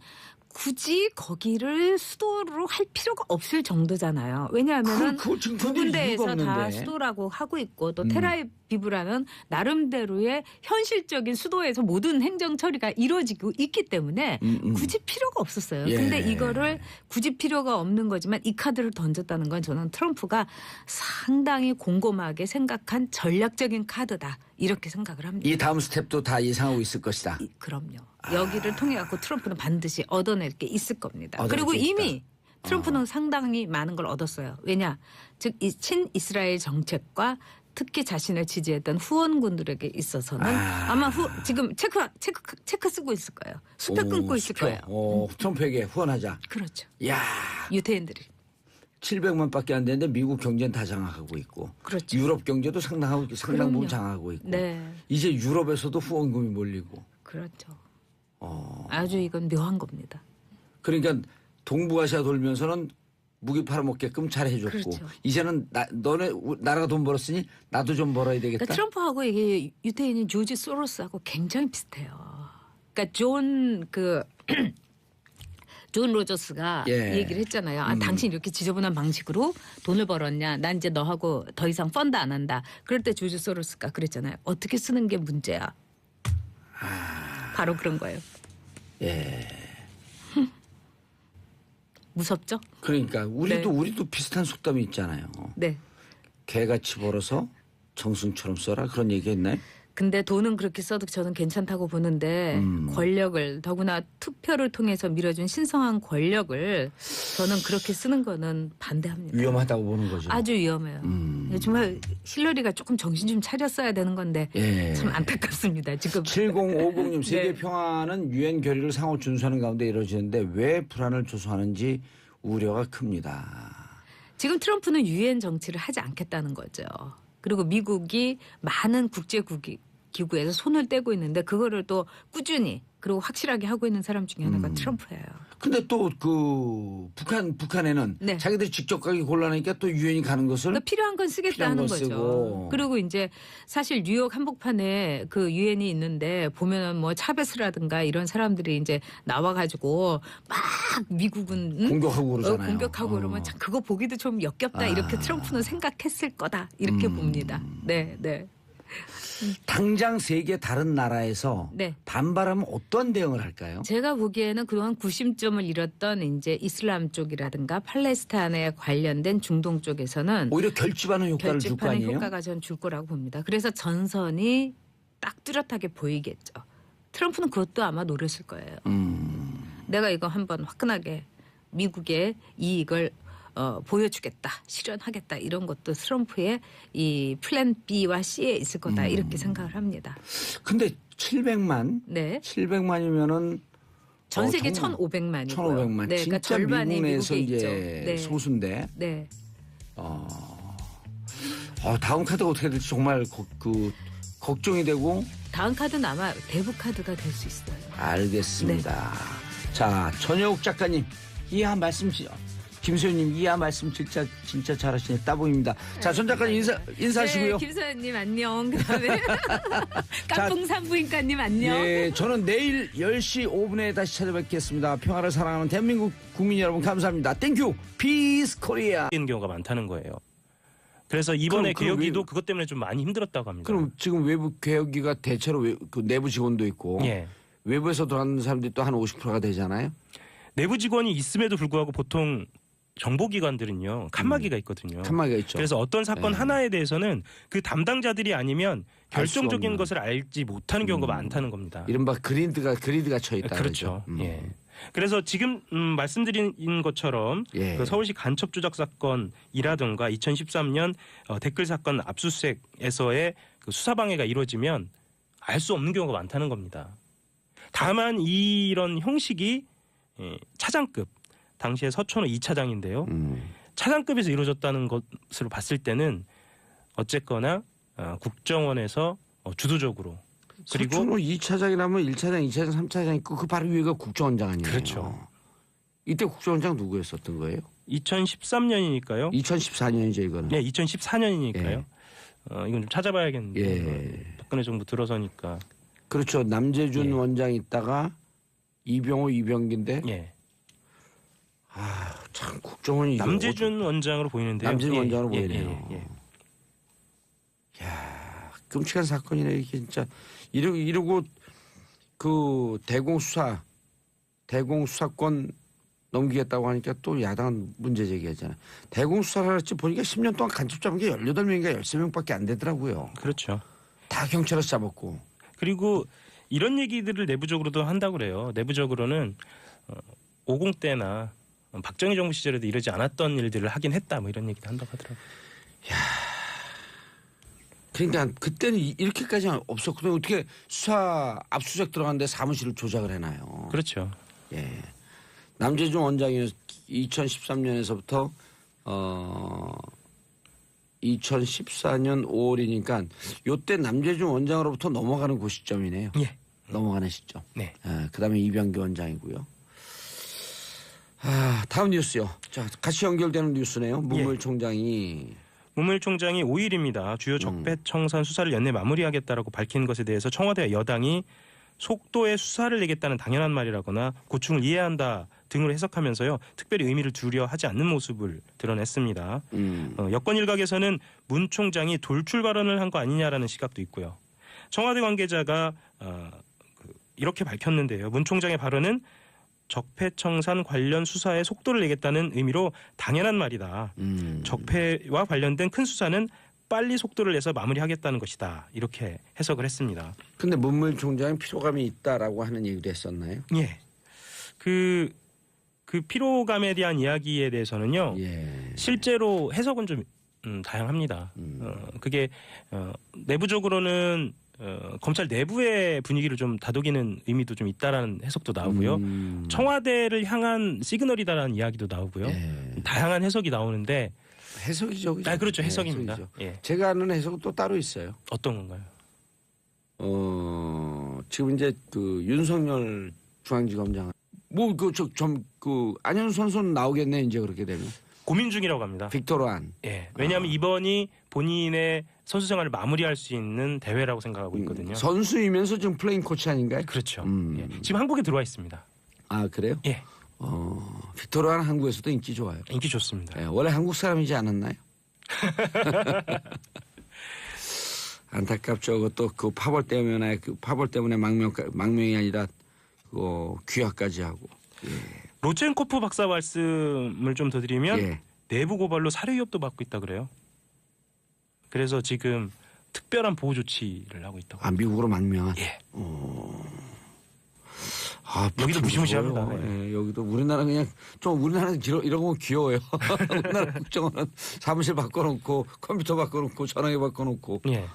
굳이 거기를 수도로 할 필요가 없을 정도잖아요. 왜냐하면은 그거 지금 두 건드릴 이유가 군데에서 다 없는데. 수도라고 하고 있고 또 테라비브라는 나름대로의 현실적인 수도에서 모든 행정 처리가 이루어지고 있기 때문에 굳이 필요가 없었어요. 예. 근데 이거를 굳이 필요가 없는 거지만 이 카드를 던졌다는 건 저는 트럼프가 상당히 곰곰하게 생각한 전략적인 카드다. 이렇게 생각을 합니다. 이 다음 스텝도 다 예상하고 있을 것이다. 그럼요. 여기를 통해 갖고 트럼프는 반드시 얻어낼 게 있을 겁니다. 얻어낼 그리고 게 이미 트럼프는 상당히 많은 걸 얻었어요. 왜냐? 즉 이 친이스라엘 정책과 특히 자신을 지지했던 후원군들에게 있어서는 아마 지금 체크 쓰고 있을 거예요. 수표 끊고 있을 거예요. 트럼프에게 후원하자. 그렇죠. 야, 유태인들이. 700만밖에 안 되는데 미국 경제는 다 장악하고 있고, 그렇죠. 유럽 경제도 상당 그럼요. 부분 장악하고 있고, 네. 이제 유럽에서도 후원금이 몰리고. 그렇죠. 아주 이건 묘한 겁니다. 그러니까 동북아시아 돌면서는 무기 팔아먹게끔 잘 해줬고, 그렇죠. 이제는 너네 나라가 돈 벌었으니 나도 좀 벌어야 되겠다. 그러니까 트럼프하고 이게 유태인인 조지 소로스하고 굉장히 비슷해요. 그러니까 존 로저스가 얘기를 했잖아요. 당신 이렇게 지저분한 방식으로 돈을 벌었냐. 난 이제 너하고 더 이상 펀드 안 한다. 그럴 때 조지 소로스가 그랬잖아요. 어떻게 쓰는 게 문제야. 바로 그런 거예요. 예. 무섭죠? 그러니까 우리도 비슷한 속담이 있잖아요. 네. 개같이 벌어서 정승처럼 써라 그런 얘기 했나요? 근데 돈은 그렇게 써도 저는 괜찮다고 보는데 권력을 더구나 투표를 통해서 밀어준 신성한 권력을 저는 그렇게 쓰는 거는 반대합니다. 위험하다고 보는 거죠. 아주 위험해요. 정말 힐러리가 조금 정신 좀 차렸어야 되는 건데 예. 참 안타깝습니다. 지금 7050님 세계 네. 평화는 유엔 결의를 상호 준수하는 가운데 이루어지는데 왜 불안을 조성하는지 우려가 큽니다. 지금 트럼프는 유엔 정치를 하지 않겠다는 거죠. 그리고 미국이 많은 국제기구에서 손을 떼고 있는데 그거를 또 꾸준히 그리고 확실하게 하고 있는 사람 중에 하나가 트럼프예요. 근데 또 그 북한에는 네. 자기들이 직접 가기 곤란하니까 또 유엔이 가는 것을 그러니까 필요한 건 쓰겠다는 필요한 건 거죠. 쓰고. 그리고 이제 사실 뉴욕 한복판에 그 유엔이 있는데 보면은 뭐 차베스라든가 이런 사람들이 이제 나와가지고 막 미국은 공격하고 그러잖아요. 공격하고 그러면 참 그거 보기도 좀 역겹다 이렇게 트럼프는 생각했을 거다 이렇게 봅니다. 네, 네. 당장 세계 다른 나라에서 네. 반발하면 어떤 대응을 할까요? 제가 보기에는 그동안 구심점을 잃었던 이제 이슬람 쪽이라든가 팔레스타인에 관련된 중동 쪽에서는 오히려 결집하는 효과를 줄 거 결집하는 아니에요? 효과가 전 줄 거라고 봅니다. 그래서 전선이 딱 뚜렷하게 보이겠죠. 트럼프는 그것도 아마 노렸을 거예요. 내가 이거 한번 화끈하게 미국의 이익을 보여주겠다, 실현하겠다 이런 것도 트럼프의 이 플랜 B와 C에 있을 거다 이렇게 생각을 합니다. 근데 700만? 네. 700만이면은 전 세계 정말 1,500만이고요. 1,500만. 네, 진짜 그러니까 절반이 미국 내에서 미국에 이제 있죠. 네. 소수인데 네. 다음 카드가 어떻게 될지 정말 걱정이 되고 다음 카드는 아마 대북 카드가 될 수 있어요. 알겠습니다. 자, 전효욱 작가님 이해한 말씀 김소연님 이해한 말씀 진짜 잘하시네. 따봉입니다. 자, 전 작가님 인사하시고요. 네, 김소연님 안녕. 그다음에 깜풍 산부인과님 안녕. 예, 저는 내일 10시 5분에 다시 찾아뵙겠습니다. 평화를 사랑하는 대한민국 국민 여러분 감사합니다. 땡큐. 피스 코리아. 있는 경우가 많다는 거예요. 그래서 이번에 그럼 개혁위도 그것 때문에 좀 많이 힘들었다고 합니다. 그럼 지금 외부 개혁기가 대체로 그 내부 직원도 있고 예. 외부에서 들어가는 사람들이 또 한 50%가 되잖아요. 내부 직원이 있음에도 불구하고 보통 정보기관들은요 칸막이가 있거든요. 칸막이가 있죠. 그래서 어떤 사건 네. 하나에 대해서는 그 담당자들이 아니면 알 수 결정적인 없는. 것을 알지 못하는 경우가 많다는 겁니다. 이른바 그리드가 쳐 있다. 그렇죠. 예. 그래서 지금 말씀드린 것처럼 예. 그 서울시 간첩 조작 사건이라든가 2013년 댓글 사건 압수수색에서의 그 수사 방해가 이루어지면 알 수 없는 경우가 많다는 겁니다. 다만 이런 형식이 차장급 당시에 서천호 2차장인데요. 차장급에서 이루어졌다는 것으로 봤을 때는 어쨌거나 국정원에서 주도적으로 그리고 서천호 2차장이라면 1차장, 2차장, 3차장 있고 그 바로 위가 국정원장 아니에요. 그렇죠. 이때 국정원장 누구였었던 거예요? 2013년이니까요. 2014년이죠 이거는. 네, 2014년이니까요. 예. 이건 좀 찾아봐야겠는데 예. 박근혜 정부 들어서니까. 그렇죠. 남재준 예. 원장 있다가 이병호, 이병기인데 예. 참 국정원이 남재준 원장으로 보이는데요. 남재준 예, 원장으로 예, 보이네요. 예. 끔찍한 사건이네 이게 진짜. 이러고 그 대공수사권 넘기겠다고 하니까 또 야당은 문제 제기하잖아요. 대공수사를 할지 보니까 10년 동안 간첩 잡은 게 18명인가 13명밖에 안 되더라고요. 그렇죠. 다 경찰에서 잡았고. 그리고 이런 얘기들을 내부적으로도 한다고 그래요. 내부적으로는 50 때나 박정희 정부 시절에도 이러지 않았던 일들을 하긴 했다. 뭐 이런 얘기도 한다고 하더라고요. 그러니까 그때는 이렇게까지 없었거든요. 어떻게 수사 압수수색 들어갔는데 사무실을 조작을 해놔요. 그렇죠. 예. 남재준 원장이 2013년에서부터 2014년 5월이니까 요때 남재준 원장으로부터 넘어가는 그 시점이네요. 예. 넘어가는 시점. 네. 그다음에 이병기 원장이고요. 다음 뉴스요. 자, 같이 연결되는 뉴스네요. 문무일 총장이 문무일 총장이 5일입니다. 주요 적폐청산 수사를 연내 마무리하겠다라고 밝힌 것에 대해서 청와대 여당이 속도의 수사를 내겠다는 당연한 말이라거나 고충을 이해한다 등으로 해석하면서요. 특별히 의미를 두려워하지 않는 모습을 드러냈습니다. 여권 일각에서는 문 총장이 돌출 발언을 한 거 아니냐라는 시각도 있고요. 청와대 관계자가 이렇게 밝혔는데요. 문 총장의 발언은 적폐청산 관련 수사에 속도를 내겠다는 의미로 당연한 말이다. 적폐와 관련된 큰 수사는 빨리 속도를 내서 마무리하겠다는 것이다. 이렇게 해석을 했습니다. 근데 문무일 총장은 피로감이 있다라고 하는 얘기도 했었나요? 예. 그 피로감에 대한 이야기에 대해서는요. 예. 실제로 해석은 좀 다양합니다. 그게 내부적으로는 검찰 내부의 분위기를 좀 다독이는 의미도 좀 있다라는 해석도 나오고요. 청와대를 향한 시그널이다라는 이야기도 나오고요. 예. 다양한 해석이 나오는데 해석이죠. 그죠? 아, 그렇죠. 네, 해석입니다. 해석이죠. 예. 제가 아는 해석은 또 따로 있어요. 어떤 건가요? 지금 이제 그 윤석열 중앙지검장 안현수 선수는 나오겠네 이제 그렇게 되면 고민 중이라고 합니다. 빅토르안. 예. 왜냐하면 이번이 본인의 선수 생활을 마무리할 수 있는 대회라고 생각하고 있거든요. 선수이면서 지금 플레잉 코치 아닌가요? 그렇죠. 예. 지금 한국에 들어와 있습니다. 아 그래요? 예. 빅토르안 한국에서도 인기 좋아요. 인기 좋습니다. 예, 원래 한국 사람이지 않았나요? 안타깝죠. 그것도 그 파벌 때문에 망명이 아니라 그 귀화까지 하고. 로첸코프 박사 말씀을 좀 더 드리면 예. 내부 고발로 사례 위협도 받고 있다 그래요. 그래서 지금 특별한 보호 조치를 하고 있다고. 아 미국으로 망명한. 예. 아, 여기도 무시무시합니다. 무서워요. 예, 여기도 우리나라 그냥 좀 우리나라는 이런 거 귀여워요. 우리나라 국정원은 사무실 바꿔놓고 컴퓨터 바꿔놓고 전화기 바꿔놓고. 예.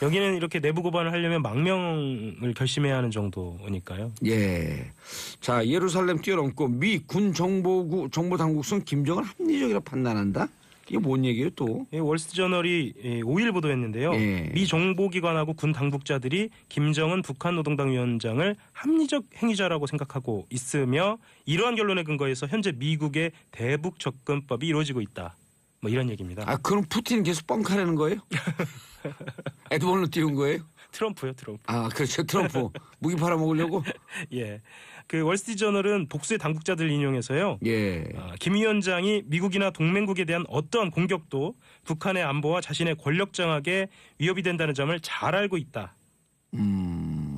여기는 이렇게 내부 고발을 하려면 망명을 결심해야 하는 정도니까요. 예. 자 예루살렘 뛰어넘고 미 군 정보당국성 김정은 합리적이라 판단한다. 이게 뭔 얘기예요 또? 예, 월스트리트저널이 5일 보도했는데요. 예. 미 정보기관하고 군 당국자들이 김정은 북한 노동당 위원장을 합리적 행위자라고 생각하고 있으며 이러한 결론에 근거해서 현재 미국의 대북 접근법이 이루어지고 있다. 뭐 이런 얘기입니다. 아 그럼 푸틴 계속 뻥카라는 거예요? 에드원로 띄운 거예요? 트럼프요, 트럼프. 아 그렇죠 트럼프 무기 팔아먹으려고? 예. 그 월스트리트저널은 복수의 당국자들 인용해서요. 예. 김 위원장이 미국이나 동맹국에 대한 어떠한 공격도 북한의 안보와 자신의 권력 장악에 위협이 된다는 점을 잘 알고 있다.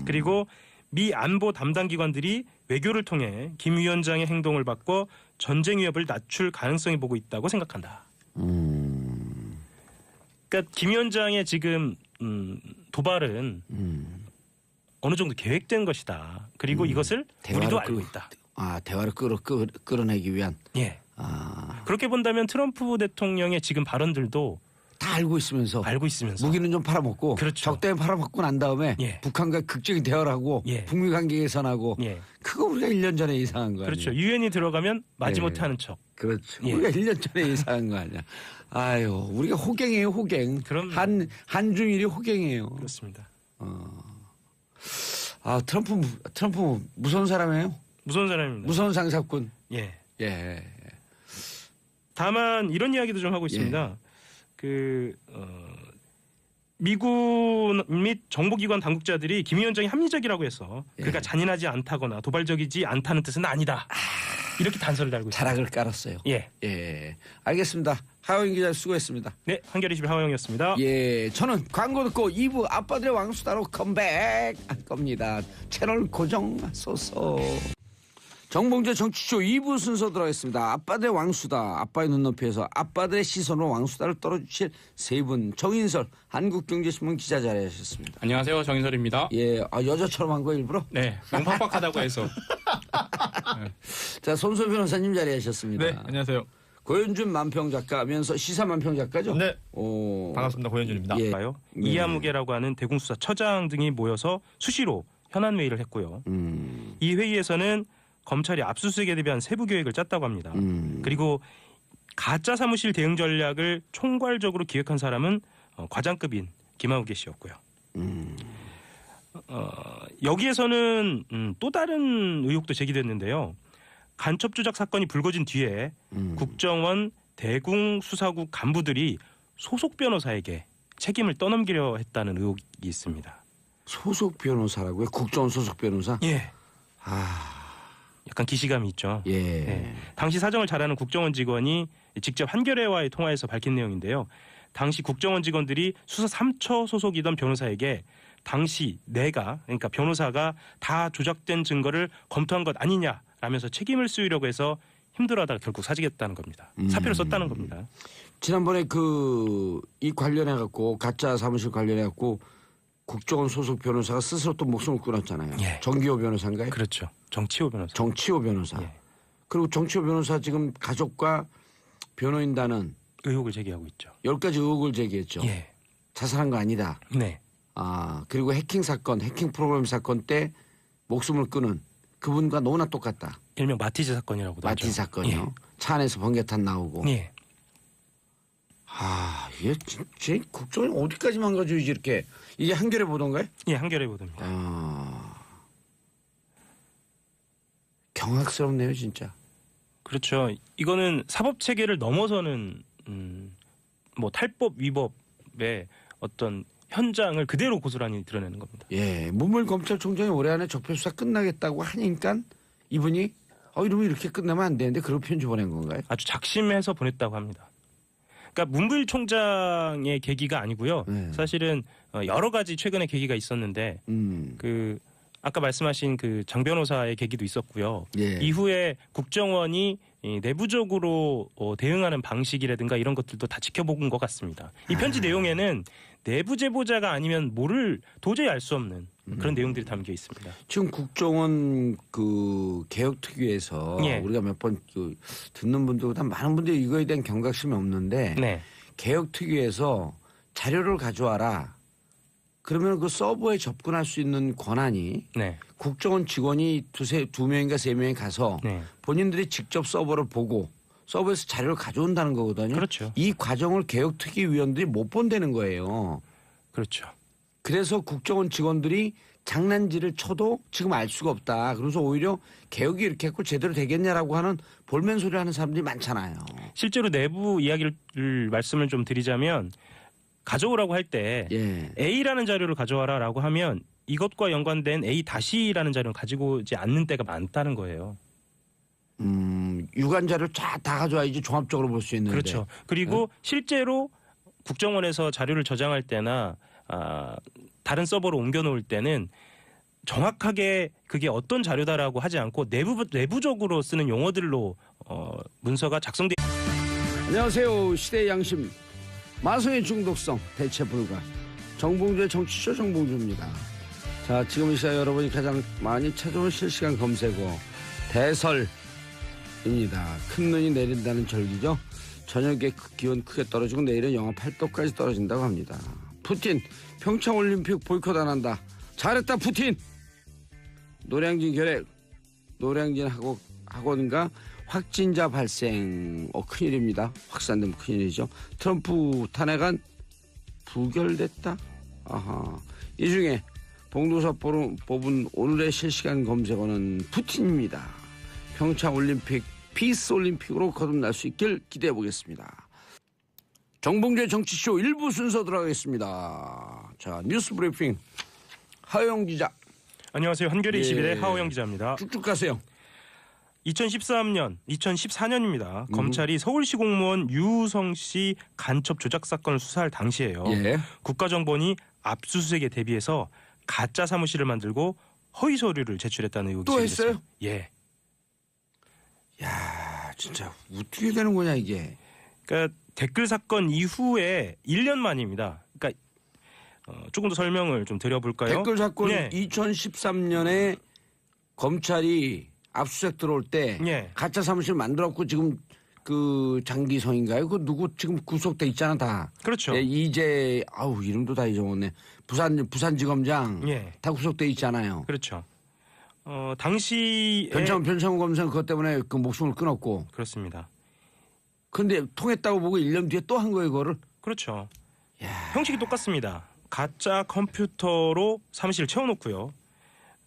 그리고 미 안보 담당 기관들이 외교를 통해 김 위원장의 행동을 바꿔 전쟁 위협을 낮출 가능성이 보고 있다고 생각한다. 그러니까 김 위원장의 지금 도발은 어느 정도 계획된 것이다. 그리고 이것을 우리도 알고 있다. 아 대화를 끌어내기 위한. 예. 아. 그렇게 본다면 트럼프 대통령의 지금 발언들도 다 알고 있으면서 무기는 좀 팔아먹고 그렇죠. 적당히 팔아먹고 난 다음에 예. 북한과 극적인 대화를 하고 예. 북미 관계 개선하고 예. 그거 우리가 1년 전에 예상한 거 아니에요? 그렇죠. 유엔이 들어가면 마지못해 예. 하는 척. 그렇죠. 예. 우리가 1년 전에 예상한 거 아니야. 아유 우리가 호갱이에요 호갱. 그럼 한중일이 호갱이에요. 그렇습니다. 아 트럼프 무서운 사람이에요? 무서운 사람입니다. 무서운 상사꾼. 예. 예. 다만 이런 이야기도 좀 하고 있습니다. 미군 및 정보기관 당국자들이 김 위원장이 합리적이라고 해서 그가 잔인하지 않다거나 도발적이지 않다는 뜻은 아니다. 이렇게 단서를 달고 있습니다. 자락을 깔았어요. 예. 예. 알겠습니다. 하호영 기자 수고했습니다. 네, 한겨레 21 하호영이었습니다. 예, 저는 광고 듣고 2부 아빠들의 왕수다로 컴백할 겁니다. 채널 고정하소서. 정봉재 정치쇼 2부 순서 들어가겠습니다. 아빠들의 왕수다. 아빠의 눈높이에서 아빠들의 시선으로 왕수다를 떨어주실 세 분. 정인설 한국경제신문 기자 자리하셨습니다. 안녕하세요. 정인설입니다. 예, 여자처럼 한 거 일부러? 네, 너무 팍팍하다고 해서. 자, 손소 변호사님 자리하셨습니다. 네, 안녕하세요. 고현준 만평 작가면서 시사 만평 작가죠? 네. 오. 반갑습니다. 고현준입니다. 예. 이하무게라고 하는 대공수사처장 등이 모여서 수시로 현안 회의를 했고요. 이 회의에서는 검찰이 압수수색에 대한 세부 계획을 짰다고 합니다. 그리고 가짜 사무실 대응 전략을 총괄적으로 기획한 사람은 과장급인 김하우계 씨였고요. 여기에서는 또 다른 의혹도 제기됐는데요. 간첩 조작 사건이 불거진 뒤에 국정원 대궁수사국 간부들이 소속 변호사에게 책임을 떠넘기려 했다는 의혹이 있습니다. 소속 변호사라고요? 국정원 소속 변호사? 예. 약간 기시감이 있죠. 예. 네. 당시 사정을 잘 아는 국정원 직원이 직접 한겨레와의 통화에서 밝힌 내용인데요. 당시 국정원 직원들이 수사 3처 소속이던 변호사에게 당시 그러니까 변호사가 다 조작된 증거를 검토한 것 아니냐라면서 책임을 쓰려고 해서 힘들어하다가 결국 사직했다는 겁니다. 사표를 썼다는 겁니다. 지난번에 이 관련해 갖고 가짜 사무실 관련해 갖고 국정원 소속 변호사가 스스로 또 목숨을 끊었잖아요. 예. 정기호 변호사인가요? 그렇죠. 정치호 변호사. 정치호 변호사. 예. 그리고 정치호 변호사 지금 가족과 변호인단은 의혹을 제기하고 있죠. 10가지 의혹을 제기했죠. 예. 자살한 거 아니다. 네. 그리고 해킹 프로그램 사건 때 목숨을 끊은 그분과 너무나 똑같다. 일명 마티즈 사건이라고도 하죠. 마티 사건이요. 차 안에서 번개탄 나오고. 예. 이게 진짜 국정이 어디까지 망가져야지 이렇게. 이게 한겨레 보던가요? 예, 한겨레 보도입니다. 경악스럽네요, 진짜. 그렇죠. 이거는 사법 체계를 넘어서는 뭐 탈법 위법의 어떤 현장을 그대로 고스란히 드러내는 겁니다. 예, 문물 검찰총장이 올해 안에 적폐 수사 끝나겠다고 하니까 이분이 이러면 이렇게 끝나면 안 되는데 그런 편지 보낸 건가요? 아주 작심해서 보냈다고 합니다. 그러니까 문무일 총장의 계기가 아니고요. 네. 사실은 여러 가지 최근에 계기가 있었는데 아까 말씀하신 그 장 변호사의 계기도 있었고요. 예. 이후에 국정원이 내부적으로 대응하는 방식이라든가 이런 것들도 다 지켜본 것 같습니다. 이 편지 내용에는 내부 제보자가 아니면 도저히 알 수 없는 그런 내용들이 담겨 있습니다. 지금 국정원 개혁특위에서 예. 우리가 몇 번 듣는 분들보다 많은 분들이 이거에 대한 경각심이 없는데 네. 개혁특위에서 자료를 가져와라. 그러면 그 서버에 접근할 수 있는 권한이 네. 국정원 직원이 두 명인가 세 명이 가서 네. 본인들이 직접 서버를 보고 서버에서 자료를 가져온다는 거거든요. 그렇죠. 이 과정을 개혁특위 위원들이 못 본다는 거예요. 그렇죠. 그래서 국정원 직원들이 장난질을 쳐도 지금 알 수가 없다. 그래서 오히려 개혁이 이렇게 했고 제대로 되겠냐라고 하는 볼멘 소리 하는 사람들이 많잖아요. 실제로 내부 이야기를 말씀을 좀 드리자면 가져오라고 할 때 예. A라는 자료를 가져와라라고 하면 이것과 연관된 A-라는 자료를 가지고 오지 않는 때가 많다는 거예요. 유관자를 다 가져와야지 종합적으로 볼 수 있는데. 그렇죠. 그리고 실제로 국정원에서 자료를 저장할 때나 다른 서버로 옮겨놓을 때는 정확하게 그게 어떤 자료다라고 하지 않고 내부적으로 쓰는 용어들로 문서가 작성돼. 안녕하세요. 시대의 양심. 마성의 중독성 대체 불가. 정봉주의 정치쇼 정봉주입니다. 자, 지금 이 시각 여러분이 가장 많이 찾아온 실시간 검색어 대설입니다. 큰 눈이 내린다는 절기죠. 저녁에 기온 크게 떨어지고 내일은 영하 8도까지 떨어진다고 합니다. 푸틴 평창올림픽 보이콧 안 한다. 잘했다 푸틴. 노량진 결핵. 노량진 학원가 확진자 발생. 큰일입니다. 확산되면 큰일이죠. 트럼프 탄핵안 부결됐다. 이 중에 봉도사 뽑은 오늘의 실시간 검색어는 푸틴입니다. 평창올림픽 피스올림픽으로 거듭날 수 있길 기대해 보겠습니다. 정봉주의 정치쇼 1부 순서 들어가겠습니다. 자, 뉴스 브리핑 하호영 기자. 안녕하세요. 한겨레 예. 21의 하호영 기자입니다. 쭉쭉 가세요. 2014년입니다. 검찰이 서울시 공무원 유우성 씨 간첩 조작 사건을 수사할 당시에요. 예. 국가정보원이 압수수색에 대비해서 가짜 사무실을 만들고 허위 서류를 제출했다는 의혹이 또 제기됐어요. 했어요? 예. 야, 진짜 어떻게 되는 거냐 이게. 그러니까 댓글 사건 이후에 1년 만입니다. 그러니까 조금 더 설명을 좀 드려볼까요? 댓글 사건 예. 2013년에 검찰이 압수수색 들어올 때 예. 가짜 사무실 만들었고 지금 그 장기성인가요? 그 누구 지금 구속돼 있잖아 다. 그렇죠. 예, 이제 이름도 다 잊어먹네. 부산지검장 예. 다 구속돼 있잖아요. 그렇죠. 당시에 변창훈 검사는 그것 때문에 그 목숨을 끊었고. 그렇습니다. 근데 통했다고 보고 1년 뒤에 또 한 거예요, 그거를. 그렇죠. 형식이 똑같습니다. 가짜 컴퓨터로 사무실을 채워놓고요.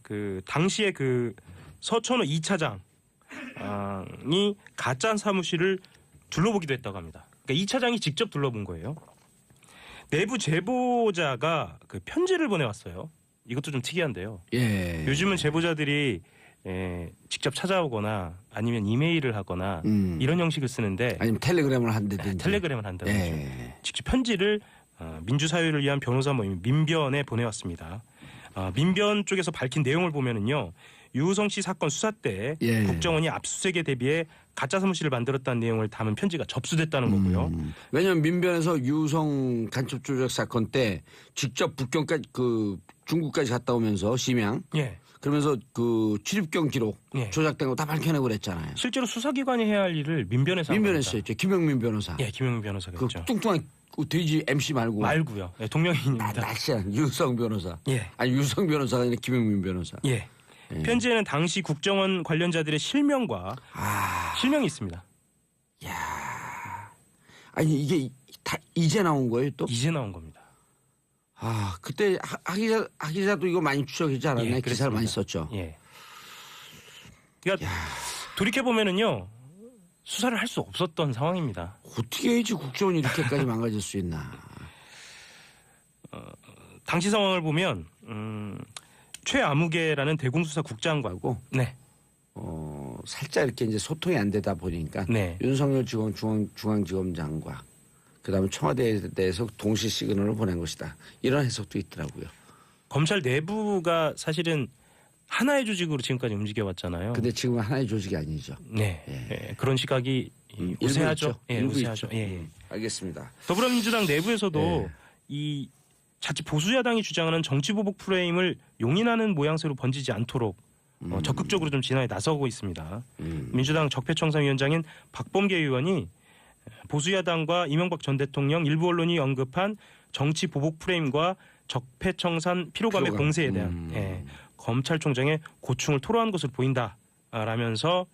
그 당시에 그 서천호 2차장이 가짜 사무실을 둘러보기도 했다고 합니다. 그러니까 2차장이 직접 둘러본 거예요. 내부 제보자가 그 편지를 보내왔어요. 이것도 좀 특이한데요. 예. 요즘은 제보자들이 직접 찾아오거나 아니면 이메일을 하거나 이런 형식을 쓰는데 아니면 텔레그램을 한다든지. 텔레그램을 한다든지 예. 직접 편지를 민주사회를 위한 변호사 모임 민변에 보내왔습니다. 민변 쪽에서 밝힌 내용을 보면은요. 유우성 씨 사건 수사 때 예. 국정원이 압수수색에 대비해 가짜 사무실을 만들었다는 내용을 담은 편지가 접수됐다는 거고요. 왜냐하면 민변에서 유성 간첩 조작 사건 때 직접 북경까지 그 중국까지 갔다 오면서 심양 예. 그러면서 그 출입경 기록 예. 조작된 거 다 밝혀내고 그랬잖아요. 실제로 수사기관이 해야 할 일을 민변에서 한 민변에서 겁니다. 했죠. 김영민 변호사. 예, 김영민 변호사가 그 했죠. 뚱뚱한 그 돼지 MC 말고요. 예, 동명이인입니다. 날씨한 유성 변호사. 예. 아니 유성 변호사가 아니라 김영민 변호사. 예. 편지에는 당시 국정원 관련자들의 실명과 실명이 있습니다. 아니 이게 다 이제 나온 거예요 또? 이제 나온 겁니다. 아 그때 하기자도 이거 많이 추적하지 않았나요? 예, 기사를 많이 그렇습니다. 썼죠. 예. 그러니까 돌이켜 보면은요 수사를 할 수 없었던 상황입니다. 어떻게 해야지 국정원이 이렇게까지 망가질 수 있나? 당시 상황을 보면 최아무개라는 대공수사국장과고 네. 살짝 이렇게 이제 소통이 안 되다 보니까 네. 윤석열 중앙지검장과 그다음에 청와대에 대해서 동시 시그널을 보낸 것이다. 이런 해석도 있더라고요. 검찰 내부가 사실은 하나의 조직으로 지금까지 움직여왔잖아요. 근데 지금은 하나의 조직이 아니죠. 네. 예, 그런 시각이 우세하죠. 예, 일부 우세하죠. 있죠. 예, 예. 알겠습니다. 더불어민주당 내부에서도 네. 이 자칫 보수야당이 주장하는 정치보복 프레임을 용인하는 모양새로 번지지 않도록 적극적으로 좀 진화에 나서고 있습니다. 민주당 적폐청산위원장인 박범계 의원이 보수야당과 이명박 전 대통령 일부 언론이 언급한 정치보복 프레임과 적폐청산 피로감의 피로감. 공세에 대한 예, 검찰총장의 고충을 토로한 것으로 보인다라면서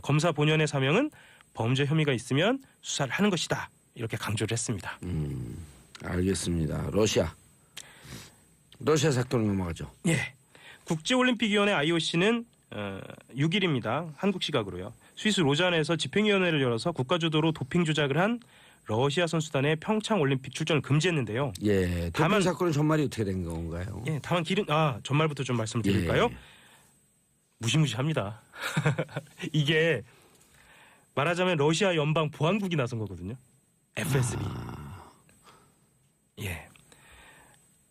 검사 본연의 사명은 범죄 혐의가 있으면 수사를 하는 것이다. 이렇게 강조를 했습니다. 알겠습니다. 러시아 사건으로 넘어가죠. 예. 국제올림픽위원회 IOC는 6일입니다. 한국 시각으로요. 스위스 로잔에서 집행위원회를 열어서 국가주도로 도핑 조작을 한 러시아 선수단의 평창 올림픽 출전을 금지했는데요. 예. 다만- 다만 사건은 전말이 어떻게 된 건가요? 예, 다만 전말부터 좀 말씀을 드릴까요? 예. 무시무시합니다. 이게 말하자면 러시아 연방 보안국이 나선 거거든요. FSB. 예.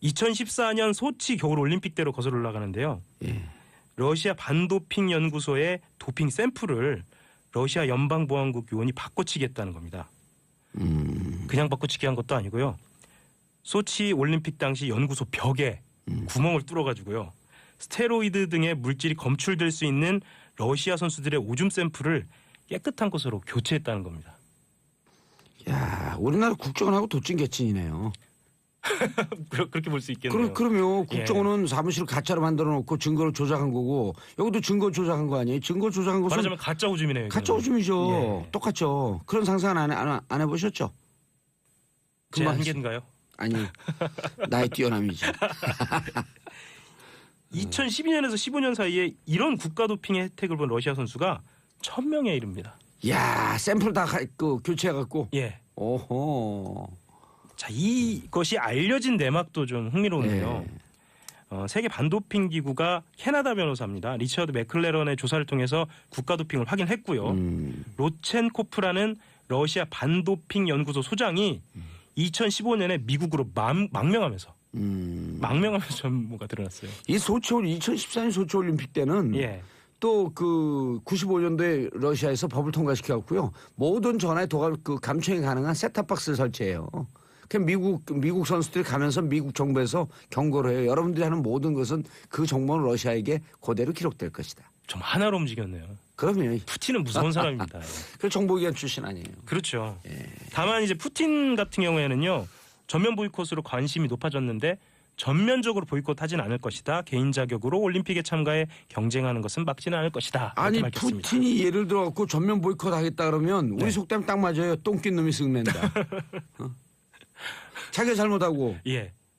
2014년 소치 겨울 올림픽대로 거슬러 올라가는데요. 예. 러시아 반도핑 연구소의 도핑 샘플을 러시아 연방보안국 요원이 바꿔치기했다는 겁니다. 그냥 바꿔치기 한 것도 아니고요. 소치 올림픽 당시 연구소 벽에 구멍을 뚫어가지고요. 스테로이드 등의 물질이 검출될 수 있는 러시아 선수들의 오줌 샘플을 깨끗한 것으로 교체했다는 겁니다. 야, 우리나라 국정원하고 도찐개찐이네요. 그렇게 볼 수 있겠네요. 그러면 국정원은 사무실을 가짜로 만들어 놓고 증거를 조작한 거고 여기도 증거 조작한 거 아니에요? 증거 조작한 것은 말하자면 가짜 오줌이네요. 가짜 이거는. 오줌이죠. 예. 똑같죠. 그런 상상은 안 해보셨죠? 제 금방 한계인가요? 아니 나의 뛰어남이죠. 2012년에서 15년 사이에 이런 국가 도핑의 혜택을 본 러시아 선수가 1000명에 이릅니다. 야 샘플 다 교체해갖고. 예. 오호. 자, 이것이 알려진 내막도 좀 흥미로운데요. 세계 반도핑 기구가 캐나다 변호사입니다. 리처드 맥클레런의 조사를 통해서 국가 도핑을 확인했고요. 로첸코프라는 러시아 반도핑 연구소 소장이 2015년에 미국으로 망명하면서 전무가 드러났어요. 이 2014년 소치 올림픽 때는 예. 또 그 95년도에 러시아에서 법을 통과시켜갖고요. 모든 전화에 감청이 가능한 셋탑박스를 설치해요. 그럼 미국 선수들이 가면서 미국 정부에서 경고를 해요. 여러분들이 하는 모든 것은 그 정보는 러시아에게 그대로 기록될 것이다. 좀 하나로 움직였네요. 그러면 푸틴은 무서운 사람입니다. 그 정보기관 출신 아니에요. 그렇죠. 다만 이제 푸틴 같은 경우에는요. 전면 보이콧으로 관심이 높아졌는데 전면적으로 보이콧하진 않을 것이다. 개인 자격으로 올림픽에 참가해 경쟁하는 것은 막지는 않을 것이다. 아니 이렇게 밝혔습니다. 푸틴이 예를 들어갖고 전면 보이콧 하겠다 그러면 우리 속담 딱 맞아요. 똥낀 놈이 쓱낸다. 자기가 잘못하고 예.